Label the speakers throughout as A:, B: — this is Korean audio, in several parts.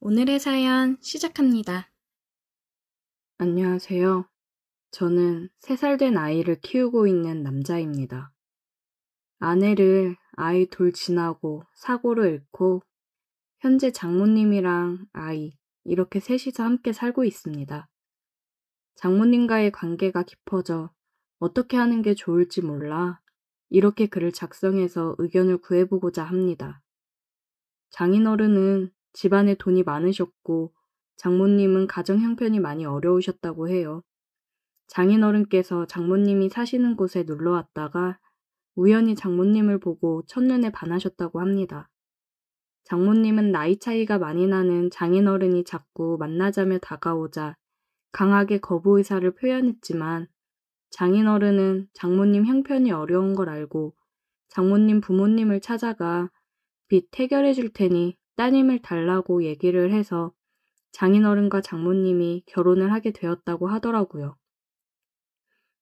A: 오늘의 사연 시작합니다.
B: 안녕하세요. 저는 3살 된 아이를 키우고 있는 남자입니다. 아내를 아이 둘 지나고 사고로 잃고 현재 장모님이랑 아이 이렇게 셋이서 함께 살고 있습니다. 장모님과의 관계가 깊어져 어떻게 하는 게 좋을지 몰라 이렇게 글을 작성해서 의견을 구해보고자 합니다. 장인어른은 집안에 돈이 많으셨고 장모님은 가정 형편이 많이 어려우셨다고 해요. 장인어른께서 장모님이 사시는 곳에 놀러 왔다가 우연히 장모님을 보고 첫눈에 반하셨다고 합니다. 장모님은 나이 차이가 많이 나는 장인어른이 자꾸 만나자며 다가오자 강하게 거부 의사를 표현했지만 장인어른은 장모님 형편이 어려운 걸 알고 장모님 부모님을 찾아가 빚 해결해 줄 테니 따님을 달라고 얘기를 해서 장인어른과 장모님이 결혼을 하게 되었다고 하더라고요.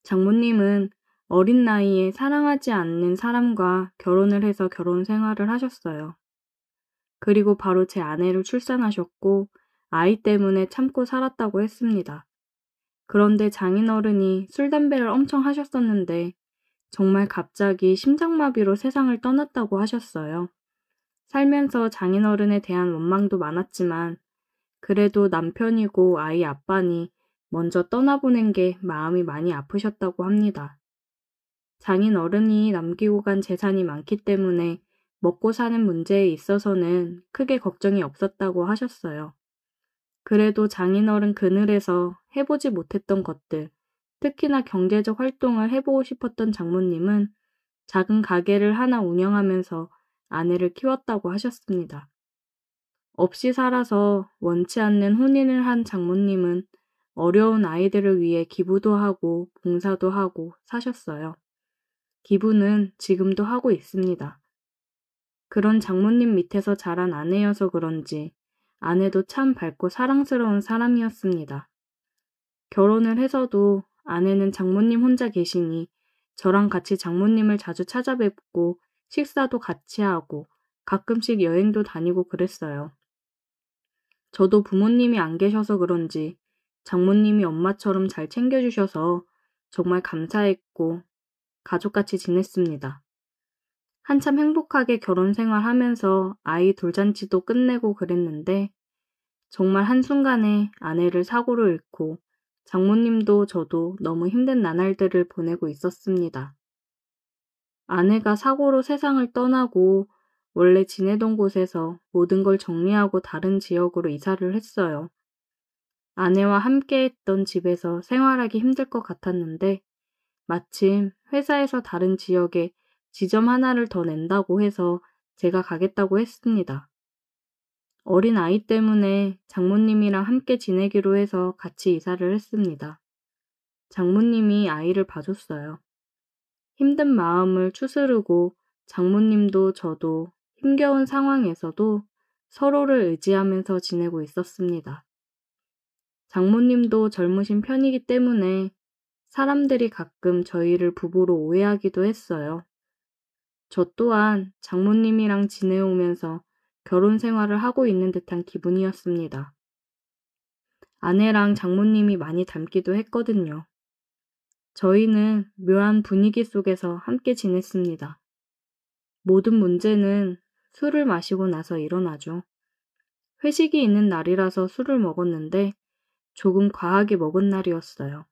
B: 장모님은 어린 나이에 사랑하지 않는 사람과 결혼을 해서 결혼 생활을 하셨어요. 그리고 바로 제 아내를 출산하셨고 아이 때문에 참고 살았다고 했습니다. 그런데 장인어른이 술, 담배를 엄청 하셨었는데 정말 갑자기 심장마비로 세상을 떠났다고 하셨어요. 살면서 장인어른에 대한 원망도 많았지만 그래도 남편이고 아이 아빠니 먼저 떠나보낸 게 마음이 많이 아프셨다고 합니다. 장인어른이 남기고 간 재산이 많기 때문에 먹고 사는 문제에 있어서는 크게 걱정이 없었다고 하셨어요. 그래도 장인어른 그늘에서 해보지 못했던 것들, 특히나 경제적 활동을 해보고 싶었던 장모님은 작은 가게를 하나 운영하면서 아내를 키웠다고 하셨습니다. 없이 살아서 원치 않는 혼인을 한 장모님은 어려운 아이들을 위해 기부도 하고 봉사도 하고 사셨어요. 기부는 지금도 하고 있습니다. 그런 장모님 밑에서 자란 아내여서 그런지 아내도 참 밝고 사랑스러운 사람이었습니다. 결혼을 해서도 아내는 장모님 혼자 계시니 저랑 같이 장모님을 자주 찾아뵙고 식사도 같이 하고 가끔씩 여행도 다니고 그랬어요. 저도 부모님이 안 계셔서 그런지 장모님이 엄마처럼 잘 챙겨주셔서 정말 감사했고 가족같이 지냈습니다. 한참 행복하게 결혼 생활하면서 아이 돌잔치도 끝내고 그랬는데 정말 한순간에 아내를 사고로 잃고 장모님도 저도 너무 힘든 나날들을 보내고 있었습니다. 아내가 사고로 세상을 떠나고 원래 지내던 곳에서 모든 걸 정리하고 다른 지역으로 이사를 했어요. 아내와 함께 했던 집에서 생활하기 힘들 것 같았는데 마침 회사에서 다른 지역에 지점 하나를 더 낸다고 해서 제가 가겠다고 했습니다. 어린 아이 때문에 장모님이랑 함께 지내기로 해서 같이 이사를 했습니다. 장모님이 아이를 봐줬어요. 힘든 마음을 추스르고 장모님도 저도 힘겨운 상황에서도 서로를 의지하면서 지내고 있었습니다. 장모님도 젊으신 편이기 때문에 사람들이 가끔 저희를 부부로 오해하기도 했어요. 저 또한 장모님이랑 지내오면서 결혼 생활을 하고 있는 듯한 기분이었습니다. 아내랑 장모님이 많이 닮기도 했거든요. 저희는 묘한 분위기 속에서 함께 지냈습니다. 모든 문제는 술을 마시고 나서 일어나죠. 회식이 있는 날이라서 술을 먹었는데 조금 과하게 먹은 날이었어요.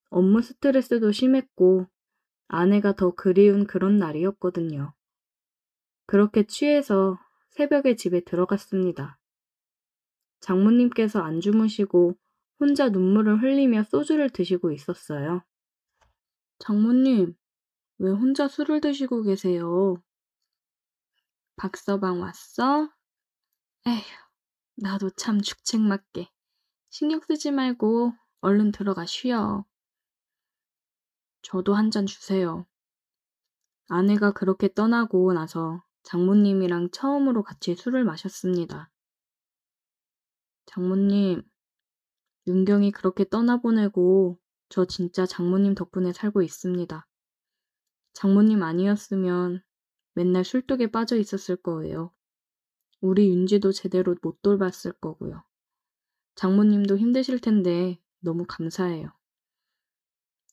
B: 업무 스트레스도 심했고 아내가 더 그리운 그런 날이었거든요. 그렇게 취해서 새벽에 집에 들어갔습니다. 장모님께서 안 주무시고 혼자 눈물을 흘리며 소주를 드시고 있었어요. 장모님, 왜 혼자 술을 드시고 계세요? 박서방 왔어? 에휴, 나도 참 죽책맞게. 신경 쓰지 말고 얼른 들어가 쉬어. 저도 한 잔 주세요. 아내가 그렇게 떠나고 나서 장모님이랑 처음으로 같이 술을 마셨습니다. 장모님, 윤경이 그렇게 떠나보내고 저 진짜 장모님 덕분에 살고 있습니다. 장모님 아니었으면 맨날 술독에 빠져 있었을 거예요. 우리 윤지도 제대로 못 돌봤을 거고요. 장모님도 힘드실 텐데 너무 감사해요.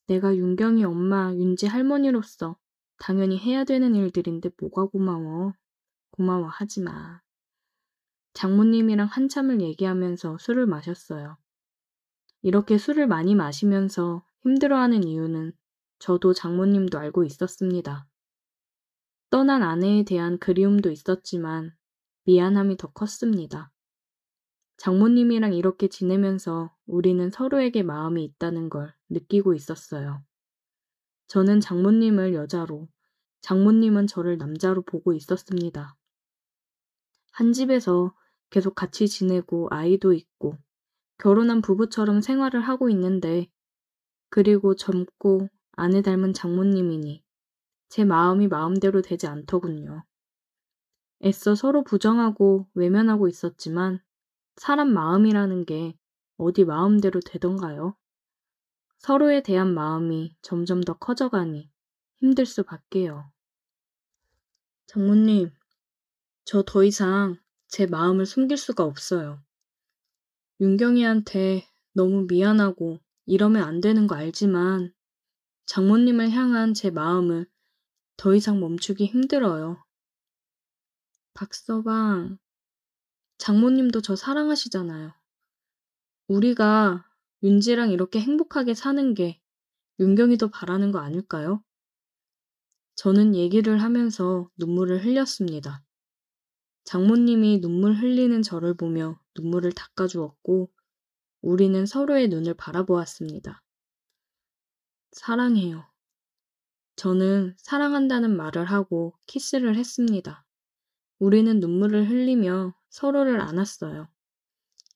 B: 내가 윤경이 엄마, 윤지 할머니로서 당연히 해야 되는 일들인데 뭐가 고마워. 고마워하지 마. 장모님이랑 한참을 얘기하면서 술을 마셨어요. 이렇게 술을 많이 마시면서 힘들어하는 이유는 저도 장모님도 알고 있었습니다. 떠난 아내에 대한 그리움도 있었지만 미안함이 더 컸습니다. 장모님이랑 이렇게 지내면서 우리는 서로에게 마음이 있다는 걸 느끼고 있었어요. 저는 장모님을 여자로, 장모님은 저를 남자로 보고 있었습니다. 한 집에서 계속 같이 지내고 아이도 있고 결혼한 부부처럼 생활을 하고 있는데 그리고 젊고 아내 닮은 장모님이니 제 마음이 마음대로 되지 않더군요. 애써 서로 부정하고 외면하고 있었지만 사람 마음이라는 게 어디 마음대로 되던가요? 서로에 대한 마음이 점점 더 커져가니 힘들 수밖에요. 장모님, 저 더 이상 제 마음을 숨길 수가 없어요. 윤경이한테 너무 미안하고 이러면 안 되는 거 알지만 장모님을 향한 제 마음을 더 이상 멈추기 힘들어요. 박서방, 장모님도 저 사랑하시잖아요. 우리가 윤지랑 이렇게 행복하게 사는 게 윤경이도 바라는 거 아닐까요? 저는 얘기를 하면서 눈물을 흘렸습니다. 장모님이 눈물 흘리는 저를 보며 눈물을 닦아주었고 우리는 서로의 눈을 바라보았습니다. 사랑해요. 저는 사랑한다는 말을 하고 키스를 했습니다. 우리는 눈물을 흘리며 서로를 안았어요.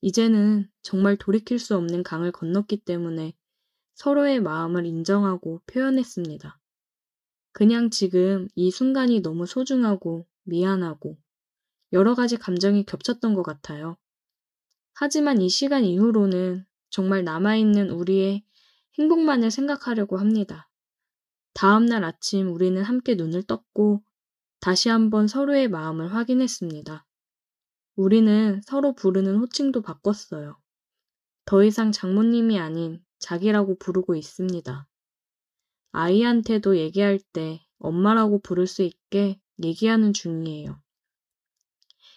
B: 이제는 정말 돌이킬 수 없는 강을 건넜기 때문에 서로의 마음을 인정하고 표현했습니다. 그냥 지금 이 순간이 너무 소중하고 미안하고 여러 가지 감정이 겹쳤던 것 같아요. 하지만 이 시간 이후로는 정말 남아있는 우리의 행복만을 생각하려고 합니다. 다음날 아침 우리는 함께 눈을 떴고 다시 한번 서로의 마음을 확인했습니다. 우리는 서로 부르는 호칭도 바꿨어요. 더 이상 장모님이 아닌 자기라고 부르고 있습니다. 아이한테도 얘기할 때 엄마라고 부를 수 있게 얘기하는 중이에요.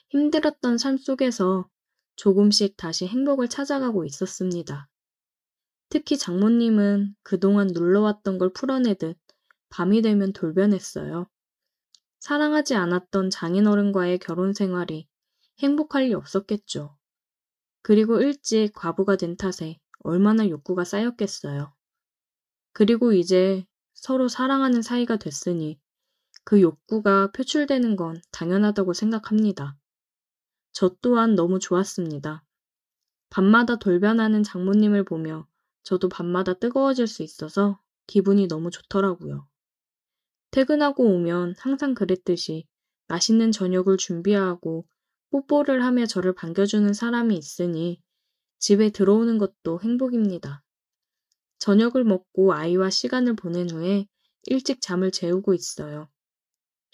B: 힘들었던 삶 속에서 조금씩 다시 행복을 찾아가고 있었습니다. 특히 장모님은 그동안 눌러왔던 걸 풀어내듯 밤이 되면 돌변했어요. 사랑하지 않았던 장인어른과의 결혼 생활이 행복할 리 없었겠죠. 그리고 일찍 과부가 된 탓에 얼마나 욕구가 쌓였겠어요. 그리고 이제 서로 사랑하는 사이가 됐으니 그 욕구가 표출되는 건 당연하다고 생각합니다. 저 또한 너무 좋았습니다. 밤마다 돌변하는 장모님을 보며 저도 밤마다 뜨거워질 수 있어서 기분이 너무 좋더라고요. 퇴근하고 오면 항상 그랬듯이 맛있는 저녁을 준비하고 뽀뽀를 하며 저를 반겨주는 사람이 있으니 집에 들어오는 것도 행복입니다. 저녁을 먹고 아이와 시간을 보낸 후에 일찍 잠을 재우고 있어요.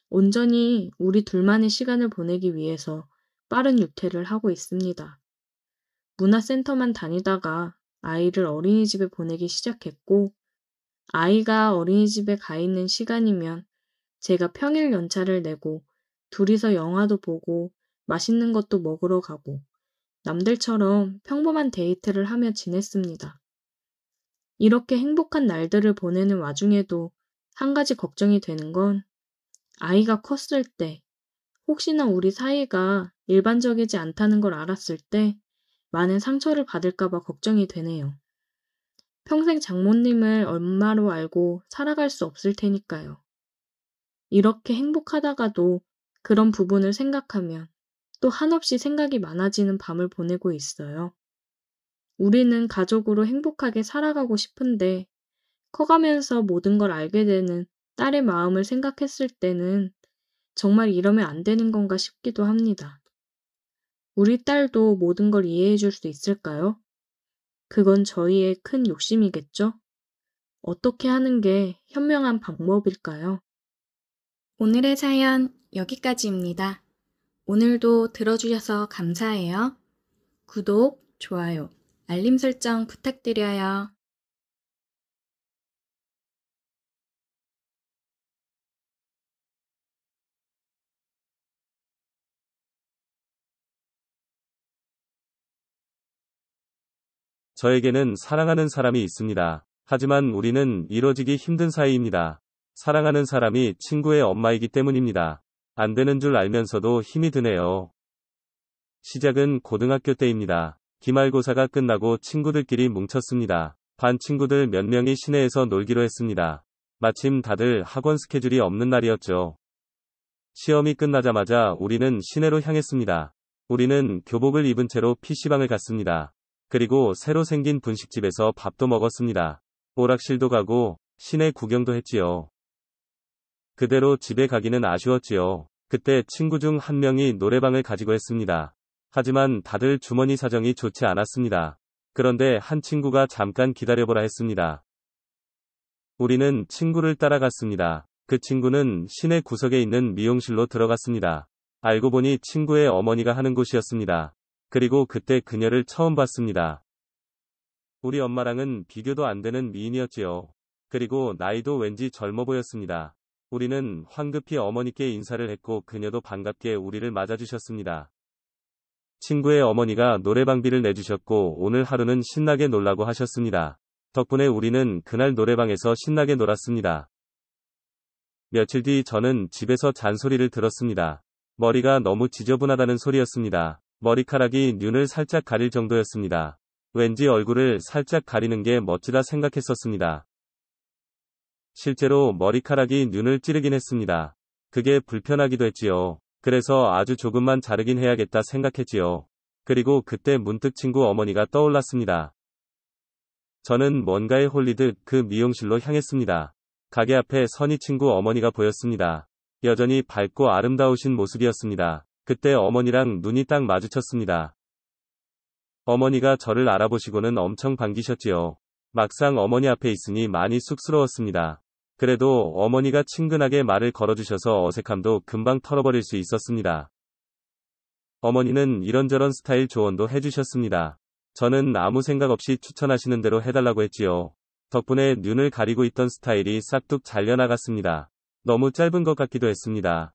B: 온전히 우리 둘만의 시간을 보내기 위해서 빠른 육퇴를 하고 있습니다. 문화센터만 다니다가 아이를 어린이집에 보내기 시작했고 아이가 어린이집에 가 있는 시간이면 제가 평일 연차를 내고 둘이서 영화도 보고 맛있는 것도 먹으러 가고 남들처럼 평범한 데이트를 하며 지냈습니다. 이렇게 행복한 날들을 보내는 와중에도 한 가지 걱정이 되는 건 아이가 컸을 때 혹시나 우리 사이가 일반적이지 않다는 걸 알았을 때 많은 상처를 받을까 봐 걱정이 되네요. 평생 장모님을 엄마로 알고 살아갈 수 없을 테니까요. 이렇게 행복하다가도 그런 부분을 생각하면 또 한없이 생각이 많아지는 밤을 보내고 있어요. 우리는 가족으로 행복하게 살아가고 싶은데 커가면서 모든 걸 알게 되는 딸의 마음을 생각했을 때는 정말 이러면 안 되는 건가 싶기도 합니다. 우리 딸도 모든 걸 이해해 줄 수 있을까요? 그건 저희의 큰 욕심이겠죠? 어떻게 하는 게 현명한 방법일까요?
A: 오늘의 사연 여기까지입니다. 오늘도 들어주셔서 감사해요. 구독, 좋아요, 알림 설정 부탁드려요.
C: 저에게는 사랑하는 사람이 있습니다. 하지만 우리는 이뤄지기 힘든 사이입니다. 사랑하는 사람이 친구의 엄마이기 때문입니다. 안 되는 줄 알면서도 힘이 드네요. 시작은 고등학교 때입니다. 기말고사가 끝나고 친구들끼리 뭉쳤습니다. 반 친구들 몇 명이 시내에서 놀기로 했습니다. 마침 다들 학원 스케줄이 없는 날이었죠. 시험이 끝나자마자 우리는 시내로 향했습니다. 우리는 교복을 입은 채로 PC방을 갔습니다. 그리고 새로 생긴 분식집에서 밥도 먹었습니다. 오락실도 가고 시내 구경도 했지요. 그대로 집에 가기는 아쉬웠지요. 그때 친구 중 한 명이 노래방을 가지고 했습니다. 하지만 다들 주머니 사정이 좋지 않았습니다. 그런데 한 친구가 잠깐 기다려보라 했습니다. 우리는 친구를 따라갔습니다. 그 친구는 시내 구석에 있는 미용실로 들어갔습니다. 알고 보니 친구의 어머니가 하는 곳이었습니다. 그리고 그때 그녀를 처음 봤습니다. 우리 엄마랑은 비교도 안 되는 미인이었지요. 그리고 나이도 왠지 젊어 보였습니다. 우리는 황급히 어머니께 인사를 했고 그녀도 반갑게 우리를 맞아주셨습니다. 친구의 어머니가 노래방비를 내주셨고 오늘 하루는 신나게 놀라고 하셨습니다. 덕분에 우리는 그날 노래방에서 신나게 놀았습니다. 며칠 뒤 저는 집에서 잔소리를 들었습니다. 머리가 너무 지저분하다는 소리였습니다. 머리카락이 눈을 살짝 가릴 정도였습니다. 왠지 얼굴을 살짝 가리는 게 멋지다 생각했었습니다. 실제로 머리카락이 눈을 찌르긴 했습니다. 그게 불편하기도 했지요. 그래서 아주 조금만 자르긴 해야겠다 생각했지요. 그리고 그때 문득 친구 어머니가 떠올랐습니다. 저는 뭔가에 홀리듯 그 미용실로 향했습니다. 가게 앞에 선희 친구 어머니가 보였습니다. 여전히 밝고 아름다우신 모습이었습니다. 그때 어머니랑 눈이 딱 마주쳤습니다. 어머니가 저를 알아보시고는 엄청 반기셨지요. 막상 어머니 앞에 있으니 많이 쑥스러웠습니다. 그래도 어머니가 친근하게 말을 걸어주셔서 어색함도 금방 털어버릴 수 있었습니다. 어머니는 이런저런 스타일 조언도 해주셨습니다. 저는 아무 생각 없이 추천하시는 대로 해달라고 했지요. 덕분에 눈을 가리고 있던 스타일이 싹둑 잘려나갔습니다. 너무 짧은 것 같기도 했습니다.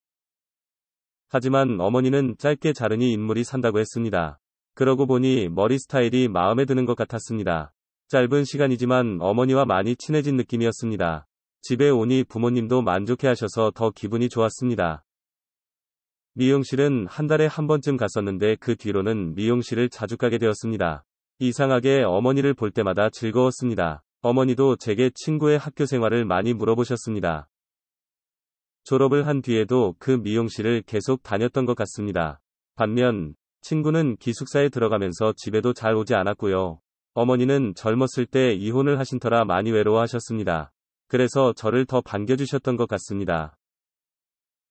C: 하지만 어머니는 짧게 자르니 인물이 산다고 했습니다. 그러고 보니 머리 스타일이 마음에 드는 것 같았습니다. 짧은 시간이지만 어머니와 많이 친해진 느낌이었습니다. 집에 오니 부모님도 만족해하셔서 더 기분이 좋았습니다. 미용실은 한 달에 한 번쯤 갔었는데 그 뒤로는 미용실을 자주 가게 되었습니다. 이상하게 어머니를 볼 때마다 즐거웠습니다. 어머니도 제게 친구의 학교 생활을 많이 물어보셨습니다. 졸업을 한 뒤에도 그 미용실을 계속 다녔던 것 같습니다. 반면 친구는 기숙사에 들어가면서 집에도 잘 오지 않았고요. 어머니는 젊었을 때 이혼을 하신 터라 많이 외로워하셨습니다. 그래서 저를 더 반겨주셨던 것 같습니다.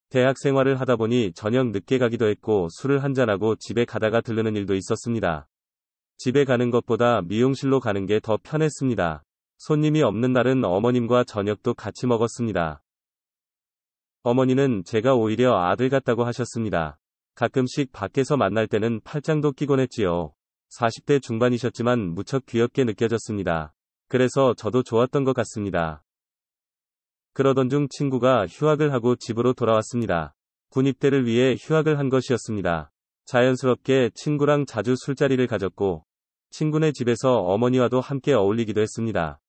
C: 대학 생활을 하다 보니 저녁 늦게 가기도 했고 술을 한잔하고 집에 가다가 들르는 일도 있었습니다. 집에 가는 것보다 미용실로 가는 게 더 편했습니다. 손님이 없는 날은 어머님과 저녁도 같이 먹었습니다. 어머니는 제가 오히려 아들 같다고 하셨습니다. 가끔씩 밖에서 만날 때는 팔짱도 끼곤 했지요. 40대 중반이셨지만 무척 귀엽게 느껴졌습니다. 그래서 저도 좋았던 것 같습니다. 그러던 중 친구가 휴학을 하고 집으로 돌아왔습니다. 군입대를 위해 휴학을 한 것이었습니다. 자연스럽게 친구랑 자주 술자리를 가졌고 친구네 집에서 어머니와도 함께 어울리기도 했습니다.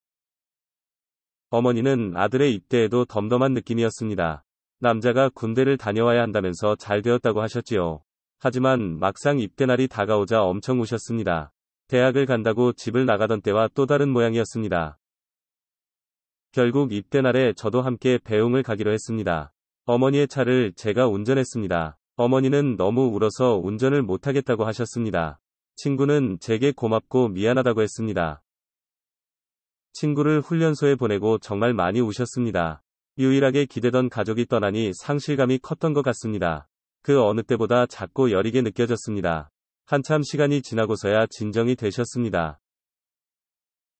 C: 어머니는 아들의 입대에도 덤덤한 느낌이었습니다. 남자가 군대를 다녀와야 한다면서 잘 되었다고 하셨지요. 하지만 막상 입대 날이 다가오자 엄청 우셨습니다. 대학을 간다고 집을 나가던 때와 또 다른 모양이었습니다. 결국 입대 날에 저도 함께 배웅을 가기로 했습니다. 어머니의 차를 제가 운전했습니다. 어머니는 너무 울어서 운전을 못하겠다고 하셨습니다. 친구는 제게 고맙고 미안하다고 했습니다. 친구를 훈련소에 보내고 정말 많이 우셨습니다. 유일하게 기대던 가족이 떠나니 상실감이 컸던 것 같습니다. 그 어느 때보다 작고 여리게 느껴졌습니다. 한참 시간이 지나고서야 진정이 되셨습니다.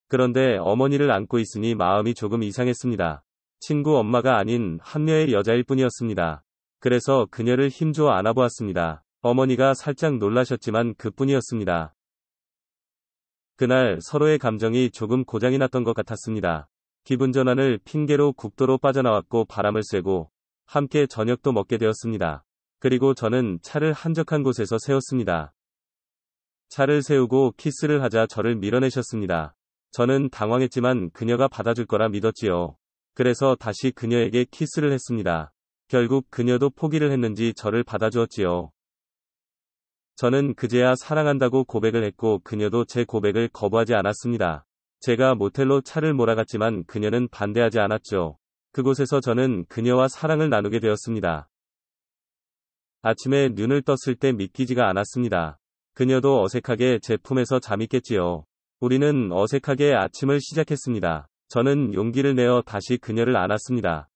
C: 그런데 어머니를 안고 있으니 마음이 조금 이상했습니다. 친구 엄마가 아닌 한여의 여자일 뿐이었습니다. 그래서 그녀를 힘주어 안아보았습니다. 어머니가 살짝 놀라셨지만 그뿐이었습니다. 그날 서로의 감정이 조금 고장이 났던 것 같았습니다. 기분 전환을 핑계로 국도로 빠져나왔고 바람을 쐬고 함께 저녁도 먹게 되었습니다. 그리고 저는 차를 한적한 곳에서 세웠습니다. 차를 세우고 키스를 하자 저를 밀어내셨습니다. 저는 당황했지만 그녀가 받아줄 거라 믿었지요. 그래서 다시 그녀에게 키스를 했습니다. 결국 그녀도 포기를 했는지 저를 받아주었지요. 저는 그제야 사랑한다고 고백을 했고 그녀도 제 고백을 거부하지 않았습니다. 제가 모텔로 차를 몰아갔지만 그녀는 반대하지 않았죠. 그곳에서 저는 그녀와 사랑을 나누게 되었습니다. 아침에 눈을 떴을 때 믿기지가 않았습니다. 그녀도 어색하게 제 품에서 잠있겠지요. 우리는 어색하게 아침을 시작했습니다. 저는 용기를 내어 다시 그녀를 안았습니다.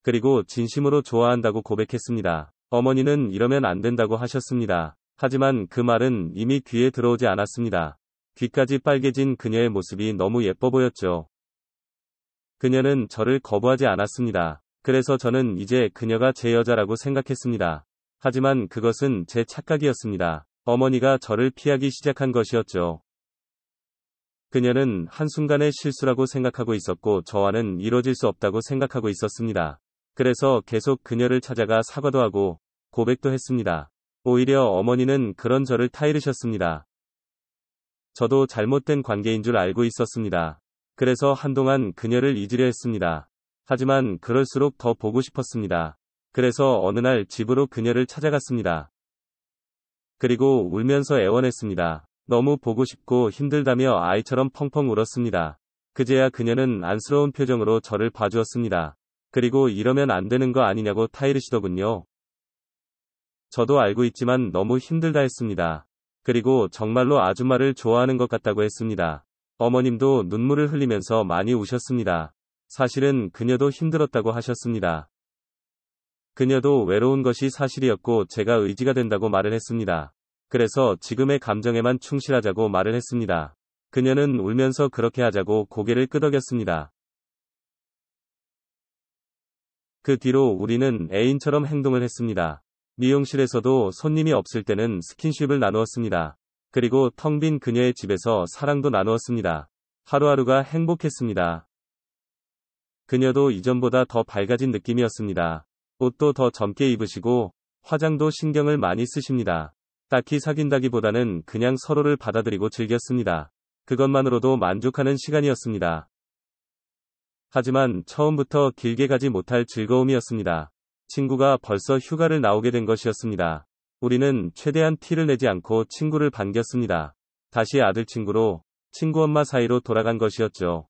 C: 그리고 진심으로 좋아한다고 고백했습니다. 어머니는 이러면 안 된다고 하셨습니다. 하지만 그 말은 이미 귀에 들어오지 않았습니다. 귀까지 빨개진 그녀의 모습이 너무 예뻐 보였죠. 그녀는 저를 거부하지 않았습니다. 그래서 저는 이제 그녀가 제 여자라고 생각했습니다. 하지만 그것은 제 착각이었습니다. 어머니가 저를 피하기 시작한 것이었죠. 그녀는 한순간의 실수라고 생각하고 있었고 저와는 이뤄질 수 없다고 생각하고 있었습니다. 그래서 계속 그녀를 찾아가 사과도 하고 고백도 했습니다. 오히려 어머니는 그런 저를 타이르셨습니다. 저도 잘못된 관계인 줄 알고 있었습니다. 그래서 한동안 그녀를 잊으려 했습니다. 하지만 그럴수록 더 보고 싶었습니다. 그래서 어느 날 집으로 그녀를 찾아갔습니다. 그리고 울면서 애원했습니다. 너무 보고 싶고 힘들다며 아이처럼 펑펑 울었습니다. 그제야 그녀는 안쓰러운 표정으로 저를 봐주었습니다. 그리고 이러면 안 되는 거 아니냐고 타이르시더군요. 저도 알고 있지만 너무 힘들다 했습니다. 그리고 정말로 아줌마를 좋아하는 것 같다고 했습니다. 어머님도 눈물을 흘리면서 많이 우셨습니다. 사실은 그녀도 힘들었다고 하셨습니다. 그녀도 외로운 것이 사실이었고 제가 의지가 된다고 말을 했습니다. 그래서 지금의 감정에만 충실하자고 말을 했습니다. 그녀는 울면서 그렇게 하자고 고개를 끄덕였습니다. 그 뒤로 우리는 애인처럼 행동을 했습니다. 미용실에서도 손님이 없을 때는 스킨십을 나누었습니다. 그리고 텅 빈 그녀의 집에서 사랑도 나누었습니다. 하루하루가 행복했습니다. 그녀도 이전보다 더 밝아진 느낌이었습니다. 옷도 더 젊게 입으시고 화장도 신경을 많이 쓰십니다. 딱히 사귄다기보다는 그냥 서로를 받아들이고 즐겼습니다. 그것만으로도 만족하는 시간이었습니다. 하지만 처음부터 길게 가지 못할 즐거움이었습니다. 친구가 벌써 휴가를 나오게 된 것이었습니다. 우리는 최대한 티를 내지 않고 친구를 반겼습니다. 다시 아들 친구로, 친구 엄마 사이로 돌아간 것이었죠.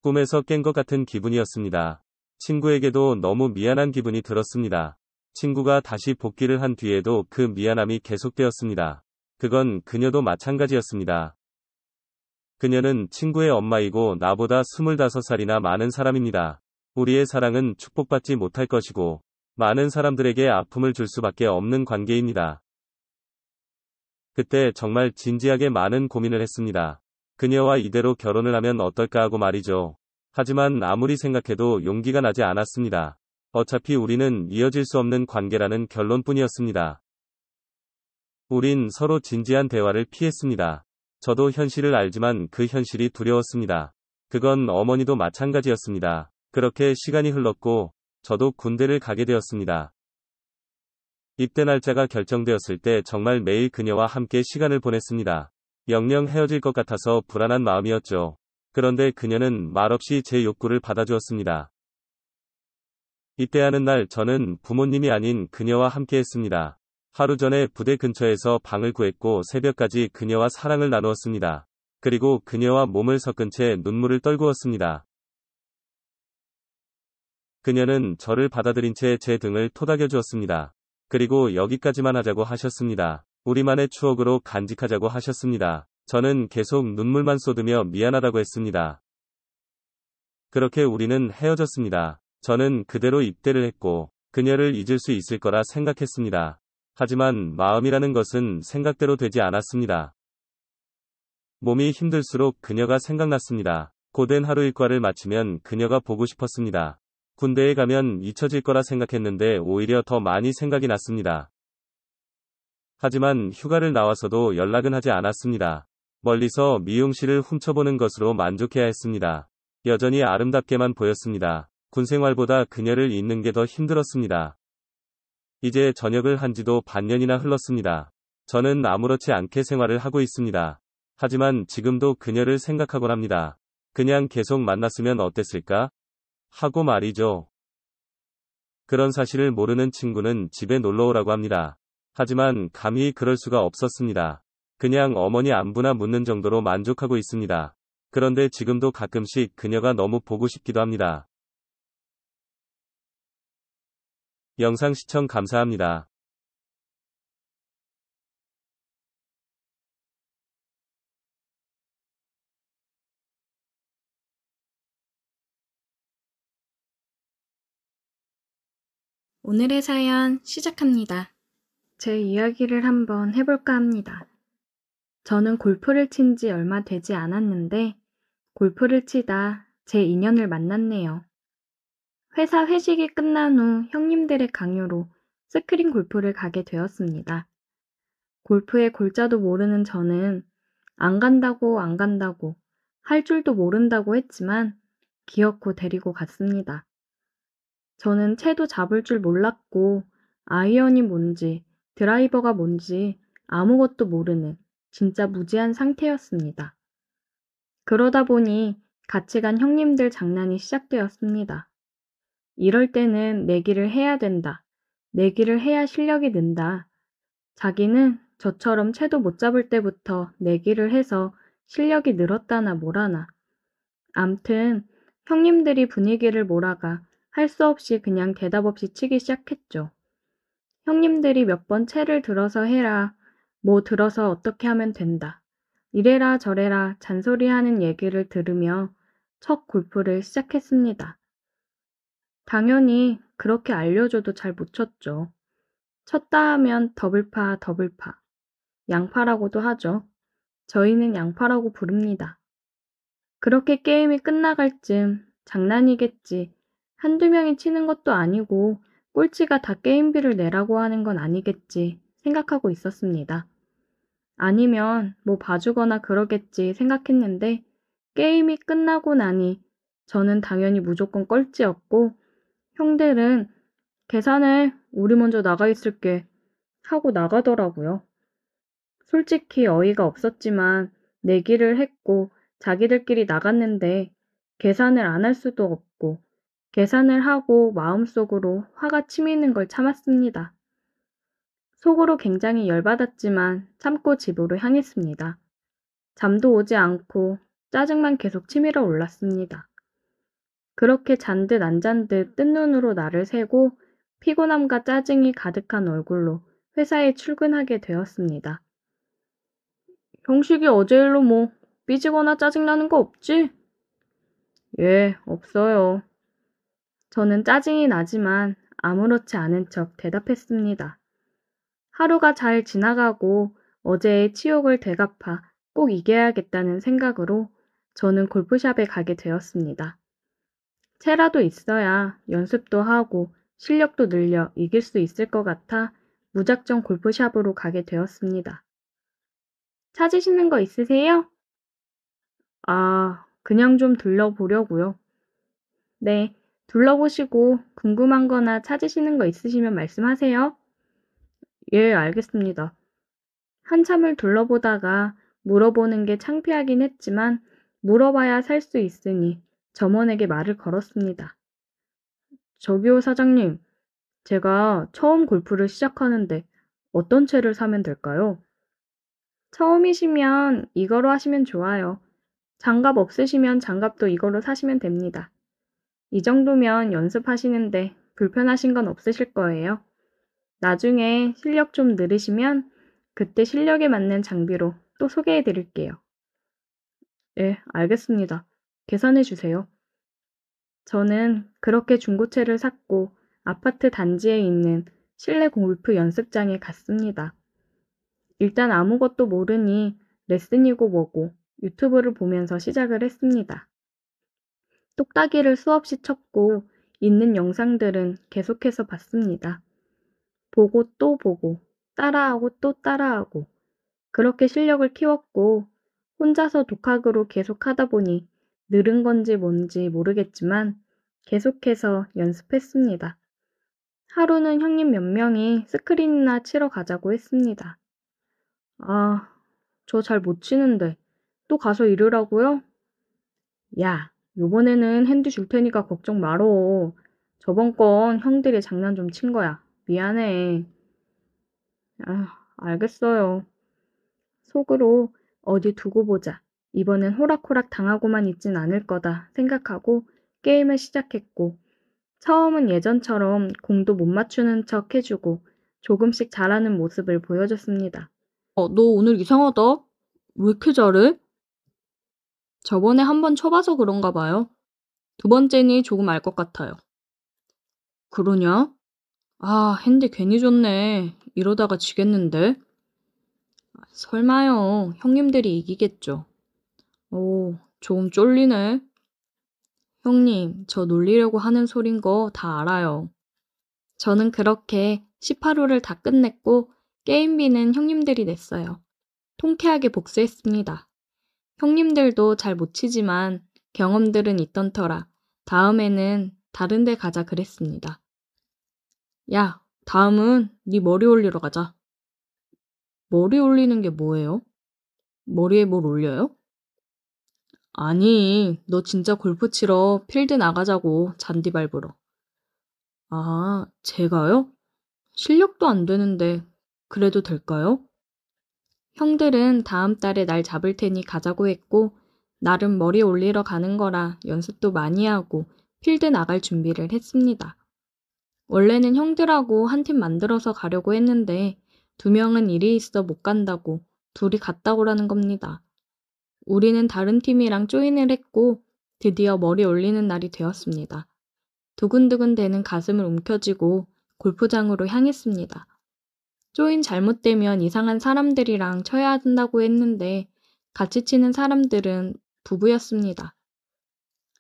C: 꿈에서 깬 것 같은 기분이었습니다. 친구에게도 너무 미안한 기분이 들었습니다. 친구가 다시 복귀를 한 뒤에도 그 미안함이 계속되었습니다. 그건 그녀도 마찬가지였습니다. 그녀는 친구의 엄마이고 나보다 25살이나 많은 사람입니다. 우리의 사랑은 축복받지 못할 것이고 많은 사람들에게 아픔을 줄 수밖에 없는 관계입니다. 그때 정말 진지하게 많은 고민을 했습니다. 그녀와 이대로 결혼을 하면 어떨까 하고 말이죠. 하지만 아무리 생각해도 용기가 나지 않았습니다. 어차피 우리는 이어질 수 없는 관계라는 결론뿐이었습니다. 우린 서로 진지한 대화를 피했습니다. 저도 현실을 알지만 그 현실이 두려웠습니다. 그건 어머니도 마찬가지였습니다. 그렇게 시간이 흘렀고 저도 군대를 가게 되었습니다. 입대 날짜가 결정되었을 때 정말 매일 그녀와 함께 시간을 보냈습니다. 영영 헤어질 것 같아서 불안한 마음이었죠. 그런데 그녀는 말없이 제 욕구를 받아주었습니다. 입대하는 날 저는 부모님이 아닌 그녀와 함께 했습니다. 하루 전에 부대 근처에서 방을 구했고 새벽까지 그녀와 사랑을 나누었습니다. 그리고 그녀와 몸을 섞은 채 눈물을 떨구었습니다. 그녀는 저를 받아들인 채 제 등을 토닥여 주었습니다. 그리고 여기까지만 하자고 하셨습니다. 우리만의 추억으로 간직하자고 하셨습니다. 저는 계속 눈물만 쏟으며 미안하다고 했습니다. 그렇게 우리는 헤어졌습니다. 저는 그대로 입대를 했고 그녀를 잊을 수 있을 거라 생각했습니다. 하지만 마음이라는 것은 생각대로 되지 않았습니다. 몸이 힘들수록 그녀가 생각났습니다. 고된 하루 일과를 마치면 그녀가 보고 싶었습니다. 군대에 가면 잊혀질 거라 생각했는데 오히려 더 많이 생각이 났습니다. 하지만 휴가를 나와서도 연락은 하지 않았습니다. 멀리서 미용실을 훔쳐보는 것으로 만족해야 했습니다. 여전히 아름답게만 보였습니다. 군 생활보다 그녀를 잊는 게 더 힘들었습니다. 이제 전역을 한 지도 반년이나 흘렀습니다. 저는 아무렇지 않게 생활을 하고 있습니다. 하지만 지금도 그녀를 생각하곤 합니다. 그냥 계속 만났으면 어땠을까? 하고 말이죠. 그런 사실을 모르는 친구는 집에 놀러 오라고 합니다. 하지만 감히 그럴 수가 없었습니다. 그냥 어머니 안부나 묻는 정도로 만족하고 있습니다. 그런데 지금도 가끔씩 그녀가 너무 보고 싶기도 합니다. 영상 시청 감사합니다.
A: 오늘의 사연 시작합니다.
B: 제 이야기를 한번 해볼까 합니다. 저는 골프를 친 지 얼마 되지 않았는데 골프를 치다 제 인연을 만났네요. 회사 회식이 끝난 후 형님들의 강요로 스크린 골프를 가게 되었습니다. 골프의 골자도 모르는 저는 안 간다고 할 줄도 모른다고 했지만 기어코 데리고 갔습니다. 저는 채도 잡을 줄 몰랐고 아이언이 뭔지 드라이버가 뭔지 아무것도 모르는 진짜 무지한 상태였습니다. 그러다 보니 같이 간 형님들 장난이 시작되었습니다. 이럴 때는 내기를 해야 된다. 내기를 해야 실력이 는다. 자기는 저처럼 채도 못 잡을 때부터 내기를 해서 실력이 늘었다나 뭐라나. 암튼 형님들이 분위기를 몰아가 할 수 없이 그냥 대답 없이 치기 시작했죠. 형님들이 몇 번 채를 들어서 해라. 뭐 들어서 어떻게 하면 된다. 이래라 저래라 잔소리하는 얘기를 들으며 첫 골프를 시작했습니다. 당연히 그렇게 알려줘도 잘 못 쳤죠. 쳤다 하면 더블파, 양파라고도 하죠. 저희는 양파라고 부릅니다. 그렇게 게임이 끝나갈 쯤 장난이겠지. 한두 명이 치는 것도 아니고 꼴찌가 다 게임비를 내라고 하는 건 아니겠지 생각하고 있었습니다. 아니면 뭐 봐주거나 그러겠지 생각했는데 게임이 끝나고 나니 저는 당연히 무조건 꼴찌였고 형들은 계산해, 우리 먼저 나가 있을게 하고 나가더라고요. 솔직히 어이가 없었지만 내기를 했고 자기들끼리 나갔는데 계산을 안 할 수도 없고 계산을 하고 마음속으로 화가 치미는 걸 참았습니다. 속으로 굉장히 열받았지만 참고 집으로 향했습니다. 잠도 오지 않고 짜증만 계속 치밀어 올랐습니다. 그렇게 잔 듯 안 잔 듯 뜬 눈으로 나를 새고 피곤함과 짜증이 가득한 얼굴로 회사에 출근하게 되었습니다. 형식이 어제 일로 뭐 삐지거나 짜증나는 거 없지? 예, 없어요. 저는 짜증이 나지만 아무렇지 않은 척 대답했습니다. 하루가 잘 지나가고 어제의 치욕을 되갚아 꼭 이겨야겠다는 생각으로 저는 골프샵에 가게 되었습니다. 채라도 있어야 연습도 하고 실력도 늘려 이길 수 있을 것 같아 무작정 골프샵으로 가게 되었습니다. 찾으시는 거 있으세요? 그냥 좀 둘러보려고요. 네, 둘러보시고 궁금한 거나 찾으시는 거 있으시면 말씀하세요. 예, 알겠습니다. 한참을 둘러보다가 물어보는 게 창피하긴 했지만 물어봐야 살 수 있으니 점원에게 말을 걸었습니다. 저기요, 사장님. 제가 처음 골프를 시작하는데 어떤 채를 사면 될까요? 처음이시면 이거로 하시면 좋아요. 장갑 없으시면 장갑도 이걸로 사시면 됩니다. 이 정도면 연습하시는데 불편하신 건 없으실 거예요. 나중에 실력 좀 늘으시면 그때 실력에 맞는 장비로 또 소개해 드릴게요. 네, 알겠습니다. 계산해 주세요. 저는 그렇게 중고채를 샀고 아파트 단지에 있는 실내 골프 연습장에 갔습니다. 일단 아무것도 모르니 레슨이고 뭐고 유튜브를 보면서 시작을 했습니다. 똑딱이를 수없이 쳤고 있는 영상들은 계속해서 봤습니다. 보고 또 보고, 따라하고 또 따라하고, 그렇게 실력을 키웠고, 혼자서 독학으로 계속 하다 보니 늘은 건지 뭔지 모르겠지만 계속해서 연습했습니다. 하루는 형님 몇 명이 스크린이나 치러 가자고 했습니다. 아, 저 잘 못 치는데 또 가서 이러라고요? 야, 요번에는 핸디 줄 테니까 걱정 말어. 저번 건 형들이 장난 좀 친 거야. 미안해. 아, 알겠어요. 속으로 어디 두고 보자. 이번엔 호락호락 당하고만 있진 않을 거다 생각하고 게임을 시작했고, 처음은 예전처럼 공도 못 맞추는 척 해주고 조금씩 잘하는 모습을 보여줬습니다. 너 오늘 이상하다. 왜 이렇게 잘해? 저번에 한 번 쳐봐서 그런가 봐요. 두 번째니 조금 알 것 같아요. 그러냐? 아, 핸디 괜히 줬네. 이러다가 지겠는데? 설마요. 형님들이 이기겠죠. 오, 조금 쫄리네. 형님, 저 놀리려고 하는 소린 거 다 알아요. 저는 그렇게 18호를 다 끝냈고 게임비는 형님들이 냈어요. 통쾌하게 복수했습니다. 형님들도 잘 못 치지만 경험들은 있던 터라 다음에는 다른 데 가자 그랬습니다. 야, 다음은 네 머리 올리러 가자. 머리 올리는 게 뭐예요? 머리에 뭘 올려요? 아니, 너 진짜 골프 치러 필드 나가자고, 잔디 밟으러. 아, 제가요? 실력도 안 되는데 그래도 될까요? 형들은 다음 달에 날 잡을 테니 가자고 했고, 나름 머리 올리러 가는 거라 연습도 많이 하고 필드 나갈 준비를 했습니다. 원래는 형들하고 한 팀 만들어서 가려고 했는데 2명은 일이 있어 못 간다고 둘이 갔다 오라는 겁니다. 우리는 다른 팀이랑 조인을 했고 드디어 머리 올리는 날이 되었습니다. 두근두근 대는 가슴을 움켜쥐고 골프장으로 향했습니다. 조인 잘못되면 이상한 사람들이랑 쳐야 한다고 했는데 같이 치는 사람들은 부부였습니다.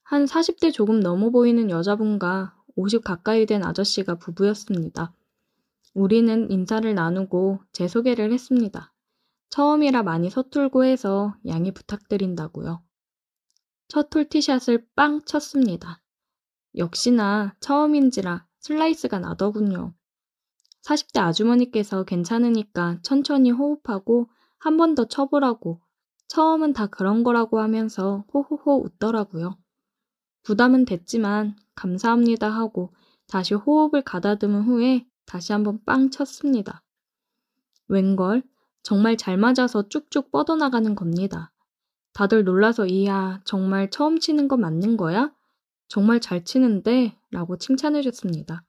B: 한 40대 조금 넘어 보이는 여자분과 50 가까이 된 아저씨가 부부였습니다. 우리는 인사를 나누고 제 소개를 했습니다. 처음이라 많이 서툴고 해서 양해 부탁드린다고요. 첫 홀티샷을 빵 쳤습니다. 역시나 처음인지라 슬라이스가 나더군요. 40대 아주머니께서 괜찮으니까 천천히 호흡하고 한 번 더 쳐보라고 처음은 다 그런 거라고 하면서 호호호 웃더라고요. 부담은 됐지만 감사합니다 하고 다시 호흡을 가다듬은 후에 다시 한번 빵 쳤습니다. 웬걸 정말 잘 맞아서 쭉쭉 뻗어나가는 겁니다. 다들 놀라서 이야 정말 처음 치는 거 맞는 거야? 정말 잘 치는데? 라고 칭찬해 줬습니다.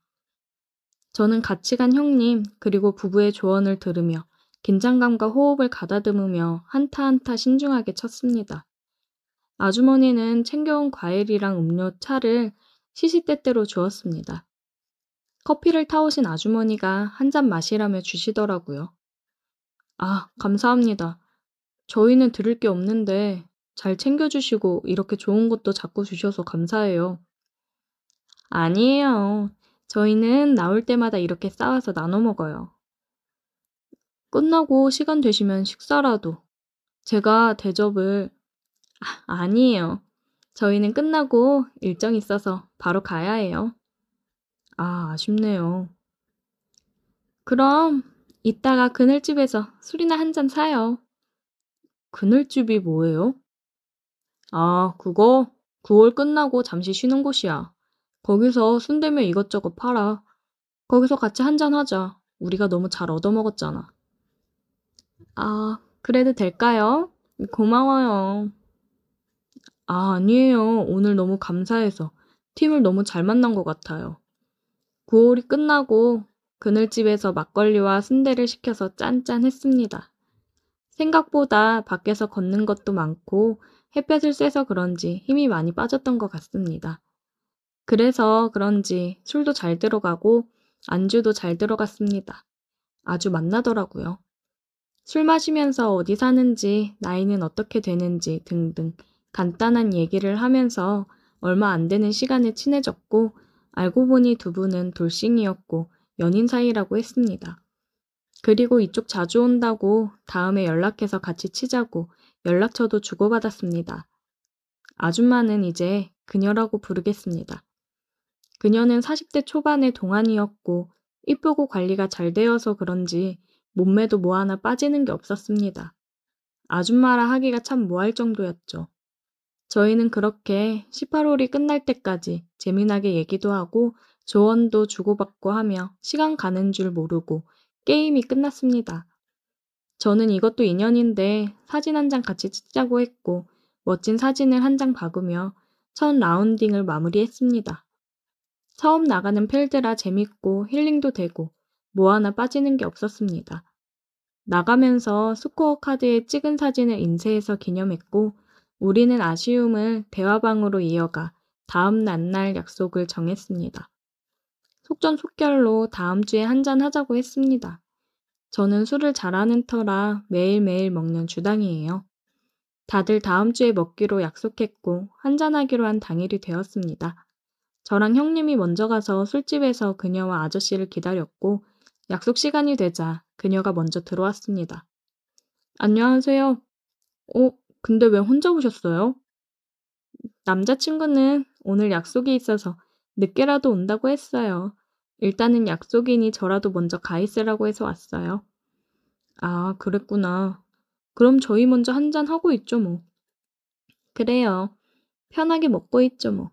B: 저는 같이 간 형님 그리고 부부의 조언을 들으며 긴장감과 호흡을 가다듬으며 한타 한타 신중하게 쳤습니다. 아주머니는 챙겨온 과일이랑 음료 차를 시시때때로 주었습니다. 커피를 타오신 아주머니가 한 잔 마시라며 주시더라고요. 아, 감사합니다. 저희는 드릴 게 없는데 잘 챙겨주시고 이렇게 좋은 것도 자꾸 주셔서 감사해요. 아니에요. 저희는 나올 때마다 이렇게 싸와서 나눠 먹어요. 끝나고 시간 되시면 식사라도. 제가 대접을... 아니에요. 저희는 끝나고 일정 있어서 바로 가야 해요. 아, 아쉽네요. 그럼 이따가 그늘집에서 술이나 한 잔 사요. 그늘집이 뭐예요? 아, 그거 9월 끝나고 잠시 쉬는 곳이야. 거기서 순대며 이것저것 팔아. 거기서 같이 한잔 하자. 우리가 너무 잘 얻어먹었잖아. 아, 그래도 될까요? 고마워요. 아, 아니에요. 오늘 너무 감사해서 팀을 너무 잘 만난 것 같아요. 9월이 끝나고 그늘집에서 막걸리와 순대를 시켜서 짠짠했습니다. 생각보다 밖에서 걷는 것도 많고 햇볕을 쐬서 그런지 힘이 많이 빠졌던 것 같습니다. 그래서 그런지 술도 잘 들어가고 안주도 잘 들어갔습니다. 아주 맛나더라고요. 술 마시면서 어디 사는지, 나이는 어떻게 되는지 등등 간단한 얘기를 하면서 얼마 안 되는 시간에 친해졌고
A: 알고 보니 두 분은 돌싱이었고 연인 사이라고 했습니다. 그리고 이쪽 자주 온다고 다음에 연락해서 같이 치자고 연락처도 주고받았습니다. 아줌마는 이제 그녀라고 부르겠습니다. 그녀는 40대 초반의 동안이었고 이쁘고 관리가 잘 되어서 그런지 몸매도 뭐 하나 빠지는 게 없었습니다. 아줌마라 하기가 참 뭐할 정도였죠. 저희는 그렇게 18홀이 끝날 때까지 재미나게 얘기도 하고 조언도 주고받고 하며 시간 가는 줄 모르고 게임이 끝났습니다. 저는 이것도 인연인데 사진 한 장 같이 찍자고 했고 멋진 사진을 한 장 박으며 첫 라운딩을 마무리했습니다. 처음 나가는 필드라 재밌고 힐링도 되고 뭐 하나 빠지는 게 없었습니다. 나가면서 스코어 카드에 찍은 사진을 인쇄해서 기념했고 우리는 아쉬움을 대화방으로 이어가 다음 날 약속을 정했습니다. 속전속결로 다음 주에 한잔 하자고 했습니다. 저는 술을 잘하는 터라 매일매일 먹는 주당이에요. 다들 다음 주에 먹기로 약속했고 한잔하기로 한 당일이 되었습니다. 저랑 형님이 먼저 가서 술집에서 그녀와 아저씨를 기다렸고 약속 시간이 되자 그녀가 먼저 들어왔습니다. 안녕하세요. 근데 왜 혼자 오셨어요? 남자친구는 오늘 약속이 있어서 늦게라도 온다고 했어요. 일단은 약속이니 저라도 먼저 가 있으라고 해서 왔어요. 아, 그랬구나. 그럼 저희 먼저 한잔 하고 있죠, 뭐. 그래요. 편하게 먹고 있죠, 뭐.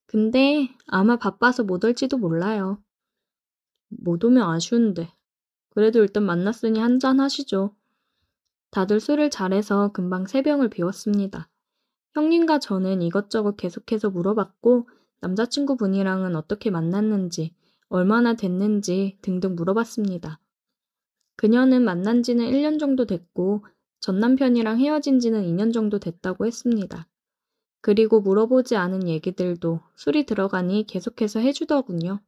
A: 근데 아마 바빠서 못 올지도 몰라요. 못 오면 아쉬운데. 그래도 일단 만났으니 한잔 하시죠. 다들 술을 잘해서 금방 세 병을 비웠습니다. 형님과 저는 이것저것 계속해서 물어봤고 남자친구분이랑은 어떻게 만났는지, 얼마나 됐는지 등등 물어봤습니다. 그녀는 만난 지는 1년 정도 됐고 전 남편이랑 헤어진 지는 2년 정도 됐다고 했습니다. 그리고 물어보지 않은 얘기들도 술이 들어가니 계속해서 해주더군요.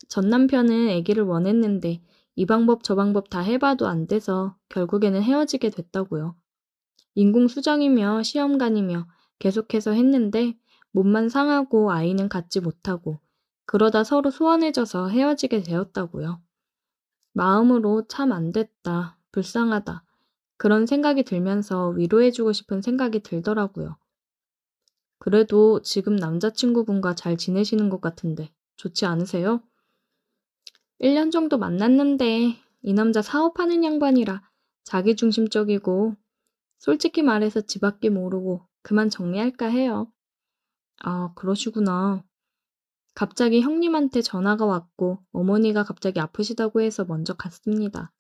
A: 전 남편은 아기를 원했는데 이 방법 저 방법 다 해봐도 안 돼서 결국에는 헤어지게 됐다고요. 인공수정이며 시험관이며 계속해서 했는데 몸만 상하고 아이는 갖지 못하고 그러다 서로 소원해져서 헤어지게 되었다고요. 마음으로 참 안 됐다, 불쌍하다 그런 생각이 들면서 위로해주고 싶은 생각이 들더라고요. 그래도 지금 남자친구분과 잘 지내시는 것 같은데 좋지 않으세요? 1년 정도 만났는데 이 남자 사업하는 양반이라 자기중심적이고 솔직히 말해서 지 밖에 모르고 그만 정리할까 해요. 아, 그러시구나. 갑자기 형님한테 전화가 왔고 어머니가 갑자기 아프시다고 해서 먼저 갔습니다.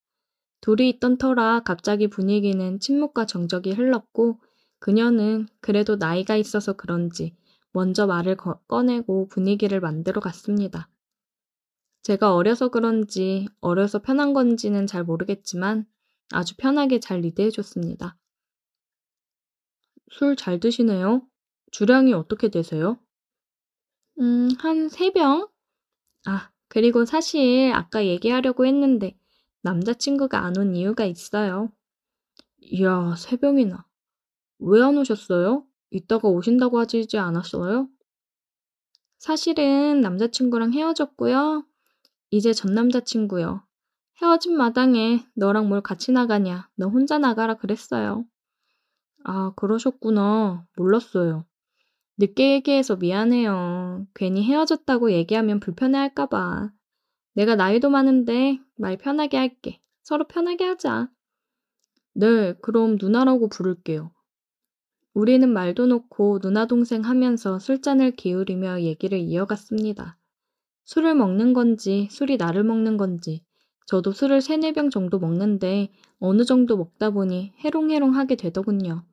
A: 둘이 있던 터라 갑자기 분위기는 침묵과 정적이 흘렀고 그녀는 그래도 나이가 있어서 그런지 먼저 말을 꺼내고 분위기를 만들어 갔습니다. 제가 어려서 그런지 어려서 편한 건지는 잘 모르겠지만 아주 편하게 잘 리드해줬습니다. 술 잘 드시네요. 주량이 어떻게 되세요? 한 3병? 아, 그리고 사실 아까 얘기하려고 했는데 남자친구가 안 온 이유가 있어요. 이야, 3병이나. 왜 안 오셨어요? 이따가 오신다고 하지 않았어요? 사실은 남자친구랑 헤어졌고요. 이제 전 남자친구요. 헤어진 마당에 너랑 뭘 같이 나가냐, 너 혼자 나가라 그랬어요. 아, 그러셨구나. 몰랐어요. 늦게 얘기해서 미안해요. 괜히 헤어졌다고 얘기하면 불편해할까 봐. 내가 나이도 많은데 말 편하게 할게. 서로 편하게 하자. 네, 그럼 누나라고 부를게요. 우리는 말도 놓고 누나 동생 하면서 술잔을 기울이며 얘기를 이어갔습니다. 술을 먹는 건지 술이 나를 먹는 건지 저도 술을 3-4병 정도 먹는데 어느 정도 먹다 보니 해롱해롱하게 되더군요.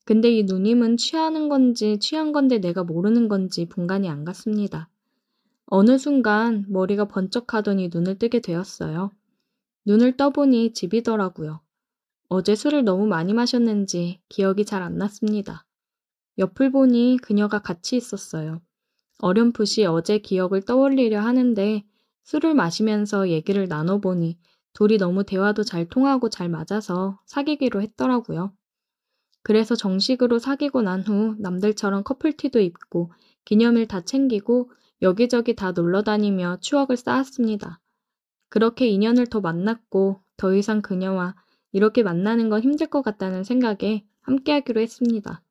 A: 근데 이 누님은 취하는 건지 취한 건데 내가 모르는 건지 분간이 안 갔습니다. 어느 순간 머리가 번쩍하더니 눈을 뜨게 되었어요. 눈을 떠보니 집이더라고요. 어제 술을 너무 많이 마셨는지 기억이 잘 안 났습니다. 옆을 보니 그녀가 같이 있었어요. 어렴풋이 어제 기억을 떠올리려 하는데 술을 마시면서 얘기를 나눠보니 둘이 너무 대화도 잘 통하고 잘 맞아서 사귀기로 했더라고요. 그래서 정식으로 사귀고 난 후 남들처럼 커플티도 입고 기념일 다 챙기고 여기저기 다 놀러 다니며 추억을 쌓았습니다. 그렇게 2년을 더 만났고 더 이상 그녀와 이렇게 만나는 건 힘들 것 같다는 생각에 함께하기로 했습니다.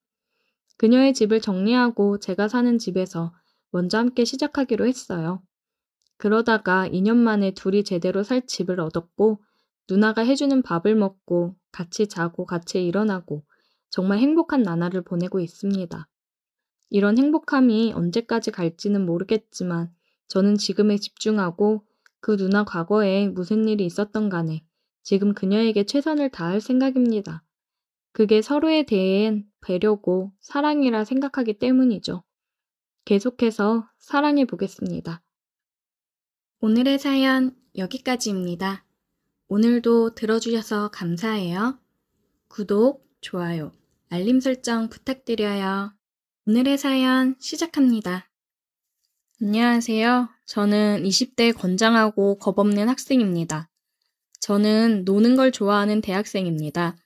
A: 그녀의 집을 정리하고 제가 사는 집에서 먼저 함께 시작하기로 했어요. 그러다가 2년 만에 둘이 제대로 살 집을 얻었고 누나가 해주는 밥을 먹고 같이 자고 같이 일어나고 정말 행복한 나날을 보내고 있습니다. 이런 행복함이 언제까지 갈지는 모르겠지만 저는 지금에 집중하고 그 누나 과거에 무슨 일이 있었던 간에 지금 그녀에게 최선을 다할 생각입니다. 그게 서로에 대한 배려고 사랑이라 생각하기 때문이죠. 계속해서 사랑해 보겠습니다. 오늘의 사연 여기까지입니다. 오늘도 들어주셔서 감사해요. 구독, 좋아요, 알림 설정 부탁드려요. 오늘의 사연 시작합니다. 안녕하세요. 저는 20대 건장하고 겁없는 학생입니다. 저는 노는 걸 좋아하는 대학생입니다.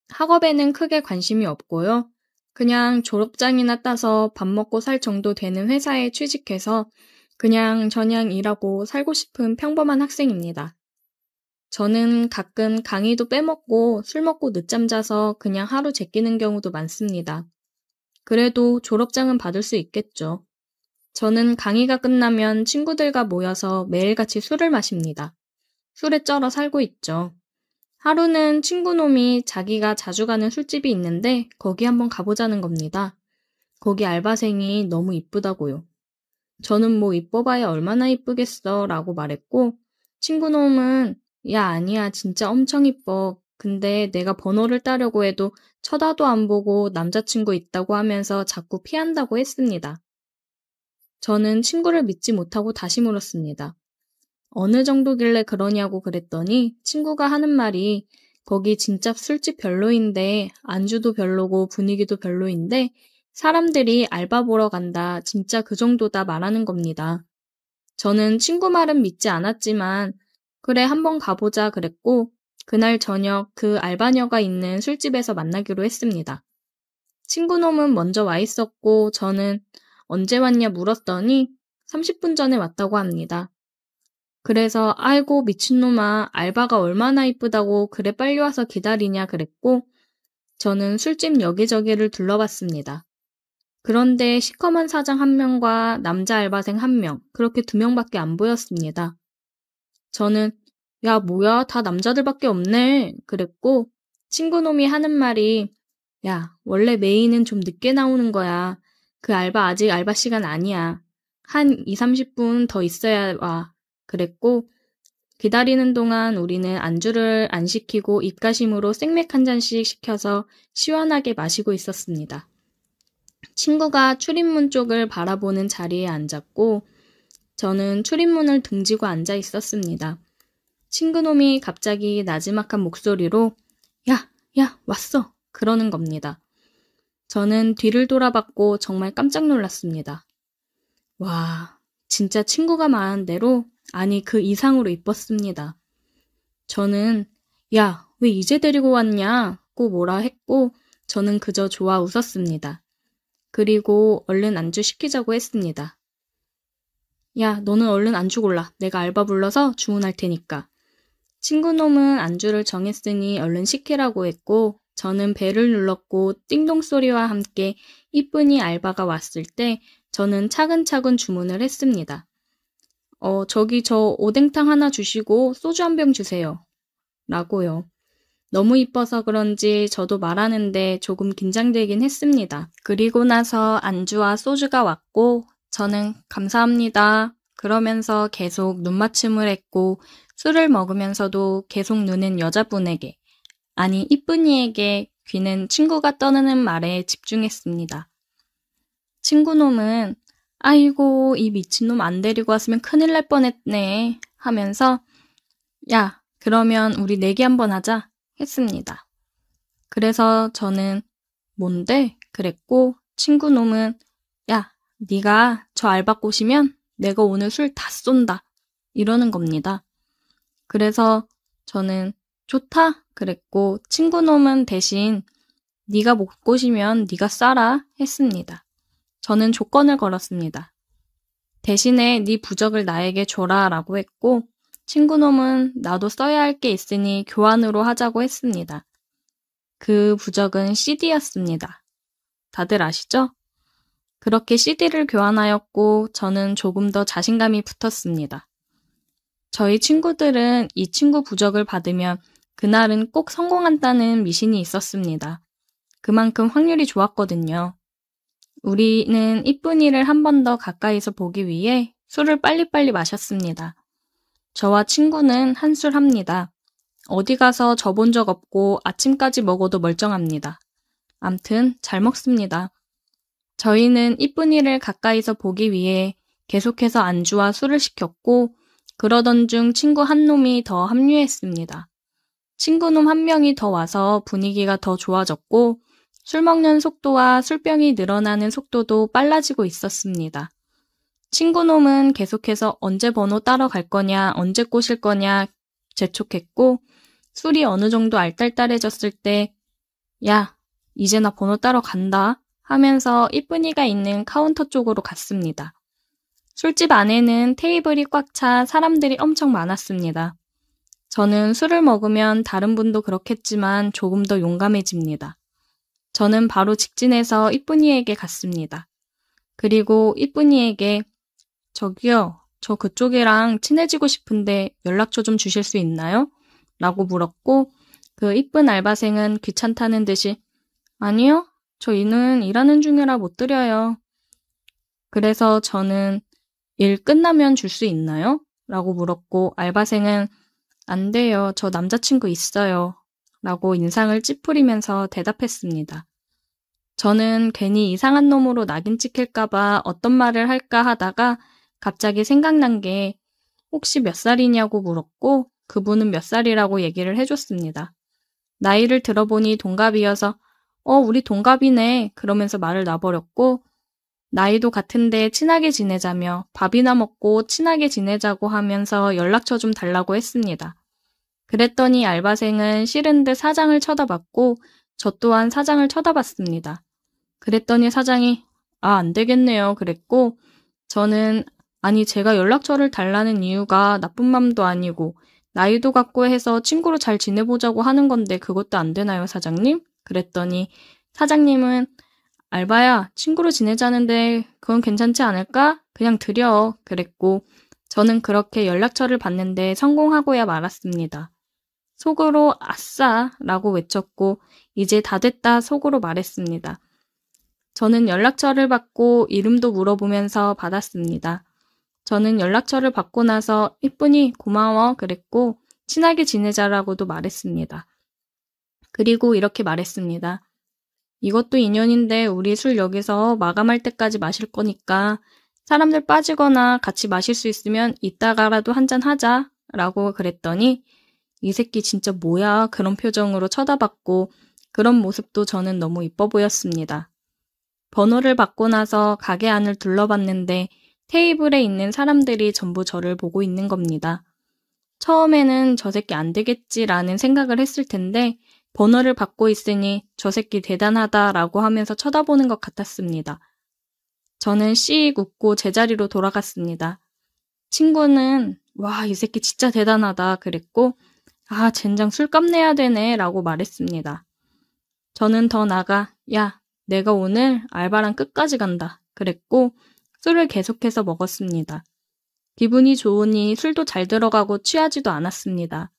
A: 학업에는 크게 관심이 없고요. 그냥 졸업장이나 따서 밥 먹고 살 정도 되는 회사에 취직해서 그냥 저냥 일하고 살고 싶은 평범한 학생입니다. 저는 가끔 강의도 빼먹고 술 먹고 늦잠 자서 그냥 하루 제끼는 경우도 많습니다. 그래도 졸업장은 받을 수 있겠죠. 저는 강의가 끝나면 친구들과 모여서 매일같이 술을 마십니다. 술에 쩔어 살고 있죠. 하루는 친구놈이 자기가 자주 가는 술집이 있는데 거기 한번 가보자는 겁니다. 거기 알바생이 너무 이쁘다고요. 저는 뭐 이뻐봐야 얼마나 이쁘겠어 라고 말했고 친구놈은 야 아니야 진짜 엄청 이뻐. 근데 내가 번호를 따려고 해도 쳐다도 안 보고 남자친구 있다고 하면서 자꾸 피한다고 했습니다. 저는 친구를 믿지 못하고 다시 물었습니다. 어느 정도길래 그러냐고 그랬더니 친구가 하는 말이 거기 진짜 술집 별로인데 안주도 별로고 분위기도 별로인데 사람들이 알바 보러 간다 진짜 그 정도다 말하는 겁니다. 저는 친구 말은 믿지 않았지만 그래 한번 가보자 그랬고 그날 저녁 그 알바녀가 있는 술집에서 만나기로 했습니다. 친구놈은 먼저 와 있었고 저는 언제 왔냐 물었더니 30분 전에 왔다고 합니다. 그래서 아이고 미친놈아 알바가 얼마나 이쁘다고 그래 빨리 와서 기다리냐 그랬고 저는 술집 여기저기를 둘러봤습니다. 그런데 시커먼 사장 1명과 남자 알바생 1명 그렇게 2명밖에 안 보였습니다. 저는 야 뭐야 다 남자들밖에 없네 그랬고 친구놈이 하는 말이 야 원래 메인은 좀 늦게 나오는 거야. 그 알바 아직 알바 시간 아니야. 한 2, 30분 더 있어야 와. 그랬고 기다리는 동안 우리는 안주를 안 시키고 입가심으로 생맥 한 잔씩 시켜서 시원하게 마시고 있었습니다. 친구가 출입문 쪽을 바라보는 자리에 앉았고 저는 출입문을 등지고 앉아 있었습니다. 친구놈이 갑자기 나지막한 목소리로 야, 왔어! 그러는 겁니다. 저는 뒤를 돌아봤고 정말 깜짝 놀랐습니다. 와, 진짜 친구가 말한 대로 아니 그 이상으로 이뻤습니다. 저는 야, 왜 이제 데리고 왔냐고 뭐라 했고 저는 그저 좋아 웃었습니다. 그리고 얼른 안주 시키자고 했습니다. 야, 너는 얼른 안주 골라. 내가 알바 불러서 주문할 테니까. 친구놈은 안주를 정했으니 얼른 시키라고 했고 저는 벨을 눌렀고 띵동 소리와 함께 이쁜이 알바가 왔을 때 저는 차근차근 주문을 했습니다. 저기 저 오뎅탕 하나 주시고 소주 한 병 주세요. 라고요. 너무 이뻐서 그런지 저도 말하는데 조금 긴장되긴 했습니다. 그리고 나서 안주와 소주가 왔고 저는 감사합니다. 그러면서 계속 눈맞춤을 했고 술을 먹으면서도 계속 눈은 여자분에게 아니 이쁜이에게 귀는 친구가 떠드는 말에 집중했습니다. 친구놈은 아이고 이 미친놈 안 데리고 왔으면 큰일 날 뻔했네 하면서 야 그러면 우리 내기 한번 하자 했습니다. 그래서 저는 뭔데? 그랬고 친구놈은 야 네가 저 알바 꼬시면 내가 오늘 술 다 쏜다 이러는 겁니다. 그래서 저는 좋다 그랬고 친구놈은 대신 네가 못 꼬시면 네가 싸라 했습니다. 저는 조건을 걸었습니다. 대신에 네 부적을 나에게 줘라 라고 했고 친구놈은 나도 써야 할 게 있으니 교환으로 하자고 했습니다. 그 부적은 CD였습니다. 다들 아시죠? 그렇게 CD를 교환하였고 저는 조금 더 자신감이 붙었습니다. 저희 친구들은 이 친구 부적을 받으면 그날은 꼭 성공한다는 미신이 있었습니다. 그만큼 확률이 좋았거든요. 우리는 이쁜이를 한 번 더 가까이서 보기 위해 술을 빨리빨리 마셨습니다. 저와 친구는 한술 합니다. 어디 가서 져본 적 없고 아침까지 먹어도 멀쩡합니다. 암튼 잘 먹습니다. 저희는 이쁜이를 가까이서 보기 위해 계속해서 안주와 술을 시켰고 그러던 중 친구 한 놈이 더 합류했습니다. 친구놈 한 명이 더 와서 분위기가 더 좋아졌고 술 먹는 속도와 술병이 늘어나는 속도도 빨라지고 있었습니다. 친구놈은 계속해서 언제 번호 따러 갈 거냐, 언제 꼬실 거냐 재촉했고 술이 어느 정도 알딸딸해졌을 때 야, 이제 나 번호 따러 간다 하면서 이쁜이가 있는 카운터 쪽으로 갔습니다. 술집 안에는 테이블이 꽉 차 사람들이 엄청 많았습니다. 저는 술을 먹으면 다른 분도 그렇겠지만 조금 더 용감해집니다. 저는 바로 직진해서 이쁜이에게 갔습니다. 그리고 이쁜이에게 저기요, 저 그쪽이랑 친해지고 싶은데 연락처 좀 주실 수 있나요? 라고 물었고 그 이쁜 알바생은 귀찮다는 듯이 아니요, 저희는 일하는 중이라 못 드려요. 그래서 저는 일 끝나면 줄 수 있나요? 라고 물었고 알바생은 안 돼요, 저 남자친구 있어요. 라고 인상을 찌푸리면서 대답했습니다. 저는 괜히 이상한 놈으로 낙인 찍힐까봐 어떤 말을 할까 하다가 갑자기 생각난 게 혹시 몇 살이냐고 물었고 그분은 몇 살이라고 얘기를 해줬습니다. 나이를 들어보니 동갑이어서 우리 동갑이네 그러면서 말을 놔버렸고 나이도 같은데 친하게 지내자며 밥이나 먹고 친하게 지내자고 하면서 연락처 좀 달라고 했습니다. 그랬더니 알바생은 싫은 듯 사장을 쳐다봤고 저 또한 사장을 쳐다봤습니다. 그랬더니 사장이 안 되겠네요 그랬고 저는 아니 제가 연락처를 달라는 이유가 나쁜 맘도 아니고 나이도 같고 해서 친구로 잘 지내보자고 하는 건데 그것도 안 되나요 사장님? 그랬더니 사장님은 알바야 친구로 지내자는데 그건 괜찮지 않을까? 그냥 드려 그랬고 저는 그렇게 연락처를 받는데 성공하고야 말았습니다. 속으로 아싸 라고 외쳤고 이제 다 됐다 속으로 말했습니다. 저는 연락처를 받고 이름도 물어보면서 받았습니다. 저는 연락처를 받고 나서 이쁜이 고마워 그랬고 친하게 지내자라고도 말했습니다. 그리고 이렇게 말했습니다. 이것도 인연인데 우리 술 여기서 마감할 때까지 마실 거니까 사람들 빠지거나 같이 마실 수 있으면 이따가라도 한잔 하자 라고 그랬더니 이 새끼 진짜 뭐야 그런 표정으로 쳐다봤고 그런 모습도 저는 너무 이뻐 보였습니다. 번호를 받고 나서 가게 안을 둘러봤는데 테이블에 있는 사람들이 전부 저를 보고 있는 겁니다. 처음에는 저 새끼 안 되겠지라는 생각을 했을 텐데 번호를 받고 있으니 저 새끼 대단하다라고 하면서 쳐다보는 것 같았습니다. 저는 씩 웃고 제자리로 돌아갔습니다. 친구는 와, 이 새끼 진짜 대단하다 그랬고 젠장 술값 내야 되네 라고 말했습니다. 저는 더 나가 야, 내가 오늘 알바랑 끝까지 간다 그랬고 술을 계속해서 먹었습니다. 기분이 좋으니 술도 잘 들어가고 취하지도 않았습니다.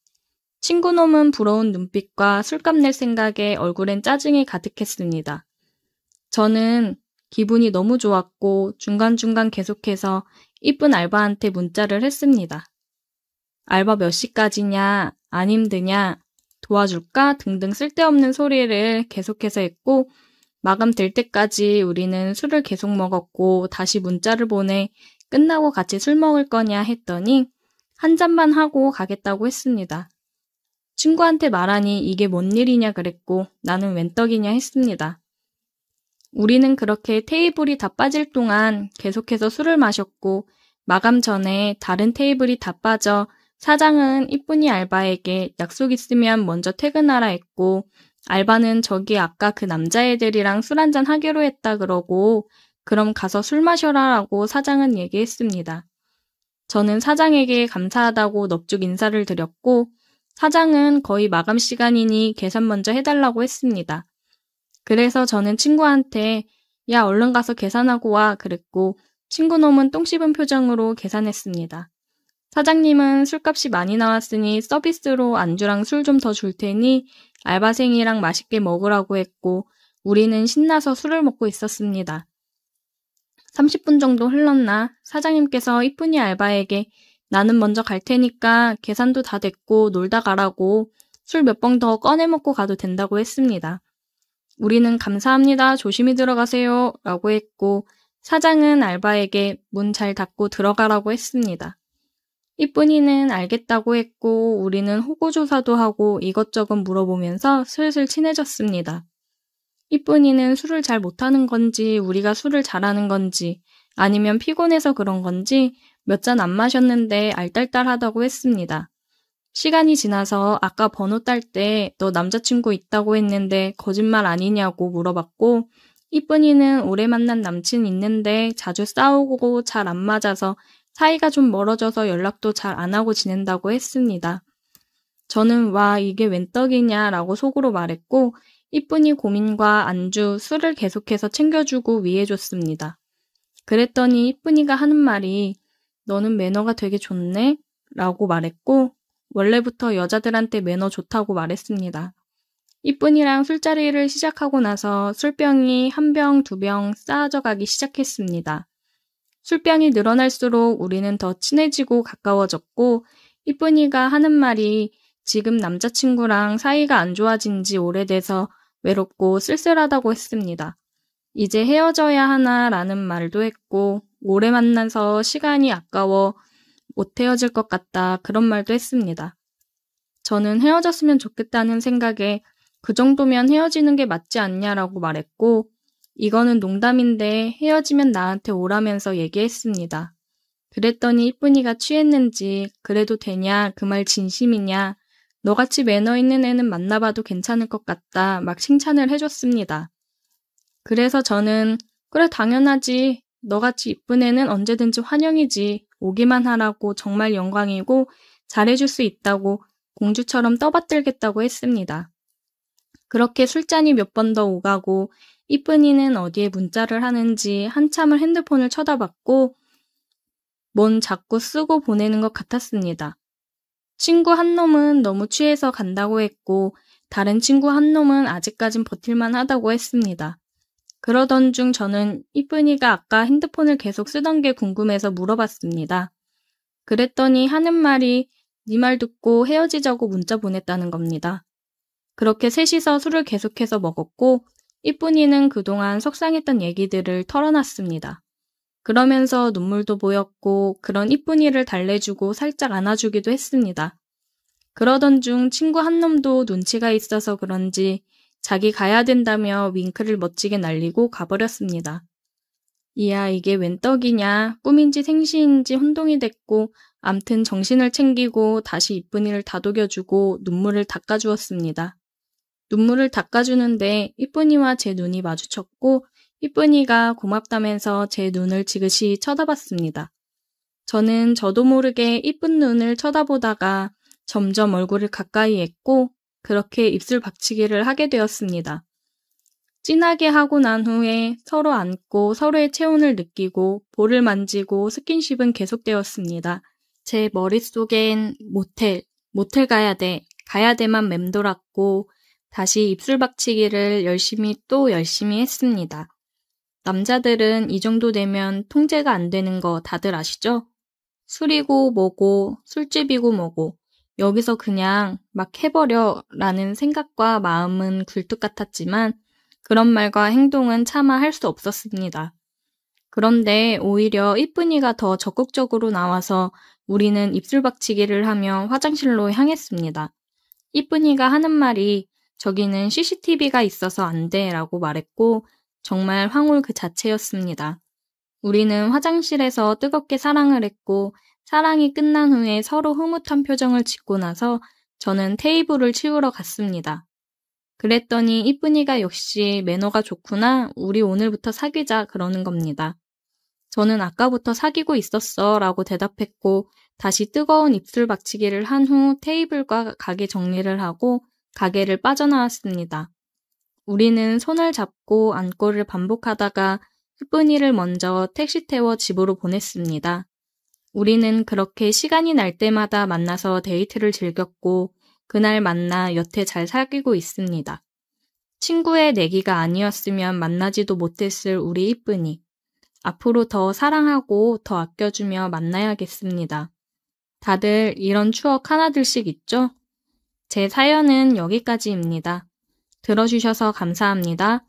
A: 친구놈은 부러운 눈빛과 술값 낼 생각에 얼굴엔 짜증이 가득했습니다. 저는 기분이 너무 좋았고 중간중간 계속해서 이쁜 알바한테 문자를 했습니다. 알바 몇 시까지냐, 안 힘드냐, 도와줄까 등등 쓸데없는 소리를 계속해서 했고 마감될 때까지 우리는 술을 계속 먹었고 다시 문자를 보내 끝나고 같이 술 먹을 거냐 했더니 한 잔만 하고 가겠다고 했습니다. 친구한테 말하니 이게 뭔 일이냐 그랬고 나는 웬 떡이냐 했습니다. 우리는 그렇게 테이블이 다 빠질 동안 계속해서 술을 마셨고 마감 전에 다른 테이블이 다 빠져 사장은 이쁜이 알바에게 약속 있으면 먼저 퇴근하라 했고 알바는 저기 아까 그 남자애들이랑 술 한잔 하기로 했다 그러고 그럼 가서 술 마셔라라고 사장은 얘기했습니다. 저는 사장에게 감사하다고 넙죽 인사를 드렸고 사장은 거의 마감 시간이니 계산 먼저 해달라고 했습니다. 그래서 저는 친구한테 야 얼른 가서 계산하고 와 그랬고 친구놈은 똥 씹은 표정으로 계산했습니다. 사장님은 술값이 많이 나왔으니 서비스로 안주랑 술 좀 더 줄 테니 알바생이랑 맛있게 먹으라고 했고 우리는 신나서 술을 먹고 있었습니다. 30분 정도 흘렀나 사장님께서 이쁜이 알바에게 나는 먼저 갈 테니까 계산도 다 됐고 놀다 가라고 술 몇 병 더 꺼내 먹고 가도 된다고 했습니다. 우리는 감사합니다. 조심히 들어가세요. 라고 했고 사장은 알바에게 문 잘 닫고 들어가라고 했습니다. 이쁜이는 알겠다고 했고 우리는 호구조사도 하고 이것저것 물어보면서 슬슬 친해졌습니다. 이쁜이는 술을 잘 못하는 건지 우리가 술을 잘하는 건지 아니면 피곤해서 그런 건지 몇 잔 안 마셨는데 알딸딸하다고 했습니다. 시간이 지나서 아까 번호 딸 때 너 남자친구 있다고 했는데 거짓말 아니냐고 물어봤고 이쁜이는 오래 만난 남친 있는데 자주 싸우고 잘 안 맞아서 사이가 좀 멀어져서 연락도 잘 안 하고 지낸다고 했습니다. 저는 와 이게 웬 떡이냐라고 속으로 말했고 이쁜이 고민과 안주, 술을 계속해서 챙겨주고 위해줬습니다. 그랬더니 이쁜이가 하는 말이 너는 매너가 되게 좋네? 라고 말했고 원래부터 여자들한테 매너 좋다고 말했습니다. 이쁜이랑 술자리를 시작하고 나서 술병이 한 병, 두 병 쌓아져 가기 시작했습니다. 술병이 늘어날수록 우리는 더 친해지고 가까워졌고 이쁜이가 하는 말이 지금 남자친구랑 사이가 안 좋아진 지 오래돼서 외롭고 쓸쓸하다고 했습니다. 이제 헤어져야 하나라는 말도 했고 오래 만나서 시간이 아까워 못 헤어질 것 같다 그런 말도 했습니다. 저는 헤어졌으면 좋겠다는 생각에 그 정도면 헤어지는 게 맞지 않냐라고 말했고 이거는 농담인데 헤어지면 나한테 오라면서 얘기했습니다. 그랬더니 이쁜이가 취했는지 그래도 되냐 그 말 진심이냐 너같이 매너 있는 애는 만나봐도 괜찮을 것 같다 막 칭찬을 해줬습니다. 그래서 저는 그래 당연하지 너같이 이쁜 애는 언제든지 환영이지 오기만 하라고 정말 영광이고 잘해줄 수 있다고 공주처럼 떠받들겠다고 했습니다. 그렇게 술잔이 몇 번 더 오가고 이쁜이는 어디에 문자를 하는지 한참을 핸드폰을 쳐다봤고 뭔 자꾸 쓰고 보내는 것 같았습니다. 친구 한 놈은 너무 취해서 간다고 했고 다른 친구 한 놈은 아직까진 버틸만 하다고 했습니다. 그러던 중 저는 이쁜이가 아까 핸드폰을 계속 쓰던 게 궁금해서 물어봤습니다. 그랬더니 하는 말이 네 말 듣고 헤어지자고 문자 보냈다는 겁니다. 그렇게 셋이서 술을 계속해서 먹었고 이쁜이는 그동안 속상했던 얘기들을 털어놨습니다. 그러면서 눈물도 보였고 그런 이쁜이를 달래주고 살짝 안아주기도 했습니다. 그러던 중 친구 한 놈도 눈치가 있어서 그런지 자기 가야 된다며 윙크를 멋지게 날리고 가버렸습니다. 이야 이게 웬 떡이냐 꿈인지 생시인지 혼동이 됐고 암튼 정신을 챙기고 다시 이쁜이를 다독여주고 눈물을 닦아주었습니다. 눈물을 닦아주는데 이쁜이와 제 눈이 마주쳤고 이쁜이가 고맙다면서 제 눈을 지그시 쳐다봤습니다. 저는 저도 모르게 이쁜 눈을 쳐다보다가 점점 얼굴을 가까이 했고 그렇게 입술 박치기를 하게 되었습니다. 진하게 하고 난 후에 서로 안고 서로의 체온을 느끼고 볼을 만지고 스킨십은 계속되었습니다. 제 머릿속엔 모텔 가야 돼만 맴돌았고 다시 입술 박치기를 열심히 했습니다. 남자들은 이 정도 되면 통제가 안 되는 거 다들 아시죠? 술이고 뭐고 술집이고 뭐고 여기서 그냥 막 해버려 라는 생각과 마음은 굴뚝 같았지만 그런 말과 행동은 차마 할 수 없었습니다. 그런데 오히려 이쁜이가 더 적극적으로 나와서 우리는 입술 박치기를 하며 화장실로 향했습니다. 이쁜이가 하는 말이 저기는 CCTV가 있어서 안 돼 라고 말했고 정말 황홀 그 자체였습니다. 우리는 화장실에서 뜨겁게 사랑을 했고 사랑이 끝난 후에 서로 흐뭇한 표정을 짓고 나서 저는 테이블을 치우러 갔습니다. 그랬더니 이쁜이가 역시 매너가 좋구나. 우리 오늘부터 사귀자 그러는 겁니다. 저는 아까부터 사귀고 있었어 라고 대답했고 다시 뜨거운 입술 박치기를 한 후 테이블과 가게 정리를 하고 가게를 빠져나왔습니다. 우리는 손을 잡고 안고를 반복하다가 이쁜이를 먼저 택시 태워 집으로 보냈습니다. 우리는 그렇게 시간이 날 때마다 만나서 데이트를 즐겼고 그날 만나 여태 잘 사귀고 있습니다. 친구의 내기가 아니었으면 만나지도 못했을 우리 이쁜이. 앞으로 더 사랑하고 더 아껴주며 만나야겠습니다. 다들 이런 추억 하나둘씩 있죠? 제 사연은 여기까지입니다. 들어주셔서 감사합니다.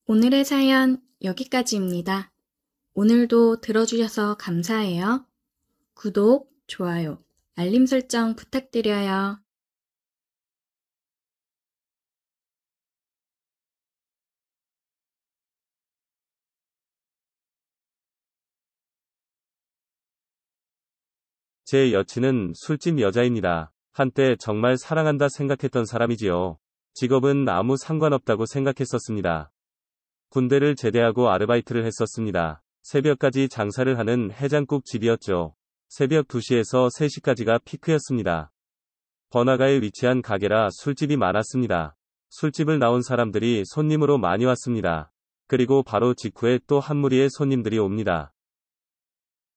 A: 오늘의 사연 여기까지입니다. 오늘도 들어주셔서 감사해요. 구독, 좋아요, 알림 설정 부탁드려요.
C: 제 여친은 술집 여자입니다. 한때 정말 사랑한다 생각했던 사람이지요. 직업은 아무 상관없다고 생각했었습니다. 군대를 제대하고 아르바이트를 했었습니다. 새벽까지 장사를 하는 해장국 집이었죠. 새벽 2시에서 3시까지가 피크였습니다. 번화가에 위치한 가게라 술집이 많았습니다. 술집을 나온 사람들이 손님으로 많이 왔습니다. 그리고 바로 직후에 또 한 무리의 손님들이 옵니다.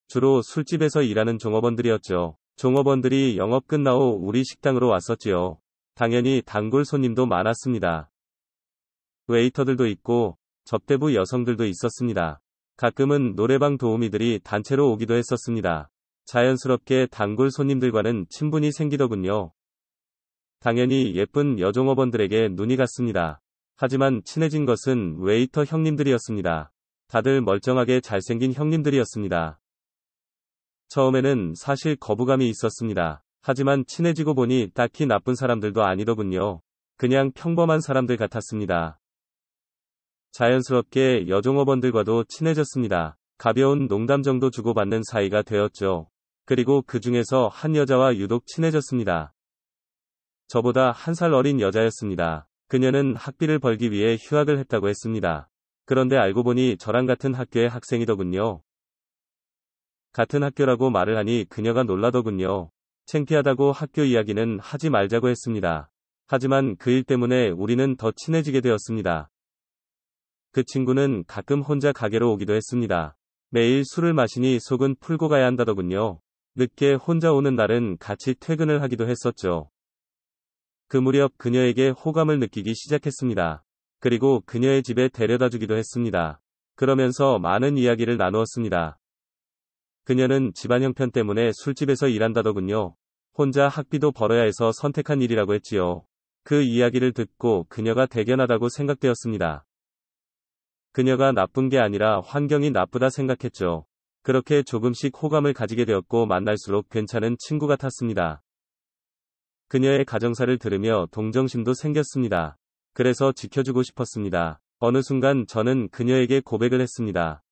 C: 주로 술집에서 일하는 종업원들이었죠. 종업원들이 영업 끝나고 우리 식당으로 왔었지요. 당연히 단골 손님도 많았습니다. 웨이터들도 있고 접대부 여성들도 있었습니다. 가끔은 노래방 도우미들이 단체로 오기도 했었습니다. 자연스럽게 단골 손님들과는 친분이 생기더군요. 당연히 예쁜 여종업원들에게 눈이 갔습니다. 하지만 친해진 것은 웨이터 형님들이었습니다. 다들 멀쩡하게 잘생긴 형님들이었습니다. 처음에는 사실 거부감이 있었습니다. 하지만 친해지고 보니 딱히 나쁜 사람들도 아니더군요. 그냥 평범한 사람들 같았습니다. 자연스럽게 여종업원들과도 친해졌습니다. 가벼운 농담 정도 주고받는 사이가 되었죠. 그리고 그 중에서 한 여자와 유독 친해졌습니다. 저보다 1살 어린 여자였습니다. 그녀는 학비를 벌기 위해 휴학을 했다고 했습니다. 그런데 알고 보니 저랑 같은 학교의 학생이더군요. 같은 학교라고 말을 하니 그녀가 놀라더군요. 창피하다고 학교 이야기는 하지 말자고 했습니다. 하지만 그 일 때문에 우리는 더 친해지게 되었습니다. 그 친구는 가끔 혼자 가게로 오기도 했습니다. 매일 술을 마시니 속은 풀고 가야 한다더군요. 늦게 혼자 오는 날은 같이 퇴근을 하기도 했었죠. 그 무렵 그녀에게 호감을 느끼기 시작했습니다. 그리고 그녀의 집에 데려다 주기도 했습니다. 그러면서 많은 이야기를 나누었습니다. 그녀는 집안 형편 때문에 술집에서 일한다더군요. 혼자 학비도 벌어야 해서 선택한 일이라고 했지요. 그 이야기를 듣고 그녀가 대견하다고 생각되었습니다. 그녀가 나쁜 게 아니라 환경이 나쁘다 생각했죠. 그렇게 조금씩 호감을 가지게 되었고 만날수록 괜찮은 친구 같았습니다. 그녀의 가정사를 들으며 동정심도 생겼습니다. 그래서 지켜주고 싶었습니다. 어느 순간 저는 그녀에게 고백을 했습니다.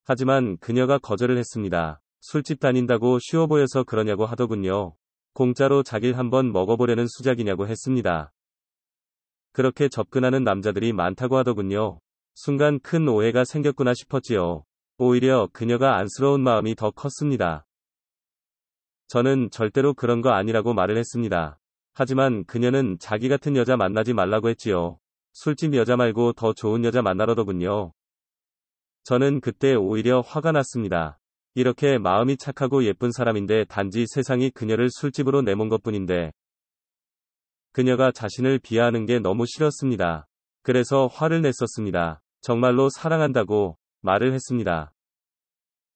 C: 하지만 그녀가 거절을 했습니다. 술집 다닌다고 쉬워 보여서 그러냐고 하더군요. 공짜로 자기를 한번 먹어보려는 수작이냐고 했습니다. 그렇게 접근하는 남자들이 많다고 하더군요. 순간 큰 오해가 생겼구나 싶었지요. 오히려 그녀가 안쓰러운 마음이 더 컸습니다. 저는 절대로 그런 거 아니라고 말을 했습니다. 하지만 그녀는 자기 같은 여자 만나지 말라고 했지요. 술집 여자 말고 더 좋은 여자 만나러더군요. 저는 그때 오히려 화가 났습니다. 이렇게 마음이 착하고 예쁜 사람인데 단지 세상이 그녀를 술집으로 내몬 것뿐인데 그녀가 자신을 비하하는 게 너무 싫었습니다. 그래서 화를 냈었습니다. 정말로 사랑한다고 말을 했습니다.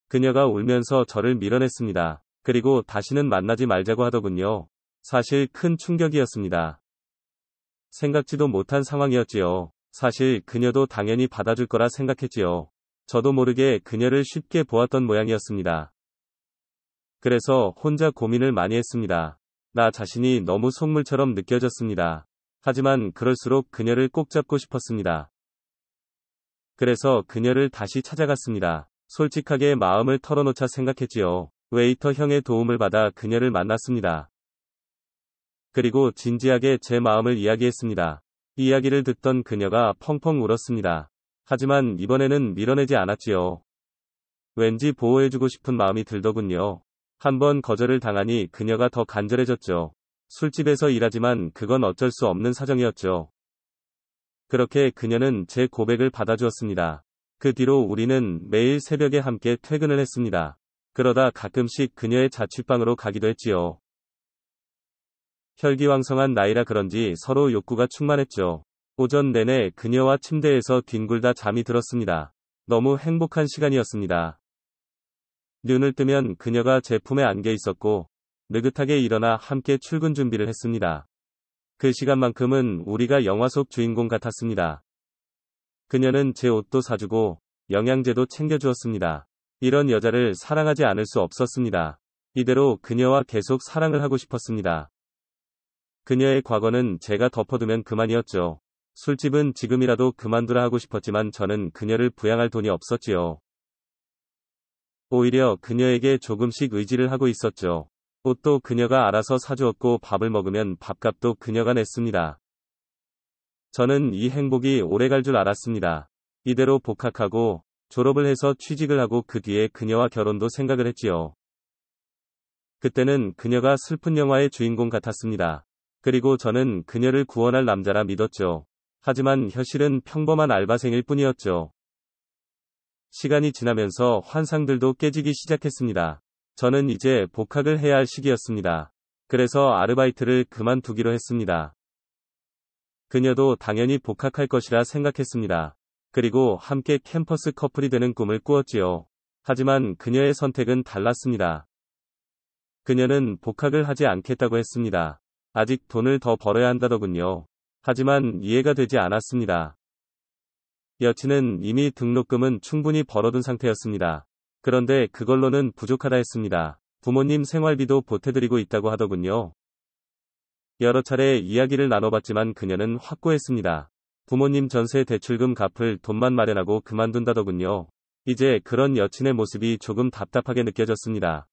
C: 그녀가 울면서 저를 밀어냈습니다. 그리고 다시는 만나지 말자고 하더군요. 사실 큰 충격이었습니다. 생각지도 못한 상황이었지요. 사실 그녀도 당연히 받아줄 거라 생각했지요. 저도 모르게 그녀를 쉽게 보았던 모양이었습니다. 그래서 혼자 고민을 많이 했습니다. 나 자신이 너무 속물처럼 느껴졌습니다. 하지만 그럴수록 그녀를 꼭 잡고 싶었습니다. 그래서 그녀를 다시 찾아갔습니다. 솔직하게 마음을 털어놓자 생각했지요. 웨이터 형의 도움을 받아 그녀를 만났습니다. 그리고 진지하게 제 마음을 이야기했습니다. 이야기를 듣던 그녀가 펑펑 울었습니다. 하지만 이번에는 밀어내지 않았지요. 왠지 보호해주고 싶은 마음이 들더군요. 한번 거절을 당하니 그녀가 더 간절해졌죠. 술집에서 일하지만 그건 어쩔 수 없는 사정이었죠. 그렇게 그녀는 제 고백을 받아주었습니다. 그 뒤로 우리는 매일 새벽에 함께 퇴근을 했습니다. 그러다 가끔씩 그녀의 자취방으로 가기도 했지요. 혈기왕성한 나이라 그런지 서로 욕구가 충만했죠. 오전 내내 그녀와 침대에서 뒹굴다 잠이 들었습니다. 너무 행복한 시간이었습니다. 눈을 뜨면 그녀가 제 품에 안겨 있었고 느긋하게 일어나 함께 출근 준비를 했습니다. 그 시간만큼은 우리가 영화 속 주인공 같았습니다. 그녀는 제 옷도 사주고 영양제도 챙겨주었습니다. 이런 여자를 사랑하지 않을 수 없었습니다. 이대로 그녀와 계속 사랑을 하고 싶었습니다. 그녀의 과거는 제가 덮어두면 그만이었죠. 술집은 지금이라도 그만두라 하고 싶었지만 저는 그녀를 부양할 돈이 없었지요. 오히려 그녀에게 조금씩 의지를 하고 있었죠. 옷도 그녀가 알아서 사주었고 밥을 먹으면 밥값도 그녀가 냈습니다. 저는 이 행복이 오래갈 줄 알았습니다. 이대로 복학하고 졸업을 해서 취직을 하고 그 뒤에 그녀와 결혼도 생각을 했지요. 그때는 그녀가 슬픈 영화의 주인공 같았습니다. 그리고 저는 그녀를 구원할 남자라 믿었죠. 하지만 현실은 평범한 알바생일 뿐이었죠. 시간이 지나면서 환상들도 깨지기 시작했습니다. 저는 이제 복학을 해야 할 시기였습니다. 그래서 아르바이트를 그만두기로 했습니다. 그녀도 당연히 복학할 것이라 생각했습니다. 그리고 함께 캠퍼스 커플이 되는 꿈을 꾸었지요. 하지만 그녀의 선택은 달랐습니다. 그녀는 복학을 하지 않겠다고 했습니다. 아직 돈을 더 벌어야 한다더군요. 하지만 이해가 되지 않았습니다. 여친은 이미 등록금은 충분히 벌어둔 상태였습니다. 그런데 그걸로는 부족하다 했습니다. 부모님 생활비도 보태드리고 있다고 하더군요. 여러 차례 이야기를 나눠봤지만 그녀는 확고했습니다. 부모님 전세 대출금 갚을 돈만 마련하고 그만둔다더군요. 이제 그런 여친의 모습이 조금 답답하게 느껴졌습니다.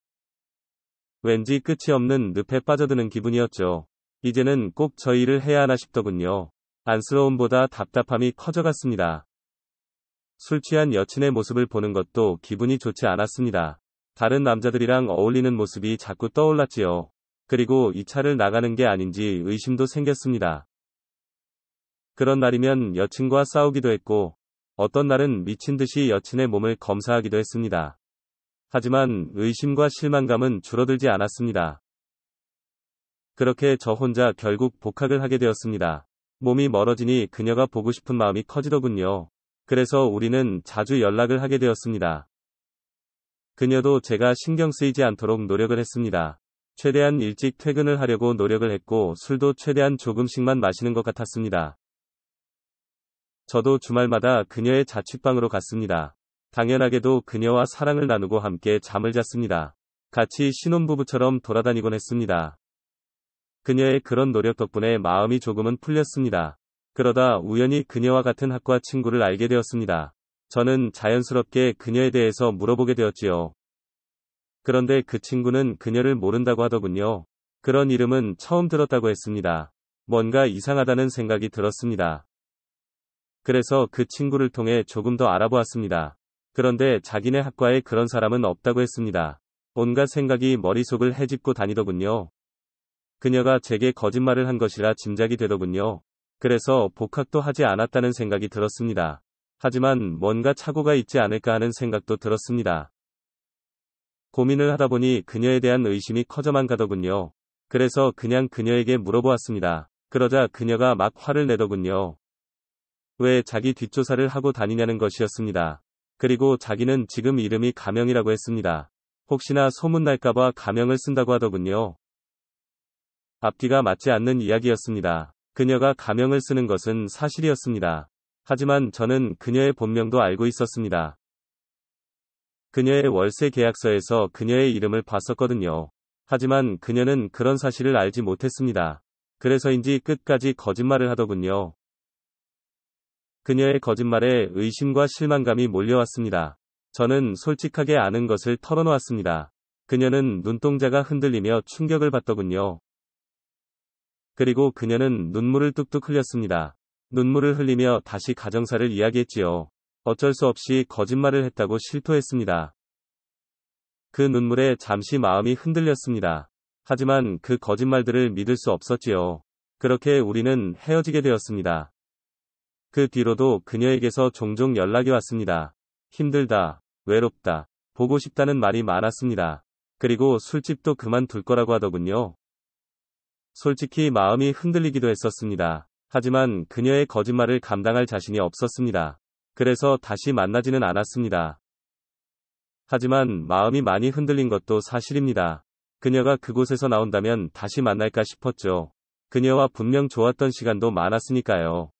C: 왠지 끝이 없는 늪에 빠져드는 기분이었죠. 이제는 꼭 저 일을 해야 하나 싶더군요. 안쓰러움보다 답답함이 커져갔습니다. 술 취한 여친의 모습을 보는 것도 기분이 좋지 않았습니다. 다른 남자들이랑 어울리는 모습이 자꾸 떠올랐지요. 그리고 이 차를 나가는 게 아닌지 의심도 생겼습니다. 그런 날이면 여친과 싸우기도 했고, 어떤 날은 미친 듯이 여친의 몸을 검사하기도 했습니다. 하지만 의심과 실망감은 줄어들지 않았습니다. 그렇게 저 혼자 결국 복학을 하게 되었습니다. 몸이 멀어지니 그녀가 보고 싶은 마음이 커지더군요. 그래서 우리는 자주 연락을 하게 되었습니다. 그녀도 제가 신경 쓰이지 않도록 노력을 했습니다. 최대한 일찍 퇴근을 하려고 노력을 했고 술도 최대한 조금씩만 마시는 것 같았습니다. 저도 주말마다 그녀의 자취방으로 갔습니다. 당연하게도 그녀와 사랑을 나누고 함께 잠을 잤습니다. 같이 신혼부부처럼 돌아다니곤 했습니다. 그녀의 그런 노력 덕분에 마음이 조금은 풀렸습니다. 그러다 우연히 그녀와 같은 학과 친구를 알게 되었습니다. 저는 자연스럽게 그녀에 대해서 물어보게 되었지요. 그런데 그 친구는 그녀를 모른다고 하더군요. 그런 이름은 처음 들었다고 했습니다. 뭔가 이상하다는 생각이 들었습니다. 그래서 그 친구를 통해 조금 더 알아보았습니다. 그런데 자기네 학과에 그런 사람은 없다고 했습니다. 온갖 생각이 머릿속을 헤집고 다니더군요. 그녀가 제게 거짓말을 한 것이라 짐작이 되더군요. 그래서 복학도 하지 않았다는 생각이 들었습니다. 하지만 뭔가 착오가 있지 않을까 하는 생각도 들었습니다. 고민을 하다 보니 그녀에 대한 의심이 커져만 가더군요. 그래서 그냥 그녀에게 물어보았습니다. 그러자 그녀가 막 화를 내더군요. 왜 자기 뒷조사를 하고 다니냐는 것이었습니다. 그리고 자기는 지금 이름이 가명이라고 했습니다. 혹시나 소문날까봐 가명을 쓴다고 하더군요. 앞뒤가 맞지 않는 이야기였습니다. 그녀가 가명을 쓰는 것은 사실이었습니다. 하지만 저는 그녀의 본명도 알고 있었습니다. 그녀의 월세 계약서에서 그녀의 이름을 봤었거든요. 하지만 그녀는 그런 사실을 알지 못했습니다. 그래서인지 끝까지 거짓말을 하더군요. 그녀의 거짓말에 의심과 실망감이 몰려왔습니다. 저는 솔직하게 아는 것을 털어놓았습니다. 그녀는 눈동자가 흔들리며 충격을 받더군요. 그리고 그녀는 눈물을 뚝뚝 흘렸습니다. 눈물을 흘리며 다시 가정사를 이야기했지요. 어쩔 수 없이 거짓말을 했다고 실토했습니다. 그 눈물에 잠시 마음이 흔들렸습니다. 하지만 그 거짓말들을 믿을 수 없었지요. 그렇게 우리는 헤어지게 되었습니다. 그 뒤로도 그녀에게서 종종 연락이 왔습니다. 힘들다, 외롭다, 보고 싶다는 말이 많았습니다. 그리고 술집도 그만둘 거라고 하더군요. 솔직히 마음이 흔들리기도 했었습니다. 하지만 그녀의 거짓말을 감당할 자신이 없었습니다. 그래서 다시 만나지는 않았습니다. 하지만 마음이 많이 흔들린 것도 사실입니다. 그녀가 그곳에서 나온다면 다시 만날까 싶었죠. 그녀와 분명 좋았던 시간도 많았으니까요.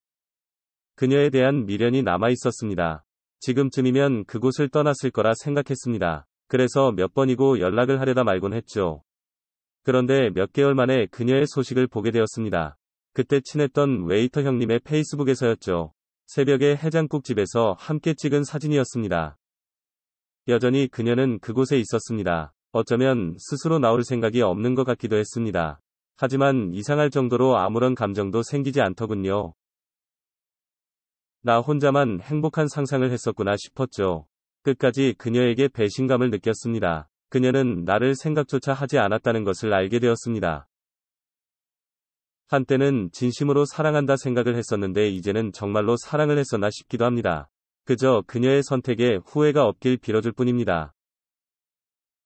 C: 그녀에 대한 미련이 남아 있었습니다. 지금쯤이면 그곳을 떠났을 거라 생각했습니다. 그래서 몇 번이고 연락을 하려다 말곤 했죠. 그런데 몇 개월 만에 그녀의 소식을 보게 되었습니다. 그때 친했던 웨이터 형님의 페이스북에서였죠. 새벽에 해장국집에서 함께 찍은 사진이었습니다. 여전히 그녀는 그곳에 있었습니다. 어쩌면 스스로 나올 생각이 없는 것 같기도 했습니다. 하지만 이상할 정도로 아무런 감정도 생기지 않더군요. 나 혼자만 행복한 상상을 했었구나 싶었죠. 끝까지 그녀에게 배신감을 느꼈습니다. 그녀는 나를 생각조차 하지 않았다는 것을 알게 되었습니다. 한때는 진심으로 사랑한다 생각을 했었는데 이제는 정말로 사랑을 했었나 싶기도 합니다. 그저 그녀의 선택에 후회가 없길 빌어줄 뿐입니다.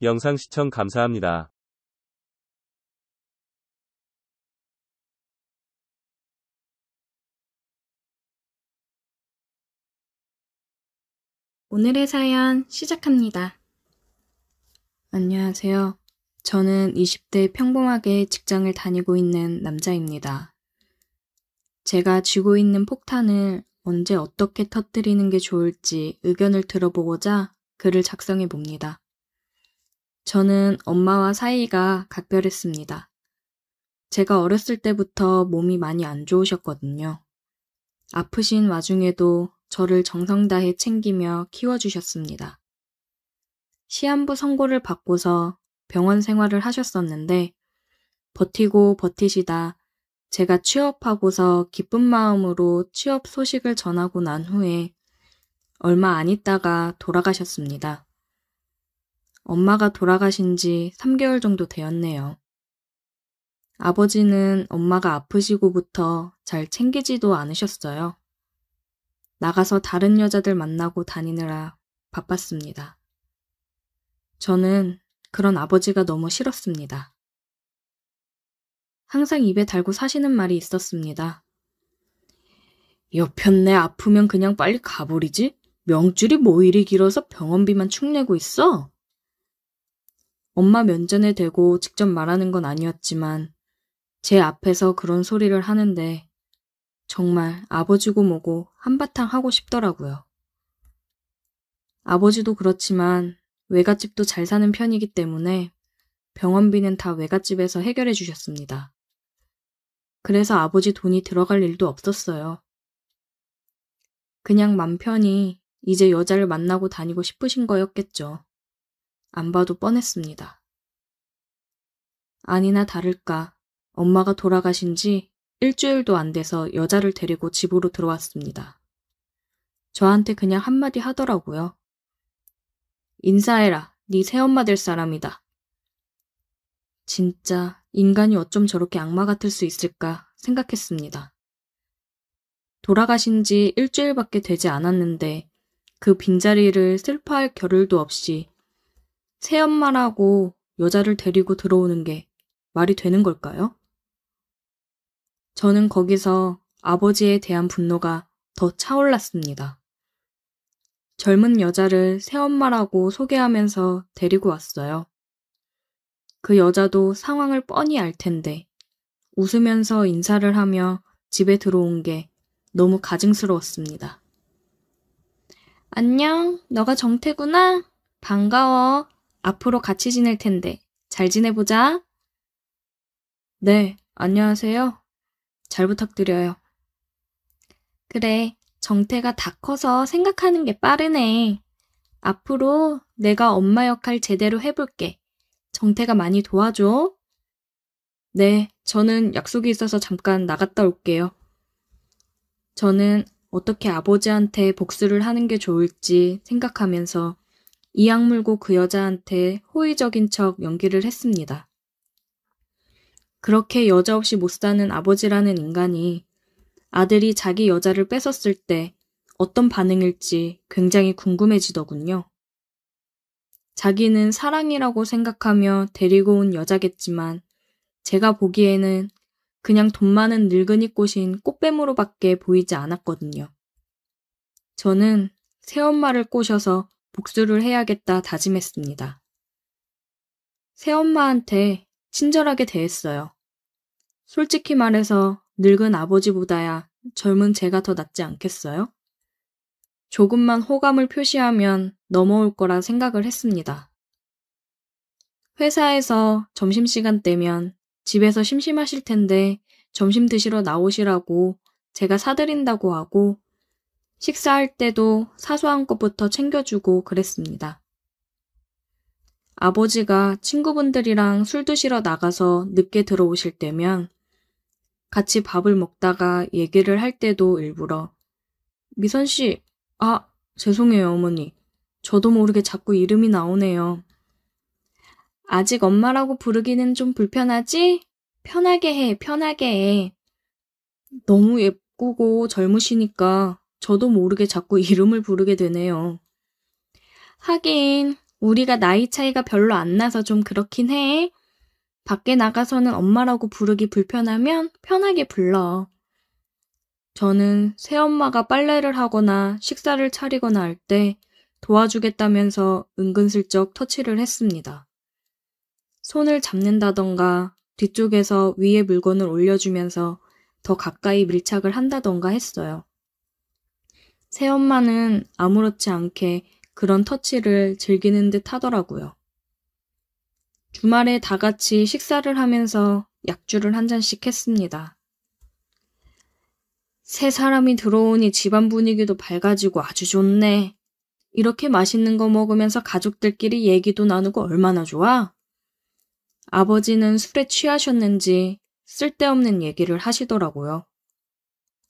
C: 영상 시청 감사합니다.
B: 오늘의 사연 시작합니다. 안녕하세요. 저는 20대 평범하게 직장을 다니고 있는 남자입니다. 제가 쥐고 있는 폭탄을 언제 어떻게 터뜨리는 게 좋을지 의견을 들어보고자 글을 작성해 봅니다. 저는 엄마와 사이가 각별했습니다. 제가 어렸을 때부터 몸이 많이 안 좋으셨거든요. 아프신 와중에도 저를 정성 다해 챙기며 키워주셨습니다. 시한부 선고를 받고서 병원 생활을 하셨었는데 버티고 버티시다 제가 취업하고서 기쁜 마음으로 취업 소식을 전하고 난 후에 얼마 안 있다가 돌아가셨습니다. 엄마가 돌아가신 지 3개월 정도 되었네요. 아버지는 엄마가 아프시고부터 잘 챙기지도 않으셨어요. 나가서 다른 여자들 만나고 다니느라 바빴습니다. 저는 그런 아버지가 너무 싫었습니다. 항상 입에 달고 사시는 말이 있었습니다. 여편네 아프면 그냥 빨리 가버리지? 명줄이 뭐 이리 길어서 병원비만 축 내고 있어? 엄마 면전에 대고 직접 말하는 건 아니었지만 제 앞에서 그런 소리를 하는데 정말 아버지고 뭐고 한바탕 하고 싶더라고요. 아버지도 그렇지만 외갓집도 잘 사는 편이기 때문에 병원비는 다 외갓집에서 해결해 주셨습니다. 그래서 아버지 돈이 들어갈 일도 없었어요. 그냥 맘 편히 이제 여자를 만나고 다니고 싶으신 거였겠죠. 안 봐도 뻔했습니다. 아니나 다를까 엄마가 돌아가신 지 일주일도 안 돼서 여자를 데리고 집으로 들어왔습니다. 저한테 그냥 한마디 하더라고요. 인사해라. 네 새엄마 될 사람이다. 진짜 인간이 어쩜 저렇게 악마 같을 수 있을까 생각했습니다. 돌아가신 지 일주일밖에 되지 않았는데 그 빈자리를 슬퍼할 겨를도 없이 새엄마라고 여자를 데리고 들어오는 게 말이 되는 걸까요? 저는 거기서 아버지에 대한 분노가 더 차올랐습니다. 젊은 여자를 새엄마라고 소개하면서 데리고 왔어요. 그 여자도 상황을 뻔히 알 텐데 웃으면서 인사를 하며 집에 들어온 게 너무 가증스러웠습니다. 안녕, 너가 정태구나? 반가워. 앞으로 같이 지낼 텐데 잘 지내보자. 네, 안녕하세요. 잘 부탁드려요. 그래, 정태가 다 커서 생각하는 게 빠르네. 앞으로 내가 엄마 역할 제대로 해볼게. 정태가 많이 도와줘. 네, 저는 약속이 있어서 잠깐 나갔다 올게요. 저는 어떻게 아버지한테 복수를 하는 게 좋을지 생각하면서 이악 물고 그 여자한테 호의적인 척 연기를 했습니다. 그렇게 여자없이 못 사는 아버지라는 인간이 아들이 자기 여자를 뺏었을 때 어떤 반응일지 굉장히 궁금해지더군요. 자기는 사랑이라고 생각하며 데리고 온 여자겠지만 제가 보기에는 그냥 돈 많은 늙은이 꼬신 꽃뱀으로밖에 보이지 않았거든요. 저는 새엄마를 꼬셔서 복수를 해야겠다 다짐했습니다. 새엄마한테 친절하게 대했어요. 솔직히 말해서 늙은 아버지보다야 젊은 제가 더 낫지 않겠어요? 조금만 호감을 표시하면 넘어올 거라 생각을 했습니다. 회사에서 점심시간 때면 집에서 심심하실 텐데 점심 드시러 나오시라고 제가 사드린다고 하고 식사할 때도 사소한 것부터 챙겨주고 그랬습니다. 아버지가 친구분들이랑 술 드시러 나가서 늦게 들어오실 때면 같이 밥을 먹다가 얘기를 할 때도 일부러 미선 씨, 죄송해요 어머니. 저도 모르게 자꾸 이름이 나오네요. 아직 엄마라고 부르기는 좀 불편하지? 편하게 해, 편하게 해. 너무 예쁘고 젊으시니까 저도 모르게 자꾸 이름을 부르게 되네요. 하긴 우리가 나이 차이가 별로 안 나서 좀 그렇긴 해. 밖에 나가서는 엄마라고 부르기 불편하면 편하게 불러. 저는 새엄마가 빨래를 하거나 식사를 차리거나 할 때 도와주겠다면서 은근슬쩍 터치를 했습니다. 손을 잡는다던가 뒤쪽에서 위에 물건을 올려주면서 더 가까이 밀착을 한다던가 했어요. 새엄마는 아무렇지 않게 그런 터치를 즐기는 듯 하더라고요. 주말에 다 같이 식사를 하면서 약주를 한 잔씩 했습니다. 새 사람이 들어오니 집안 분위기도 밝아지고 아주 좋네. 이렇게 맛있는 거 먹으면서 가족들끼리 얘기도 나누고 얼마나 좋아? 아버지는 술에 취하셨는지 쓸데없는 얘기를 하시더라고요.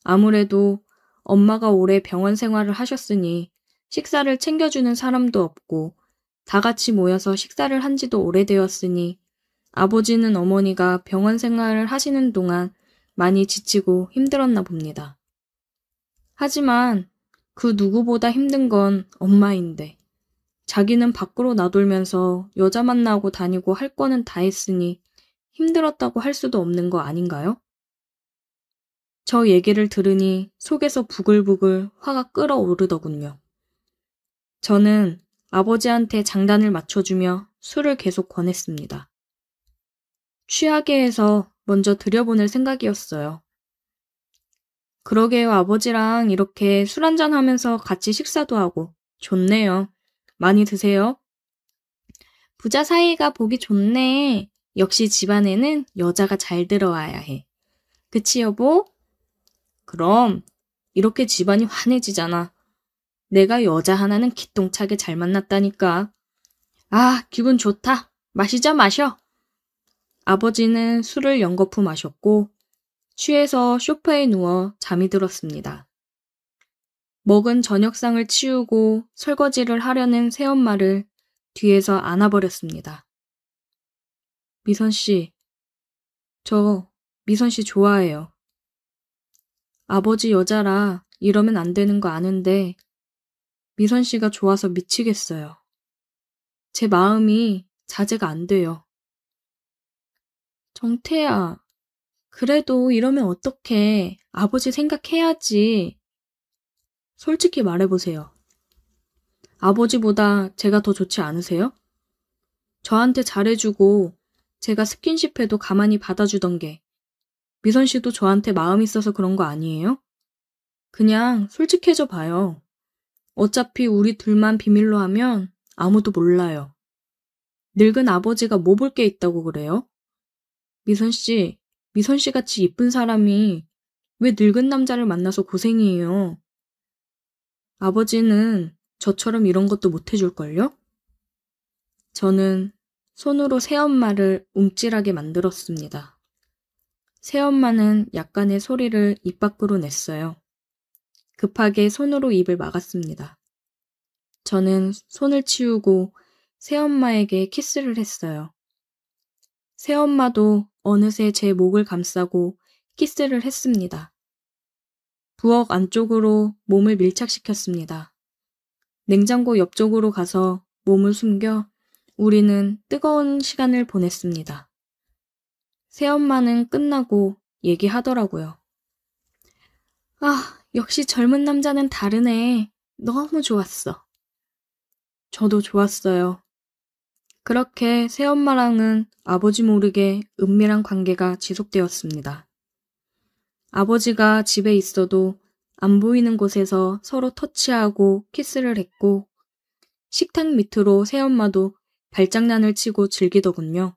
B: 아무래도 엄마가 오래 병원 생활을 하셨으니 식사를 챙겨주는 사람도 없고 다 같이 모여서 식사를 한 지도 오래되었으니 아버지는 어머니가 병원 생활을 하시는 동안 많이 지치고 힘들었나 봅니다. 하지만 그 누구보다 힘든 건 엄마인데 자기는 밖으로 나돌면서 여자 만나고 다니고 할 거는 다 했으니 힘들었다고 할 수도 없는 거 아닌가요? 저 얘기를 들으니 속에서 부글부글 화가 끓어오르더군요. 저는 아버지한테 장단을 맞춰주며 술을 계속 권했습니다. 취하게 해서 먼저 들여보낼 생각이었어요. 그러게요, 아버지랑 이렇게 술 한잔 하면서 같이 식사도 하고 좋네요. 많이 드세요. 부자 사이가 보기 좋네. 역시 집안에는 여자가 잘 들어와야 해. 그치, 여보? 그럼 이렇게 집안이 환해지잖아. 내가 여자 하나는 기똥차게 잘 만났다니까. 기분 좋다. 마시자 마셔. 아버지는 술을 연거푸 마셨고 취해서 소파에 누워 잠이 들었습니다. 먹은 저녁상을 치우고 설거지를 하려는 새엄마를 뒤에서 안아버렸습니다. 미선씨, 저 미선씨 좋아해요. 아버지 여자라 이러면 안 되는 거 아는데 미선씨가 좋아서 미치겠어요. 제 마음이 자제가 안 돼요. 정태야, 그래도 이러면 어떡해. 아버지 생각해야지. 솔직히 말해보세요. 아버지보다 제가 더 좋지 않으세요? 저한테 잘해주고 제가 스킨십해도 가만히 받아주던 게 미선 씨도 저한테 마음 있어서 그런 거 아니에요? 그냥 솔직해져 봐요. 어차피 우리 둘만 비밀로 하면 아무도 몰라요. 늙은 아버지가 뭐 볼 게 있다고 그래요? 미선 씨 같이 이쁜 사람이 왜 늙은 남자를 만나서 고생이에요? 아버지는 저처럼 이런 것도 못 해줄걸요? 저는 손으로 새엄마를 움찔하게 만들었습니다. 새엄마는 약간의 소리를 입 밖으로 냈어요. 급하게 손으로 입을 막았습니다. 저는 손을 치우고 새엄마에게 키스를 했어요. 새엄마도 어느새 제 목을 감싸고 키스를 했습니다. 부엌 안쪽으로 몸을 밀착시켰습니다. 냉장고 옆쪽으로 가서 몸을 숨겨 우리는 뜨거운 시간을 보냈습니다. 새엄마는 끝나고 얘기하더라고요. 아, 역시 젊은 남자는 다르네. 너무 좋았어. 저도 좋았어요. 그렇게 새엄마랑은 아버지 모르게 은밀한 관계가 지속되었습니다. 아버지가 집에 있어도 안 보이는 곳에서 서로 터치하고 키스를 했고 식탁 밑으로 새엄마도 발장난을 치고 즐기더군요.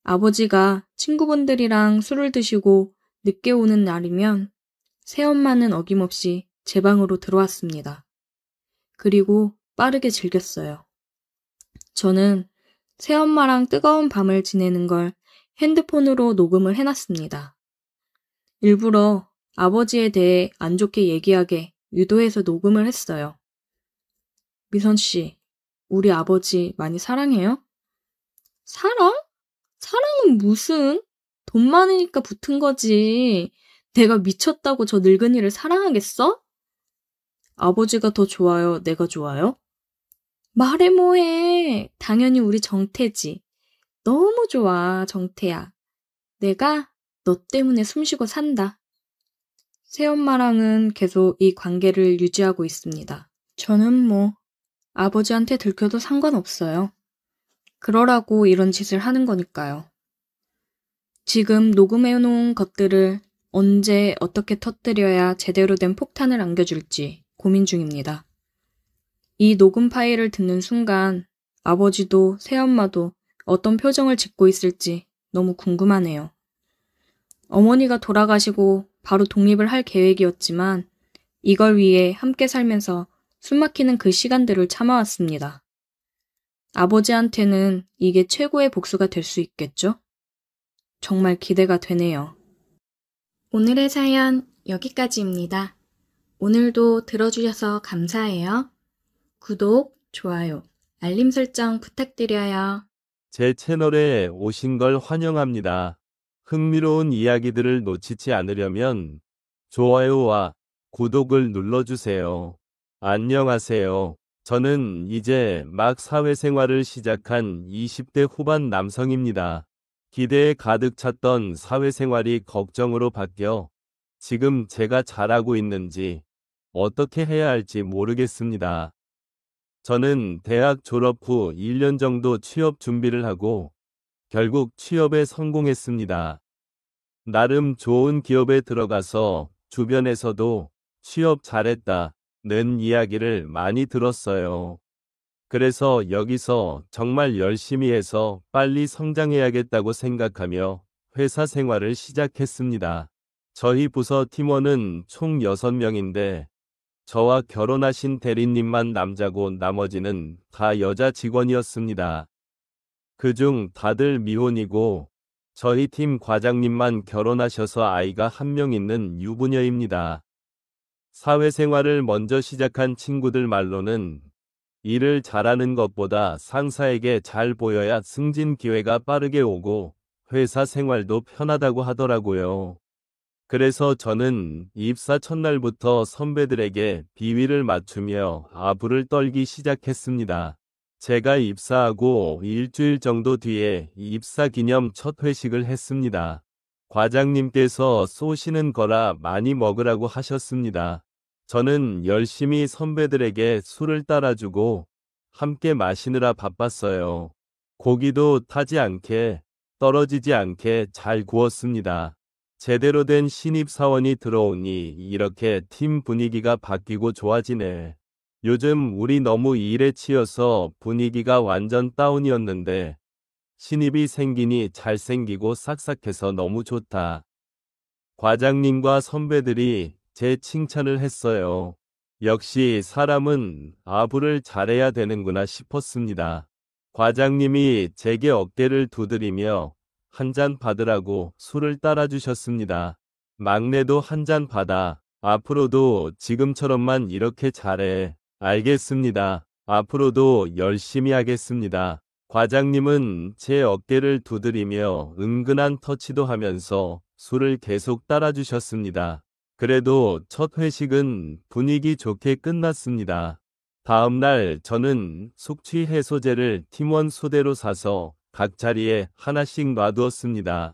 B: 아버지가 친구분들이랑 술을 드시고 늦게 오는 날이면 새엄마는 어김없이 제 방으로 들어왔습니다. 그리고 빠르게 즐겼어요. 저는 새엄마랑 뜨거운 밤을 지내는 걸 핸드폰으로 녹음을 해놨습니다. 일부러 아버지에 대해 안 좋게 얘기하게 유도해서 녹음을 했어요. 미선 씨, 우리 아버지 많이 사랑해요? 사랑? 사랑은 무슨? 돈 많으니까 붙은 거지. 내가 미쳤다고 저 늙은이를 사랑하겠어? 아버지가 더 좋아요? 내가 좋아요? 말해 뭐해. 당연히 우리 정태지. 너무 좋아, 정태야. 내가 너 때문에 숨쉬고 산다. 새엄마랑은 계속 이 관계를 유지하고 있습니다. 저는 뭐 아버지한테 들켜도 상관없어요. 그러라고 이런 짓을 하는 거니까요. 지금 녹음해놓은 것들을 언제 어떻게 터뜨려야 제대로 된 폭탄을 안겨줄지 고민 중입니다. 이 녹음 파일을 듣는 순간 아버지도 새엄마도 어떤 표정을 짓고 있을지 너무 궁금하네요. 어머니가 돌아가시고 바로 독립을 할 계획이었지만 이걸 위해 함께 살면서 숨막히는 그 시간들을 참아왔습니다. 아버지한테는 이게 최고의 복수가 될 수 있겠죠? 정말 기대가 되네요. 오늘의 사연 여기까지입니다. 오늘도 들어주셔서 감사해요. 구독, 좋아요, 알림 설정 부탁드려요.
C: 제 채널에 오신 걸 환영합니다. 흥미로운 이야기들을 놓치지 않으려면 좋아요와 구독을 눌러주세요. 안녕하세요. 저는 이제 막 사회생활을 시작한 20대 후반 남성입니다. 기대에 가득 찼던 사회생활이 걱정으로 바뀌어 지금 제가 잘하고 있는지 어떻게 해야 할지 모르겠습니다. 저는 대학 졸업 후 1년 정도 취업 준비를 하고 결국 취업에 성공했습니다. 나름 좋은 기업에 들어가서 주변에서도 취업 잘했다는 이야기를 많이 들었어요. 그래서 여기서 정말 열심히 해서 빨리 성장해야겠다고 생각하며 회사 생활을 시작했습니다. 저희 부서 팀원은 총 6명인데 저와 결혼하신 대리님만 남자고 나머지는 다 여자 직원이었습니다. 그중 다들 미혼이고 저희 팀 과장님만 결혼하셔서 아이가 1명 있는 유부녀입니다. 사회생활을 먼저 시작한 친구들 말로는 일을 잘하는 것보다 상사에게 잘 보여야 승진 기회가 빠르게 오고 회사 생활도 편하다고 하더라고요. 그래서 저는 입사 첫날부터 선배들에게 비위를 맞추며 아부를 떨기 시작했습니다. 제가 입사하고 일주일 정도 뒤에 입사 기념 첫 회식을 했습니다. 과장님께서 쏘시는 거라 많이 먹으라고 하셨습니다. 저는 열심히 선배들에게 술을 따라주고 함께 마시느라 바빴어요. 고기도 타지 않게 떨어지지 않게 잘 구웠습니다. 제대로 된 신입사원이 들어오니 이렇게 팀 분위기가 바뀌고 좋아지네. 요즘 우리 너무 일에 치여서 분위기가 완전 다운이었는데 신입이 생기니 잘생기고 싹싹해서 너무 좋다. 과장님과 선배들이 제 칭찬을 했어요. 역시 사람은 아부를 잘해야 되는구나 싶었습니다. 과장님이 제게 어깨를 두드리며
D: 한 잔 받으라고 술을 따라주셨습니다. 막내도 한 잔 받아. 앞으로도 지금처럼만 이렇게 잘해. 알겠습니다. 앞으로도 열심히 하겠습니다. 과장님은 제 어깨를 두드리며 은근한 터치도 하면서 술을 계속 따라주셨습니다. 그래도 첫 회식은 분위기 좋게 끝났습니다. 다음 날 저는 숙취 해소제를 팀원 수대로 사서 각 자리에 하나씩 놔두었습니다.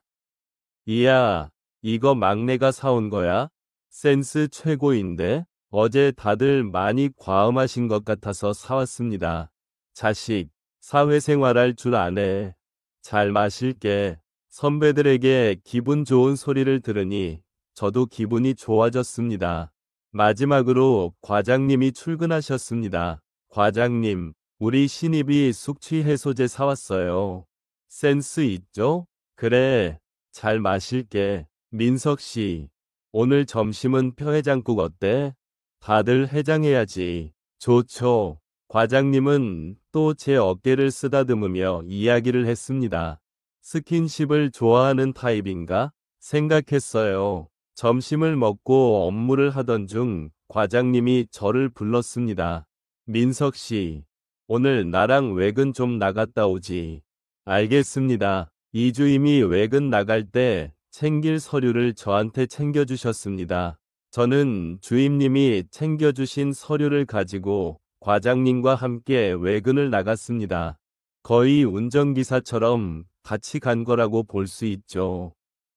D: 이야, 이거 막내가 사온 거야? 센스 최고인데? 어제 다들 많이 과음하신 것 같아서 사왔습니다. 자식, 사회생활할 줄 아네. 잘 마실게. 선배들에게 기분 좋은 소리를 들으니 저도 기분이 좋아졌습니다. 마지막으로 과장님이 출근하셨습니다. 과장님, 우리 신입이 숙취 해소제 사왔어요. 센스 있죠? 그래, 잘 마실게. 민석 씨, 오늘 점심은 뼈해장국 어때? 다들 해장해야지. 좋죠. 과장님은 또 제 어깨를 쓰다듬으며 이야기를 했습니다. 스킨십을 좋아하는 타입인가? 생각했어요. 점심을 먹고 업무를 하던 중 과장님이 저를 불렀습니다. 민석 씨, 오늘 나랑 외근 좀 나갔다 오지. 알겠습니다. 이주임이 외근 나갈 때 챙길 서류를 저한테 챙겨주셨습니다. 저는 주임님이 챙겨주신 서류를 가지고 과장님과 함께 외근을 나갔습니다. 거의 운전기사처럼 같이 간 거라고 볼 수 있죠.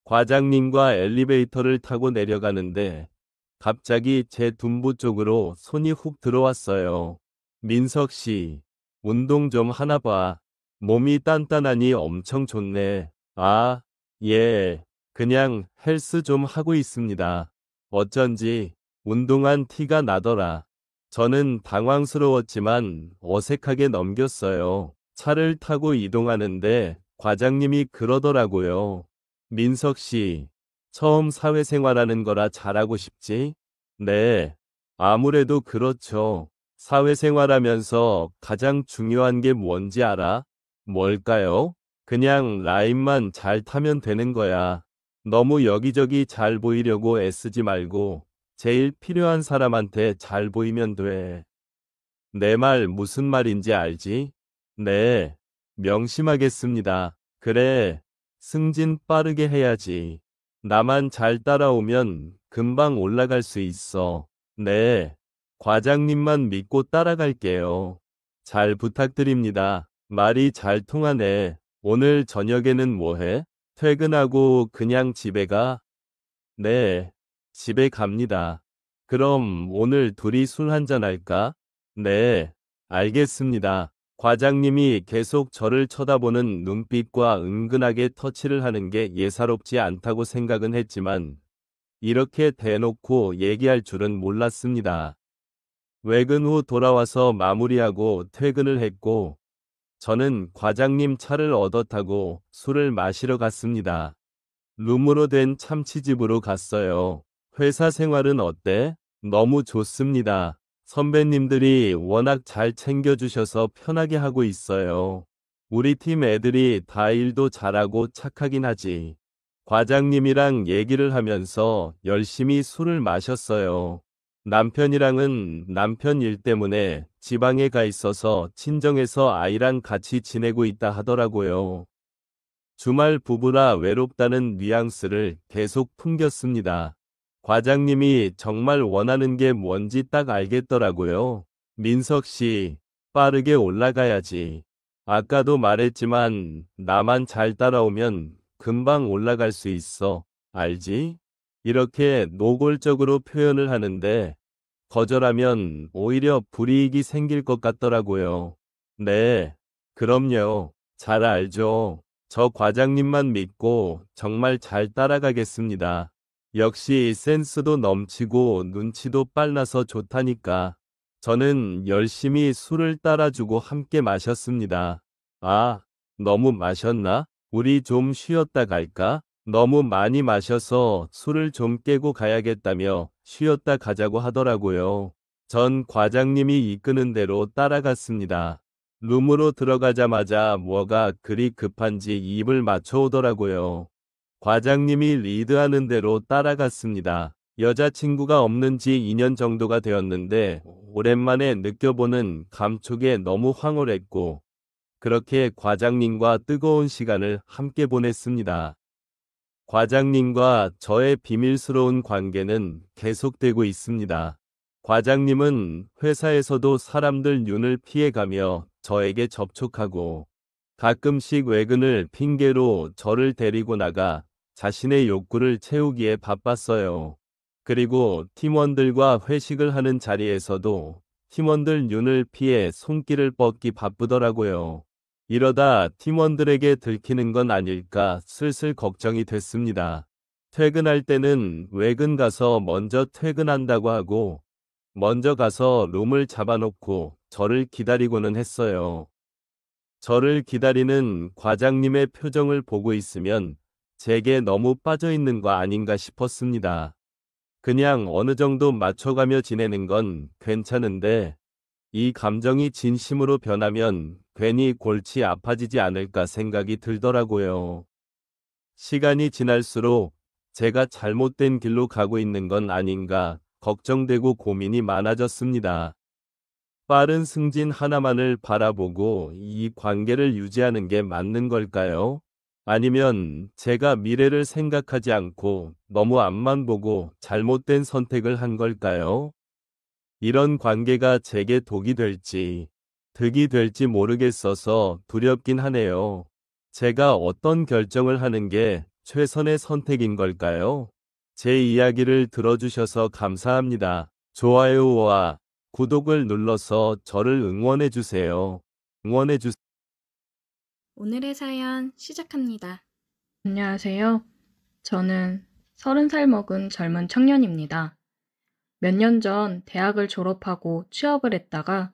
D: 과장님과 엘리베이터를 타고 내려가는데 갑자기 제 둔부 쪽으로 손이 훅 들어왔어요. 민석 씨, 운동 좀 하나 봐. 몸이 단단하니 엄청 좋네. 아, 예. 그냥 헬스 좀 하고 있습니다. 어쩐지 운동한 티가 나더라. 저는 당황스러웠지만 어색하게 넘겼어요. 차를 타고 이동하는데 과장님이 그러더라고요. 민석 씨, 처음 사회생활하는 거라 잘하고 싶지? 네, 아무래도 그렇죠. 사회생활하면서 가장 중요한 게 뭔지 알아? 뭘까요? 그냥 라인만 잘 타면 되는 거야. 너무 여기저기 잘 보이려고 애쓰지 말고 제일 필요한 사람한테 잘 보이면 돼. 내 말 무슨 말인지 알지? 네, 명심하겠습니다. 그래, 승진 빠르게 해야지. 나만 잘 따라오면 금방 올라갈 수 있어. 네, 과장님만 믿고 따라갈게요. 잘 부탁드립니다. 말이 잘 통하네. 오늘 저녁에는 뭐 해? 퇴근하고 그냥 집에 가? 네, 집에 갑니다. 그럼 오늘 둘이 술 한잔 할까? 네, 알겠습니다. 과장님이 계속 저를 쳐다보는 눈빛과 은근하게 터치를 하는 게 예사롭지 않다고 생각은 했지만 이렇게 대놓고 얘기할 줄은 몰랐습니다. 외근 후 돌아와서 마무리하고 퇴근을 했고 저는 과장님 차를 얻어 타고 술을 마시러 갔습니다. 룸으로 된 참치집으로 갔어요. 회사 생활은 어때? 너무 좋습니다. 선배님들이 워낙 잘 챙겨주셔서 편하게 하고 있어요. 우리 팀 애들이 다 일도 잘하고 착하긴 하지. 과장님이랑 얘기를 하면서 열심히 술을 마셨어요. 남편이랑은 남편 일 때문에 지방에 가 있어서 친정에서 아이랑 같이 지내고 있다 하더라고요. 주말 부부라 외롭다는 뉘앙스를 계속 풍겼습니다. 과장님이 정말 원하는 게 뭔지 딱 알겠더라고요. 민석 씨, 빠르게 올라가야지. 아까도 말했지만 나만 잘 따라오면 금방 올라갈 수 있어. 알지? 이렇게 노골적으로 표현을 하는데 거절하면 오히려 불이익이 생길 것 같더라고요. 네, 그럼요. 잘 알죠. 저 과장님만 믿고 정말 잘 따라가겠습니다. 역시 센스도 넘치고 눈치도 빨라서 좋다니까. 저는 열심히 술을 따라주고 함께 마셨습니다. 아, 너무 마셨나? 우리 좀 쉬었다 갈까? 너무 많이 마셔서 술을 좀 깨고 가야겠다며 쉬었다 가자고 하더라고요. 전 과장님이 이끄는 대로 따라갔습니다. 룸으로 들어가자마자 뭐가 그리 급한지 입을 맞춰오더라고요. 과장님이 리드하는 대로 따라갔습니다. 여자친구가 없는 지 2년 정도가 되었는데 오랜만에 느껴보는 감촉에 너무 황홀했고 그렇게 과장님과 뜨거운 시간을 함께 보냈습니다. 과장님과 저의 비밀스러운 관계는 계속되고 있습니다. 과장님은 회사에서도 사람들 눈을 피해가며 저에게 접촉하고 가끔씩 외근을 핑계로 저를 데리고 나가 자신의 욕구를 채우기에 바빴어요. 그리고 팀원들과 회식을 하는 자리에서도 팀원들 눈을 피해 손길을 뻗기 바쁘더라고요. 이러다 팀원들에게 들키는 건 아닐까 슬슬 걱정이 됐습니다. 퇴근할 때는 외근 가서 먼저 퇴근한다고 하고 먼저 가서 룸을 잡아놓고 저를 기다리고는 했어요. 저를 기다리는 과장님의 표정을 보고 있으면 제게 너무 빠져 있는 거 아닌가 싶었습니다. 그냥 어느 정도 맞춰가며 지내는 건 괜찮은데 이 감정이 진심으로 변하면 괜히 골치 아파지지 않을까 생각이 들더라고요. 시간이 지날수록 제가 잘못된 길로 가고 있는 건 아닌가 걱정되고 고민이 많아졌습니다. 빠른 승진 하나만을 바라보고 이 관계를 유지하는 게 맞는 걸까요? 아니면 제가 미래를 생각하지 않고 너무 앞만 보고 잘못된 선택을 한 걸까요? 이런 관계가 제게 독이 될지, 득이 될지 모르겠어서 두렵긴 하네요. 제가 어떤 결정을 하는 게 최선의 선택인 걸까요? 제 이야기를 들어주셔서 감사합니다. 좋아요와 구독을 눌러서 저를 응원해주세요. 응원해주세요.
B: 오늘의 사연 시작합니다.
A: 안녕하세요. 저는 30살 먹은 젊은 청년입니다. 몇 년 전 대학을 졸업하고 취업을 했다가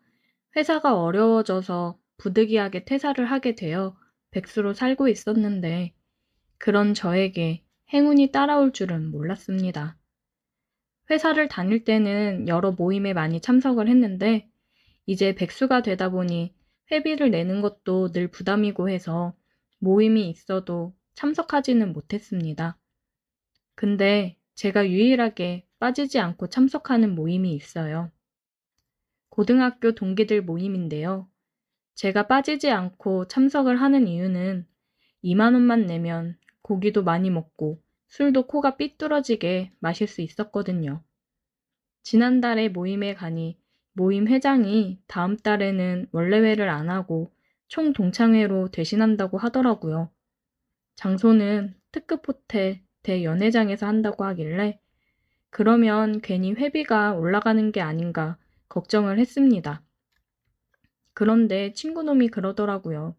A: 회사가 어려워져서 부득이하게 퇴사를 하게 되어 백수로 살고 있었는데 그런 저에게 행운이 따라올 줄은 몰랐습니다. 회사를 다닐 때는 여러 모임에 많이 참석을 했는데 이제 백수가 되다 보니 회비를 내는 것도 늘 부담이고 해서 모임이 있어도 참석하지는 못했습니다. 근데 제가 유일하게 빠지지 않고 참석하는 모임이 있어요. 고등학교 동기들 모임인데요. 제가 빠지지 않고 참석을 하는 이유는 2만 원만 내면 고기도 많이 먹고 술도 코가 삐뚤어지게 마실 수 있었거든요. 지난달에 모임에 가니 모임 회장이 다음 달에는 원래회를 안 하고 총 동창회로 대신한다고 하더라고요. 장소는 특급 호텔 대연회장에서 한다고 하길래 그러면 괜히 회비가 올라가는 게 아닌가 걱정을 했습니다. 그런데 친구놈이 그러더라고요.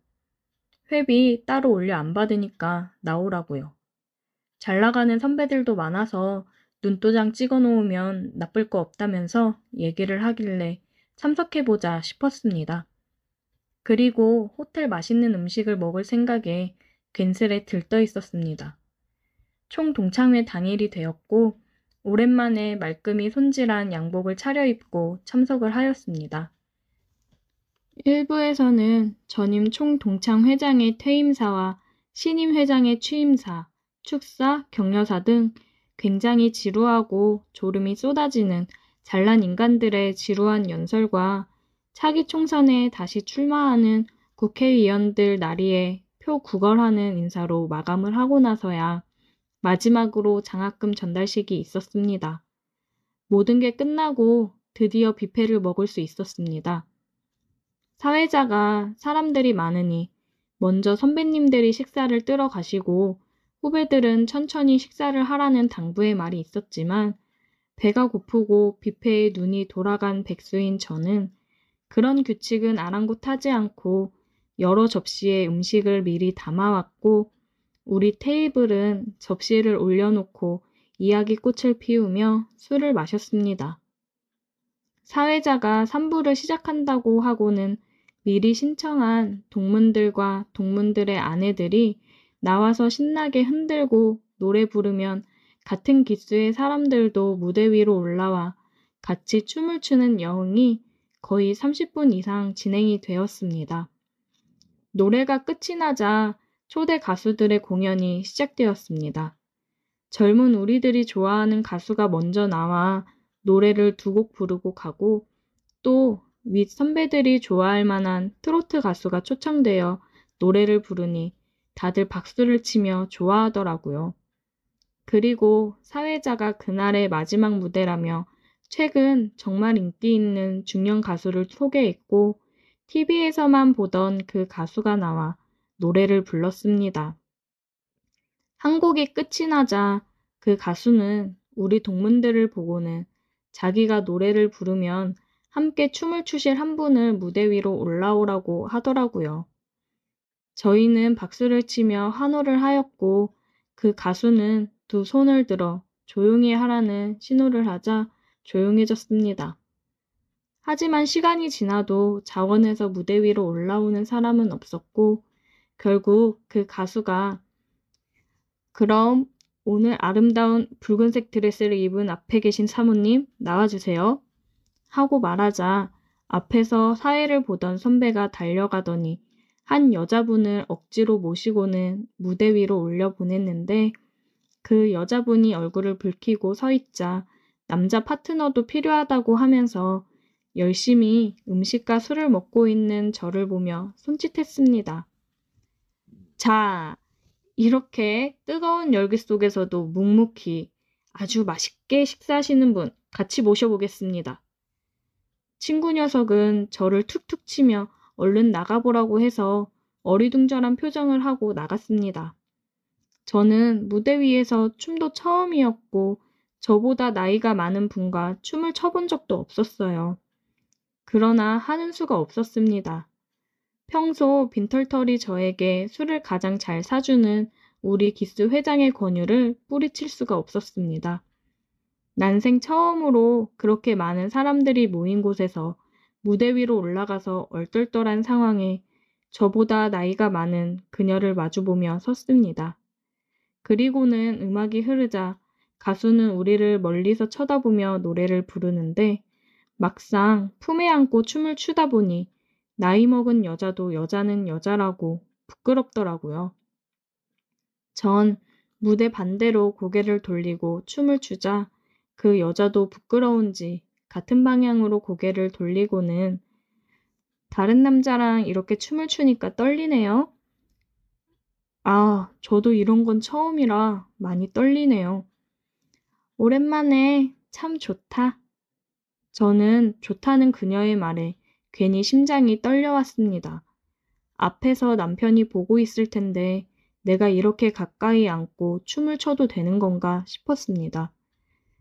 A: 회비 따로 올려 안 받으니까 나오라고요. 잘 나가는 선배들도 많아서 눈도장 찍어 놓으면 나쁠 거 없다면서 얘기를 하길래 참석해보자 싶었습니다. 그리고 호텔 맛있는 음식을 먹을 생각에 괜스레 들떠 있었습니다. 총 동창회 당일이 되었고 오랜만에 말끔히 손질한 양복을 차려입고 참석을 하였습니다. 1부에서는 전임 총동창회장의 퇴임사와 신임 회장의 취임사, 축사, 격려사 등 굉장히 지루하고 졸음이 쏟아지는 잘난 인간들의 지루한 연설과 차기 총선에 다시 출마하는 국회의원들 나리에 표 구걸하는 인사로 마감을 하고 나서야 마지막으로 장학금 전달식이 있었습니다. 모든 게 끝나고 드디어 뷔페를 먹을 수 있었습니다. 사회자가 사람들이 많으니 먼저 선배님들이 식사를 뜨러 가시고 후배들은 천천히 식사를 하라는 당부의 말이 있었지만 배가 고프고 뷔페에 눈이 돌아간 백수인 저는 그런 규칙은 아랑곳하지 않고 여러 접시에 음식을 미리 담아왔고 우리 테이블은 접시를 올려놓고 이야기꽃을 피우며 술을 마셨습니다. 사회자가 3부를 시작한다고 하고는 미리 신청한 동문들과 동문들의 아내들이 나와서 신나게 흔들고 노래 부르면 같은 기수의 사람들도 무대 위로 올라와 같이 춤을 추는 여흥이 거의 30분 이상 진행이 되었습니다. 노래가 끝이 나자 초대 가수들의 공연이 시작되었습니다. 젊은 우리들이 좋아하는 가수가 먼저 나와 노래를 2곡 부르고 가고 또 윗 선배들이 좋아할 만한 트로트 가수가 초청되어 노래를 부르니 다들 박수를 치며 좋아하더라고요. 그리고 사회자가 그날의 마지막 무대라며 최근 정말 인기 있는 중년 가수를 소개했고 TV에서만 보던 그 가수가 나와 노래를 불렀습니다. 한 곡이 끝이 나자 그 가수는 우리 동문들을 보고는 자기가 노래를 부르면 함께 춤을 추실 한 분을 무대 위로 올라오라고 하더라고요. 저희는 박수를 치며 환호를 하였고 그 가수는 2 손을 들어 조용히 하라는 신호를 하자 조용해졌습니다. 하지만 시간이 지나도 자원에서 무대 위로 올라오는 사람은 없었고 결국 그 가수가 그럼 오늘 아름다운 붉은색 드레스를 입은 앞에 계신 사모님 나와주세요. 하고 말하자 앞에서 사회를 보던 선배가 달려가더니 한 여자분을 억지로 모시고는 무대 위로 올려보냈는데 그 여자분이 얼굴을 붉히고 서 있자 남자 파트너도 필요하다고 하면서 열심히 음식과 술을 먹고 있는 저를 보며 손짓했습니다. 자, 이렇게 뜨거운 열기 속에서도 묵묵히 아주 맛있게 식사하시는 분 같이 모셔보겠습니다. 친구 녀석은 저를 툭툭 치며 얼른 나가보라고 해서 어리둥절한 표정을 하고 나갔습니다. 저는 무대 위에서 춤도 처음이었고 저보다 나이가 많은 분과 춤을 춰본 적도 없었어요. 그러나 하는 수가 없었습니다. 평소 빈털터리 저에게 술을 가장 잘 사주는 우리 기스 회장의 권유를 뿌리칠 수가 없었습니다. 난생 처음으로 그렇게 많은 사람들이 모인 곳에서 무대 위로 올라가서 얼떨떨한 상황에 저보다 나이가 많은 그녀를 마주보며 섰습니다. 그리고는 음악이 흐르자 가수는 우리를 멀리서 쳐다보며 노래를 부르는데 막상 품에 안고 춤을 추다 보니 나이 먹은 여자도 여자는 여자라고 부끄럽더라고요. 전 무대 반대로 고개를 돌리고 춤을 추자 그 여자도 부끄러운지 같은 방향으로 고개를 돌리고는 다른 남자랑 이렇게 춤을 추니까 떨리네요. 아, 저도 이런 건 처음이라 많이 떨리네요. 오랜만에 참 좋다. 저는 좋다는 그녀의 말에 괜히 심장이 떨려왔습니다. 앞에서 남편이 보고 있을 텐데 내가 이렇게 가까이 앉고 춤을 춰도 되는 건가 싶었습니다.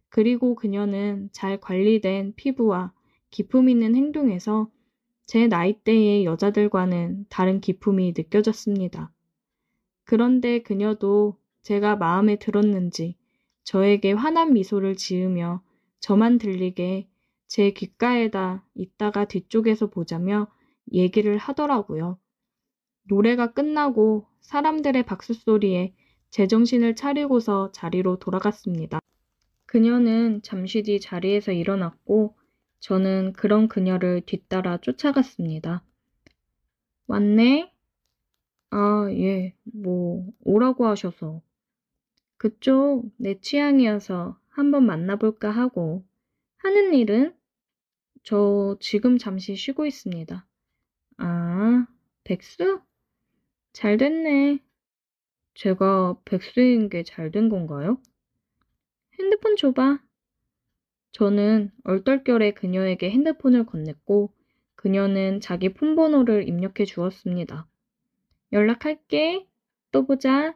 A: 그리고 그녀는 잘 관리된 피부와 기품 있는 행동에서 제 나이대의 여자들과는 다른 기품이 느껴졌습니다. 그런데 그녀도 제가 마음에 들었는지 저에게 환한 미소를 지으며 저만 들리게 제 귓가에다 이따가 뒤쪽에서 보자며 얘기를 하더라고요. 노래가 끝나고 사람들의 박수 소리에 제정신을 차리고서 자리로 돌아갔습니다. 그녀는 잠시 뒤 자리에서 일어났고 저는 그런 그녀를 뒤따라 쫓아갔습니다. 왔네? 아, 예, 오라고 하셔서. 그쪽 내 취향이어서 한번 만나볼까 하고. 하는 일은? 저 지금 잠시 쉬고 있습니다. 아, 백수? 잘 됐네. 제가 백수인 게 잘 된 건가요? 핸드폰 줘봐. 저는 얼떨결에 그녀에게 핸드폰을 건넸고 그녀는 자기 폰번호를 입력해 주었습니다. 연락할게. 또 보자.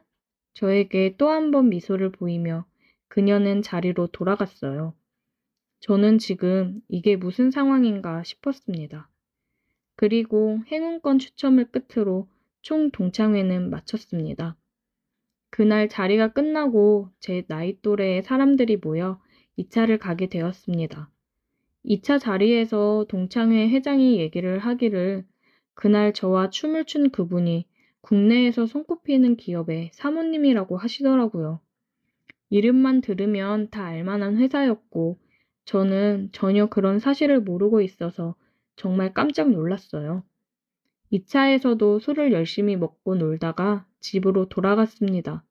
A: 저에게 또 한 번 미소를 보이며 그녀는 자리로 돌아갔어요. 저는 지금 이게 무슨 상황인가 싶었습니다. 그리고 행운권 추첨을 끝으로 총 동창회는 마쳤습니다. 그날 자리가 끝나고 제 나이 또래의 사람들이 모여 2차를 가게 되었습니다. 2차 자리에서 동창회 회장이 얘기를 하기를 그날 저와 춤을 춘 그분이 국내에서 손꼽히는 기업의 사모님이라고 하시더라고요. 이름만 들으면 다 알만한 회사였고 저는 전혀 그런 사실을 모르고 있어서 정말 깜짝 놀랐어요. 2차에서도 술을 열심히 먹고 놀다가 집으로 돌아갔습니다.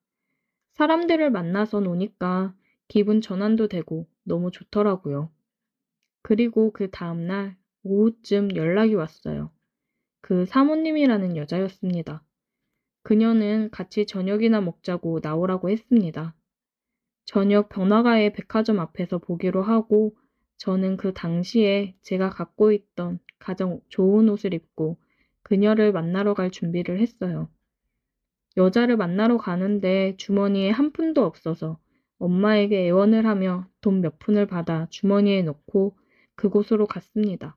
A: 사람들을 만나서 노니까 기분 전환도 되고 너무 좋더라고요. 그리고 그 다음날 오후쯤 연락이 왔어요. 그 사모님이라는 여자였습니다. 그녀는 같이 저녁이나 먹자고 나오라고 했습니다. 저녁 번화가의 백화점 앞에서 보기로 하고 저는 그 당시에 제가 갖고 있던 가장 좋은 옷을 입고 그녀를 만나러 갈 준비를 했어요. 여자를 만나러 가는데 주머니에 한 푼도 없어서 엄마에게 애원을 하며 돈 몇 푼을 받아 주머니에 넣고 그곳으로 갔습니다.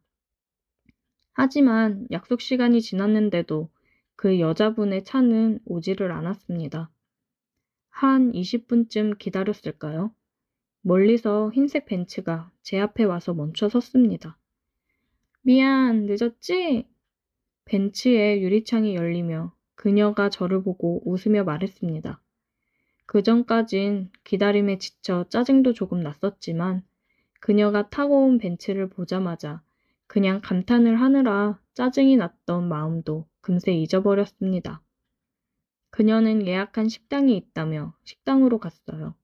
A: 하지만 약속 시간이 지났는데도 그 여자분의 차는 오지를 않았습니다. 한 20분쯤 기다렸을까요? 멀리서 흰색 벤츠가 제 앞에 와서 멈춰 섰습니다. 미안, 늦었지? 벤츠의 유리창이 열리며 그녀가 저를 보고 웃으며 말했습니다. 그전까진 기다림에 지쳐 짜증도 조금 났었지만 그녀가 타고 온 벤츠를 보자마자 그냥 감탄을 하느라 짜증이 났던 마음도 금세 잊어버렸습니다. 그녀는 예약한 식당이 있다며 식당으로 갔어요.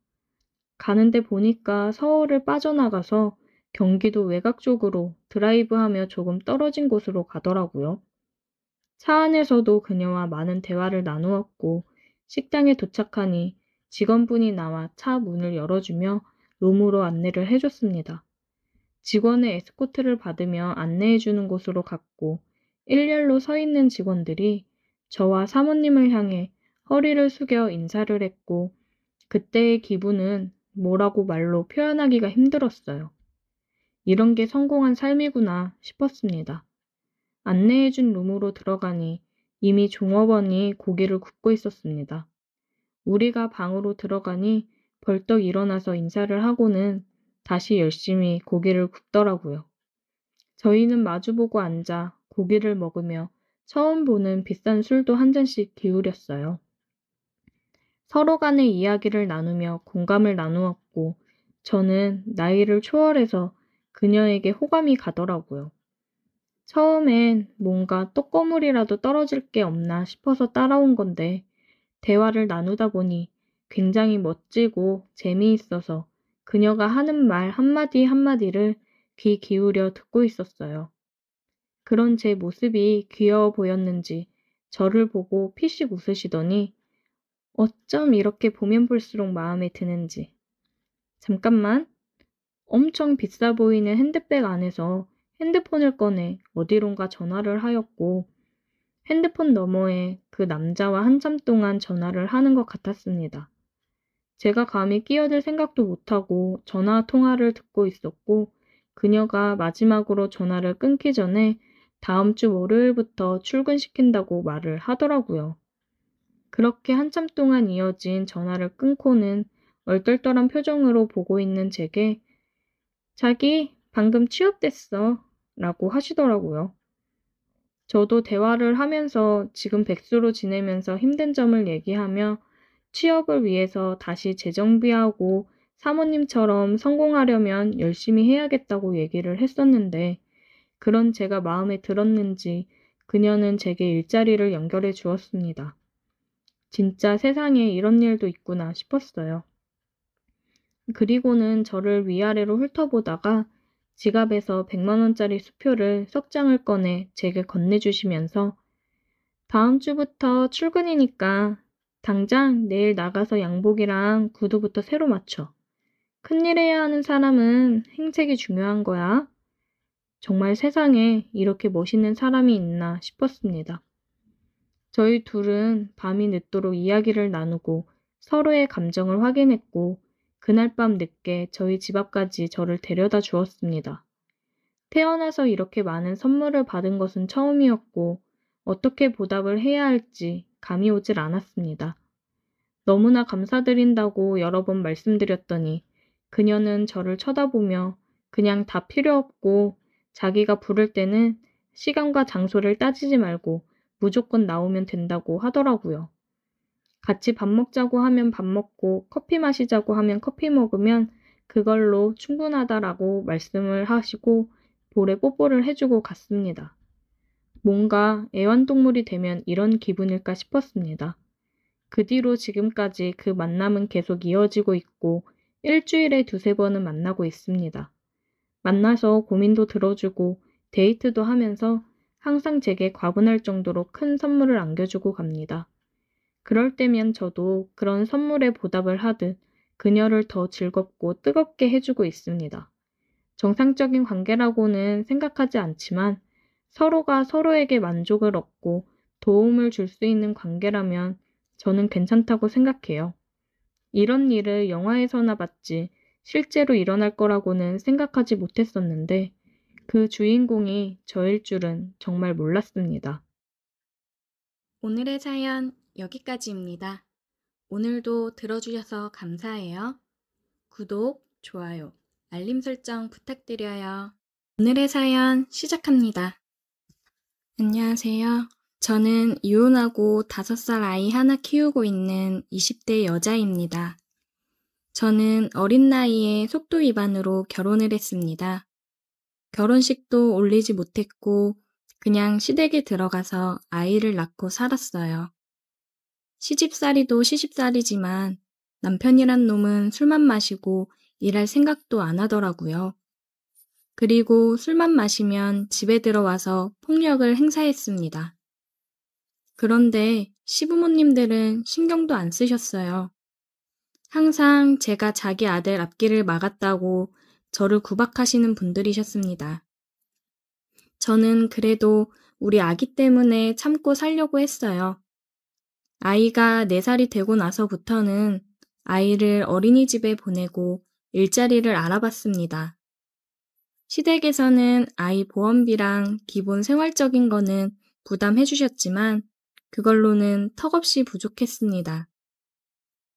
A: 가는데 보니까 서울을 빠져나가서 경기도 외곽 쪽으로 드라이브하며 조금 떨어진 곳으로 가더라고요. 차 안에서도 그녀와 많은 대화를 나누었고 식당에 도착하니 직원분이 나와 차 문을 열어주며 룸으로 안내를 해줬습니다. 직원의 에스코트를 받으며 안내해주는 곳으로 갔고 일렬로 서 있는 직원들이 저와 사모님을 향해 허리를 숙여 인사를 했고 그때의 기분은 뭐라고 말로 표현하기가 힘들었어요. 이런 게 성공한 삶이구나 싶었습니다. 안내해준 룸으로 들어가니 이미 종업원이 고기를 굽고 있었습니다. 우리가 방으로 들어가니 벌떡 일어나서 인사를 하고는 다시 열심히 고기를 굽더라고요. 저희는 마주보고 앉아 고기를 먹으며 처음 보는 비싼 술도 한 잔씩 기울였어요. 서로 간의 이야기를 나누며 공감을 나누었고 저는 나이를 초월해서 그녀에게 호감이 가더라고요. 처음엔 뭔가 떡고물이라도 떨어질 게 없나 싶어서 따라온 건데 대화를 나누다 보니 굉장히 멋지고 재미있어서 그녀가 하는 말 한마디 한마디를 귀 기울여 듣고 있었어요. 그런 제 모습이 귀여워 보였는지 저를 보고 피식 웃으시더니 어쩜 이렇게 보면 볼수록 마음에 드는지. 잠깐만. 엄청 비싸 보이는 핸드백 안에서 핸드폰을 꺼내 어디론가 전화를 하였고 핸드폰 너머에 그 남자와 한참 동안 전화를 하는 것 같았습니다. 제가 감히 끼어들 생각도 못하고 전화 통화를 듣고 있었고 그녀가 마지막으로 전화를 끊기 전에 다음 주 월요일부터 출근시킨다고 말을 하더라고요. 그렇게 한참 동안 이어진 전화를 끊고는 얼떨떨한 표정으로 보고 있는 제게 자기 방금 취업됐어 라고 하시더라고요. 저도 대화를 하면서 지금 백수로 지내면서 힘든 점을 얘기하며 취업을 위해서 다시 재정비하고 사모님처럼 성공하려면 열심히 해야겠다고 얘기를 했었는데 그런 제가 마음에 들었는지 그녀는 제게 일자리를 연결해 주었습니다. 진짜 세상에 이런 일도 있구나 싶었어요. 그리고는 저를 위아래로 훑어보다가 지갑에서 100만 원짜리 수표를 석 장을 꺼내 제게 건네주시면서 다음 주부터 출근이니까 당장 내일 나가서 양복이랑 구두부터 새로 맞춰. 큰일 해야 하는 사람은 행색이 중요한 거야. 정말 세상에 이렇게 멋있는 사람이 있나 싶었습니다. 저희 둘은 밤이 늦도록 이야기를 나누고 서로의 감정을 확인했고 그날 밤 늦게 저희 집 앞까지 저를 데려다 주었습니다. 태어나서 이렇게 많은 선물을 받은 것은 처음이었고 어떻게 보답을 해야 할지 감이 오질 않았습니다. 너무나 감사드린다고 여러 번 말씀드렸더니 그녀는 저를 쳐다보며 그냥 다 필요 없고 자기가 부를 때는 시간과 장소를 따지지 말고 무조건 나오면 된다고 하더라고요. 같이 밥 먹자고 하면 밥 먹고 커피 마시자고 하면 커피 먹으면 그걸로 충분하다라고 말씀을 하시고 볼에 뽀뽀를 해주고 갔습니다. 뭔가 애완동물이 되면 이런 기분일까 싶었습니다. 그 뒤로 지금까지 그 만남은 계속 이어지고 있고 일주일에 두세 번은 만나고 있습니다. 만나서 고민도 들어주고 데이트도 하면서 항상 제게 과분할 정도로 큰 선물을 안겨주고 갑니다. 그럴 때면 저도 그런 선물에 보답을 하듯 그녀를 더 즐겁고 뜨겁게 해주고 있습니다. 정상적인 관계라고는 생각하지 않지만 서로가 서로에게 만족을 얻고 도움을 줄 수 있는 관계라면 저는 괜찮다고 생각해요. 이런 일을 영화에서나 봤지 실제로 일어날 거라고는 생각하지 못했었는데 그 주인공이 저일 줄은 정말 몰랐습니다. 오늘의 사연 여기까지입니다. 오늘도 들어주셔서 감사해요. 구독, 좋아요, 알림 설정 부탁드려요. 오늘의 사연 시작합니다. 안녕하세요. 저는 이혼하고 5살 아이 하나 키우고 있는 20대 여자입니다. 저는 어린 나이에 속도 위반으로 결혼을 했습니다. 결혼식도 올리지 못했고 그냥 시댁에 들어가서 아이를 낳고 살았어요. 시집살이도 시집살이지만 남편이란 놈은 술만 마시고 일할 생각도 안 하더라고요. 그리고 술만 마시면 집에 들어와서 폭력을 행사했습니다. 그런데 시부모님들은 신경도 안 쓰셨어요. 항상 제가 자기 아들 앞길을 막았다고 저를 구박하시는 분들이셨습니다. 저는 그래도 우리 아기 때문에 참고 살려고 했어요. 아이가 4살이 되고 나서부터는 아이를 어린이집에 보내고 일자리를 알아봤습니다. 시댁에서는 아이 보험비랑 기본 생활적인 거는 부담해 주셨지만 그걸로는 턱없이 부족했습니다.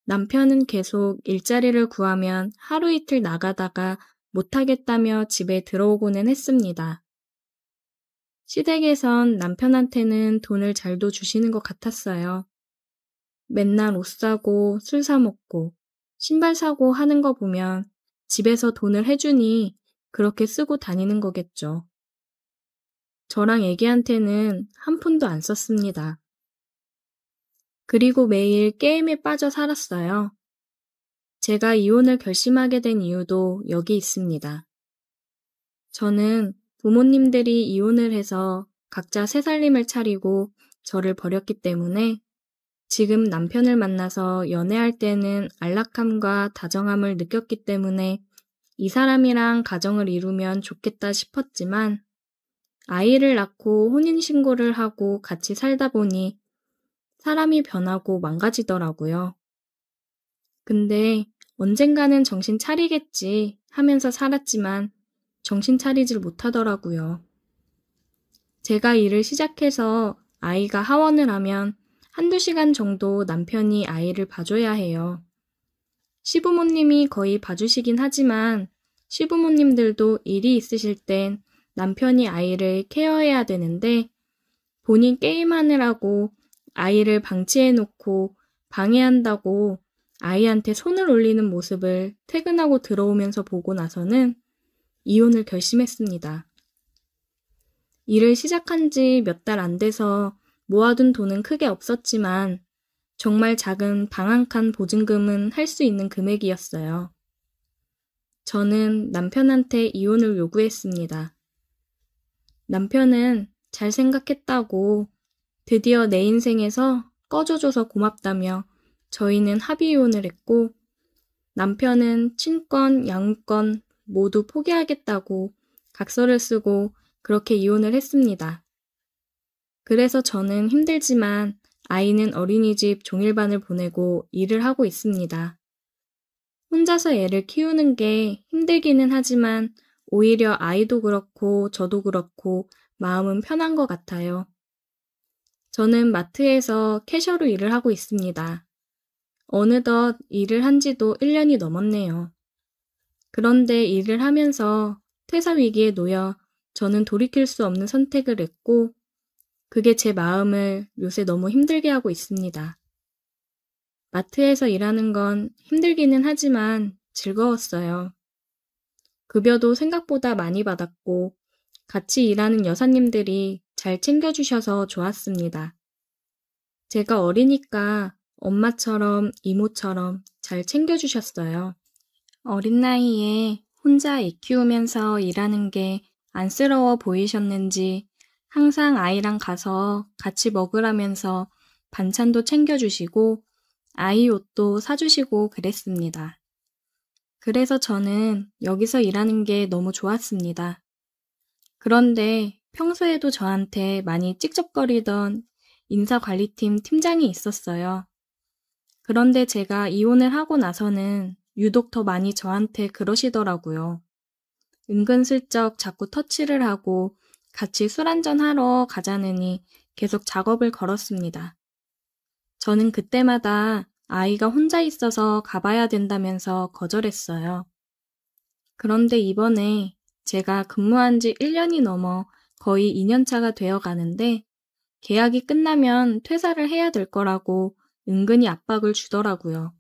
A: 남편은 계속 일자리를 구하면 하루 이틀 나가다가 못하겠다며 집에 들어오고는 했습니다. 시댁에선 남편한테는 돈을 잘도 주시는 것 같았어요. 맨날 옷 사고 술 사 먹고 신발 사고 하는 거 보면 집에서 돈을 해주니 그렇게 쓰고 다니는 거겠죠. 저랑 애기한테는 한 푼도 안 썼습니다. 그리고 매일 게임에 빠져 살았어요. 제가 이혼을 결심하게 된 이유도 여기 있습니다. 저는 부모님들이 이혼을 해서 각자 새 살림을 차리고 저를 버렸기 때문에 지금 남편을 만나서 연애할 때는 안락함과 다정함을 느꼈기 때문에 이 사람이랑 가정을 이루면 좋겠다 싶었지만 아이를 낳고 혼인신고를 하고 같이 살다 보니 사람이 변하고 망가지더라고요. 근데 언젠가는 정신 차리겠지 하면서 살았지만 정신 차리질 못하더라고요. 제가 일을 시작해서 아이가 하원을 하면 1~2시간 정도 남편이 아이를 봐줘야 해요. 시부모님이 거의 봐주시긴 하지만 시부모님들도 일이 있으실 땐 남편이 아이를 케어해야 되는데 본인 게임하느라고 아이를 방치해놓고 방해한다고 아이한테 손을 올리는 모습을 퇴근하고 들어오면서 보고 나서는 이혼을 결심했습니다. 일을 시작한 지 몇 달 안 돼서 모아둔 돈은 크게 없었지만 정말 작은 방 한 칸 보증금은 할 수 있는 금액이었어요. 저는 남편한테 이혼을 요구했습니다. 남편은 잘 생각했다고 드디어 내 인생에서 꺼져줘서 고맙다며 저희는 합의 이혼을 했고 남편은 친권, 양육권 모두 포기하겠다고 각서를 쓰고 그렇게 이혼을 했습니다. 그래서 저는 힘들지만 아이는 어린이집 종일반을 보내고 일을 하고 있습니다. 혼자서 애를 키우는 게 힘들기는 하지만 오히려 아이도 그렇고 저도 그렇고 마음은 편한 것 같아요. 저는 마트에서 캐셔로 일을 하고 있습니다. 어느덧 일을 한 지도 1년이 넘었네요. 그런데 일을 하면서 퇴사 위기에 놓여 저는 돌이킬 수 없는 선택을 했고 그게 제 마음을 요새 너무 힘들게 하고 있습니다. 마트에서 일하는 건 힘들기는 하지만 즐거웠어요. 급여도 생각보다 많이 받았고 같이 일하는 여사님들이 잘 챙겨주셔서 좋았습니다. 제가 어리니까 엄마처럼 이모처럼 잘 챙겨주셨어요. 어린 나이에 혼자 애 키우면서 일하는 게 안쓰러워 보이셨는지 항상 아이랑 가서 같이 먹으라면서 반찬도 챙겨주시고 아이 옷도 사주시고 그랬습니다. 그래서 저는 여기서 일하는 게 너무 좋았습니다. 그런데 평소에도 저한테 많이 찝쩍거리던 인사관리팀 팀장이 있었어요. 그런데 제가 이혼을 하고 나서는 유독 더 많이 저한테 그러시더라고요. 은근슬쩍 자꾸 터치를 하고 같이 술 한잔 하러 가자느니 계속 작업을 걸었습니다. 저는 그때마다 아이가 혼자 있어서 가봐야 된다면서 거절했어요. 그런데 이번에 제가 근무한 지 1년이 넘어 거의 2년차가 되어 가는데 계약이 끝나면 퇴사를 해야 될 거라고 은근히 압박을 주더라고요.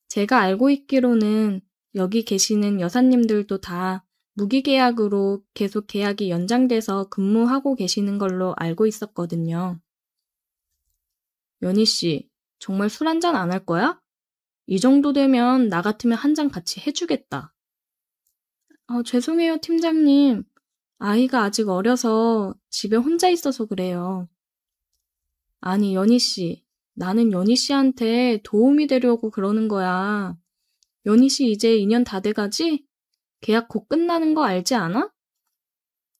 A: 제가 알고 있기로는 여기 계시는 여사님들도 다 무기계약으로 계속 계약이 연장돼서 근무하고 계시는 걸로 알고 있었거든요. 연희 씨, 정말 술 한잔 안 할 거야? 이 정도 되면 나 같으면 한 잔 같이 해주겠다. 죄송해요, 팀장님. 아이가 아직 어려서 집에 혼자 있어서 그래요. 아니, 연희 씨. 나는 연희 씨한테 도움이 되려고 그러는 거야. 연희 씨 이제 2년 다 돼가지? 계약 곧 끝나는 거 알지 않아?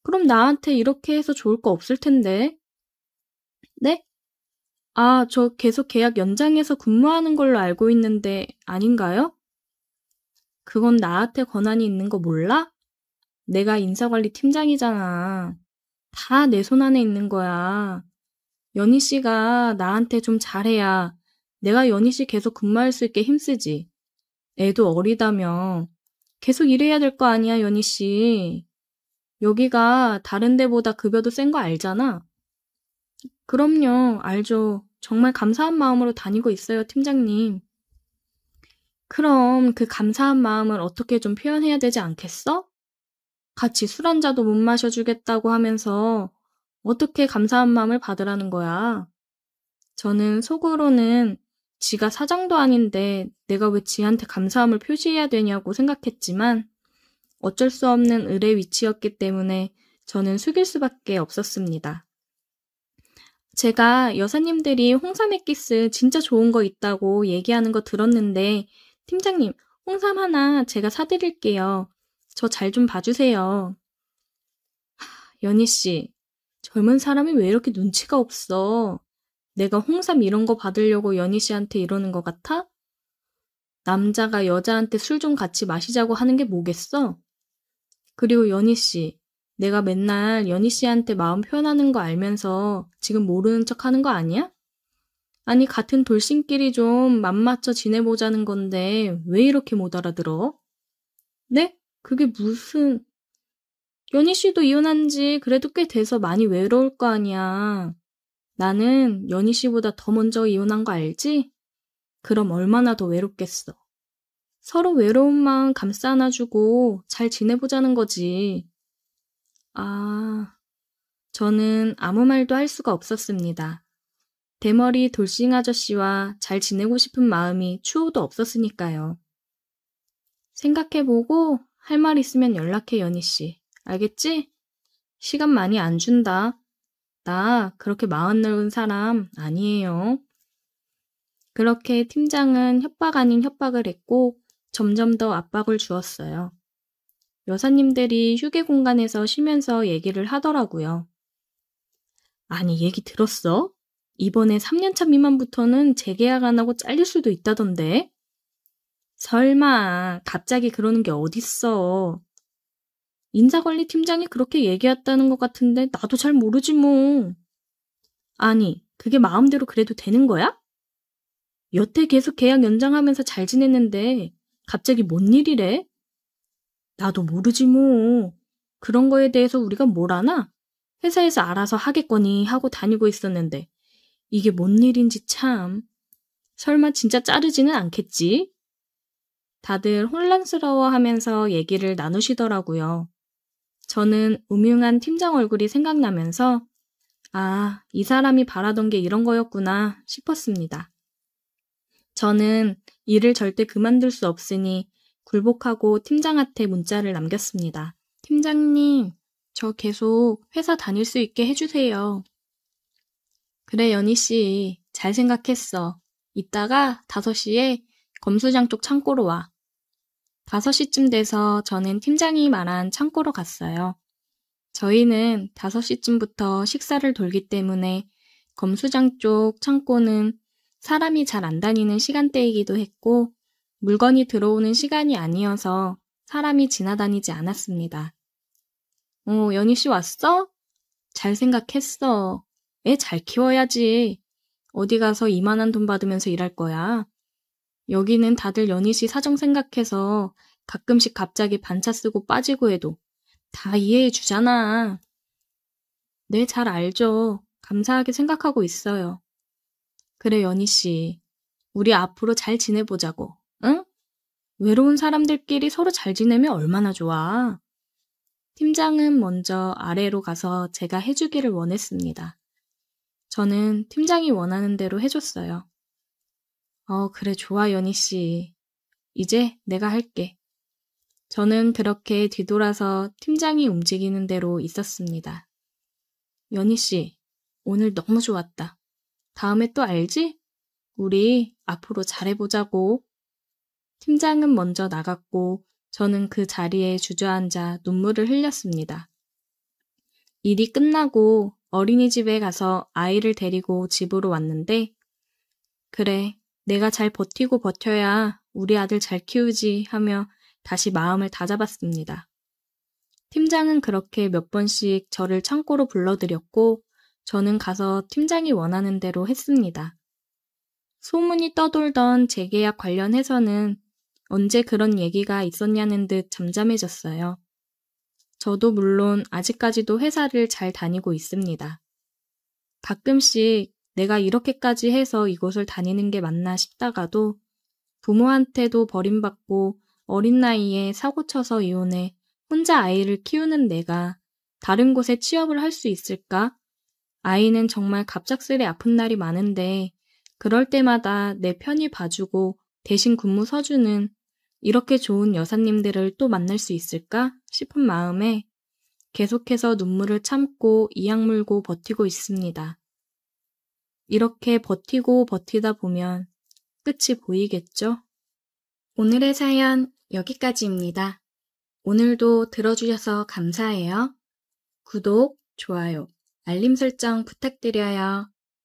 A: 그럼 나한테 이렇게 해서 좋을 거 없을 텐데. 네? 저 계속 계약 연장해서 근무하는 걸로 알고 있는데 아닌가요? 그건 나한테 권한이 있는 거 몰라? 내가 인사관리 팀장이잖아. 다 내 손 안에 있는 거야. 연희 씨가 나한테 좀 잘해야 내가 연희 씨 계속 근무할 수 있게 힘쓰지. 애도 어리다며. 계속 일해야 될 거 아니야, 연희 씨. 여기가 다른 데보다 급여도 센 거 알잖아. 그럼요, 알죠. 정말 감사한 마음으로 다니고 있어요, 팀장님. 그럼 그 감사한 마음을 어떻게 좀 표현해야 되지 않겠어? 같이 술 한 잔도 못 마셔주겠다고 하면서 어떻게 감사한 마음을 받으라는 거야? 저는 속으로는 지가 사장도 아닌데 내가 왜 지한테 감사함을 표시해야 되냐고 생각했지만 어쩔 수 없는 을의 위치였기 때문에 저는 숙일 수밖에 없었습니다. 제가 여사님들이 홍삼 액기스 진짜 좋은 거 있다고 얘기하는 거 들었는데 팀장님, 홍삼 하나 제가 사드릴게요. 저 잘 좀 봐주세요. 연희 씨, 젊은 사람이 왜 이렇게 눈치가 없어? 내가 홍삼 이런 거 받으려고 연희 씨한테 이러는 것 같아? 남자가 여자한테 술 좀 같이 마시자고 하는 게 뭐겠어? 그리고 연희 씨, 내가 맨날 연희 씨한테 마음 표현하는 거 알면서 지금 모르는 척 하는 거 아니야? 아니, 같은 돌싱끼리 좀 맘맞춰 지내보자는 건데 왜 이렇게 못 알아들어? 네? 그게 무슨... 연희 씨도 이혼한 지 그래도 꽤 돼서 많이 외로울 거 아니야. 나는 연희 씨보다 더 먼저 이혼한 거 알지? 그럼 얼마나 더 외롭겠어. 서로 외로운 마음 감싸 안아주고 잘 지내보자는 거지. 저는 아무 말도 할 수가 없었습니다. 대머리 돌싱 아저씨와 잘 지내고 싶은 마음이 추호도 없었으니까요. 생각해보고 할 말 있으면 연락해, 연희 씨. 알겠지? 시간 많이 안 준다. 나 그렇게 마음 넓은 사람 아니에요. 그렇게 팀장은 협박 아닌 협박을 했고 점점 더 압박을 주었어요. 여사님들이 휴게 공간에서 쉬면서 얘기를 하더라고요. 아니, 얘기 들었어? 이번에 3년차 미만부터는 재계약 안 하고 잘릴 수도 있다던데? 설마 갑자기 그러는 게 어딨어. 인사관리 팀장이 그렇게 얘기했다는 것 같은데 나도 잘 모르지 뭐. 아니, 그게 마음대로 그래도 되는 거야? 여태 계속 계약 연장하면서 잘 지냈는데 갑자기 뭔 일이래? 나도 모르지 뭐. 그런 거에 대해서 우리가 뭘 아나? 회사에서 알아서 하겠거니 하고 다니고 있었는데 이게 뭔 일인지 참. 설마 진짜 자르지는 않겠지? 다들 혼란스러워하면서 얘기를 나누시더라고요. 저는 음흉한 팀장 얼굴이 생각나면서 아, 이 사람이 바라던 게 이런 거였구나 싶었습니다. 저는 일을 절대 그만둘 수 없으니 굴복하고 팀장한테 문자를 남겼습니다. 팀장님, 저 계속 회사 다닐 수 있게 해주세요. 그래, 연희씨, 잘 생각했어. 이따가 5시에 검수장 쪽 창고로 와. 5시쯤 돼서 저는 팀장이 말한 창고로 갔어요. 저희는 5시쯤부터 식사를 돌기 때문에 검수장 쪽 창고는 사람이 잘 안 다니는 시간대이기도 했고 물건이 들어오는 시간이 아니어서 사람이 지나다니지 않았습니다. 연희씨 왔어? 잘 생각했어. 애 잘 키워야지. 어디 가서 이만한 돈 받으면서 일할 거야. 여기는 다들 연희씨 사정 생각해서 가끔씩 갑자기 반차 쓰고 빠지고 해도 다 이해해 주잖아. 네, 잘 알죠. 감사하게 생각하고 있어요. 그래, 연희씨. 우리 앞으로 잘 지내보자고. 응? 외로운 사람들끼리 서로 잘 지내면 얼마나 좋아. 팀장은 먼저 아래로 가서 제가 해주기를 원했습니다. 저는 팀장이 원하는 대로 해줬어요. 그래, 좋아, 연희씨. 이제 내가 할게. 저는 그렇게 뒤돌아서 팀장이 움직이는 대로 있었습니다. 연희씨, 오늘 너무 좋았다. 다음에 또 알지? 우리 앞으로 잘해보자고. 팀장은 먼저 나갔고 저는 그 자리에 주저앉아 눈물을 흘렸습니다. 일이 끝나고 어린이집에 가서 아이를 데리고 집으로 왔는데 그래, 내가 잘 버티고 버텨야 우리 아들 잘 키우지 하며 다시 마음을 다잡았습니다. 팀장은 그렇게 몇 번씩 저를 창고로 불러들였고 저는 가서 팀장이 원하는 대로 했습니다. 소문이 떠돌던 재계약 관련해서는 언제 그런 얘기가 있었냐는 듯 잠잠해졌어요. 저도 물론 아직까지도 회사를 잘 다니고 있습니다. 가끔씩 내가 이렇게까지 해서 이곳을 다니는 게 맞나 싶다가도 부모한테도 버림받고 어린 나이에 사고쳐서 이혼해 혼자 아이를 키우는 내가 다른 곳에 취업을 할 수 있을까? 아이는 정말 갑작스레 아픈 날이 많은데 그럴 때마다 내 편히 봐주고 대신 근무 서주는 이렇게 좋은 여사님들을 또 만날 수 있을까 싶은 마음에 계속해서 눈물을 참고 이악 물고 버티고 있습니다. 이렇게 버티고 버티다 보면 끝이 보이겠죠? 오늘의 사연 여기까지입니다. 오늘도 들어주셔서 감사해요. 구독, 좋아요, 알림 설정 부탁드려요.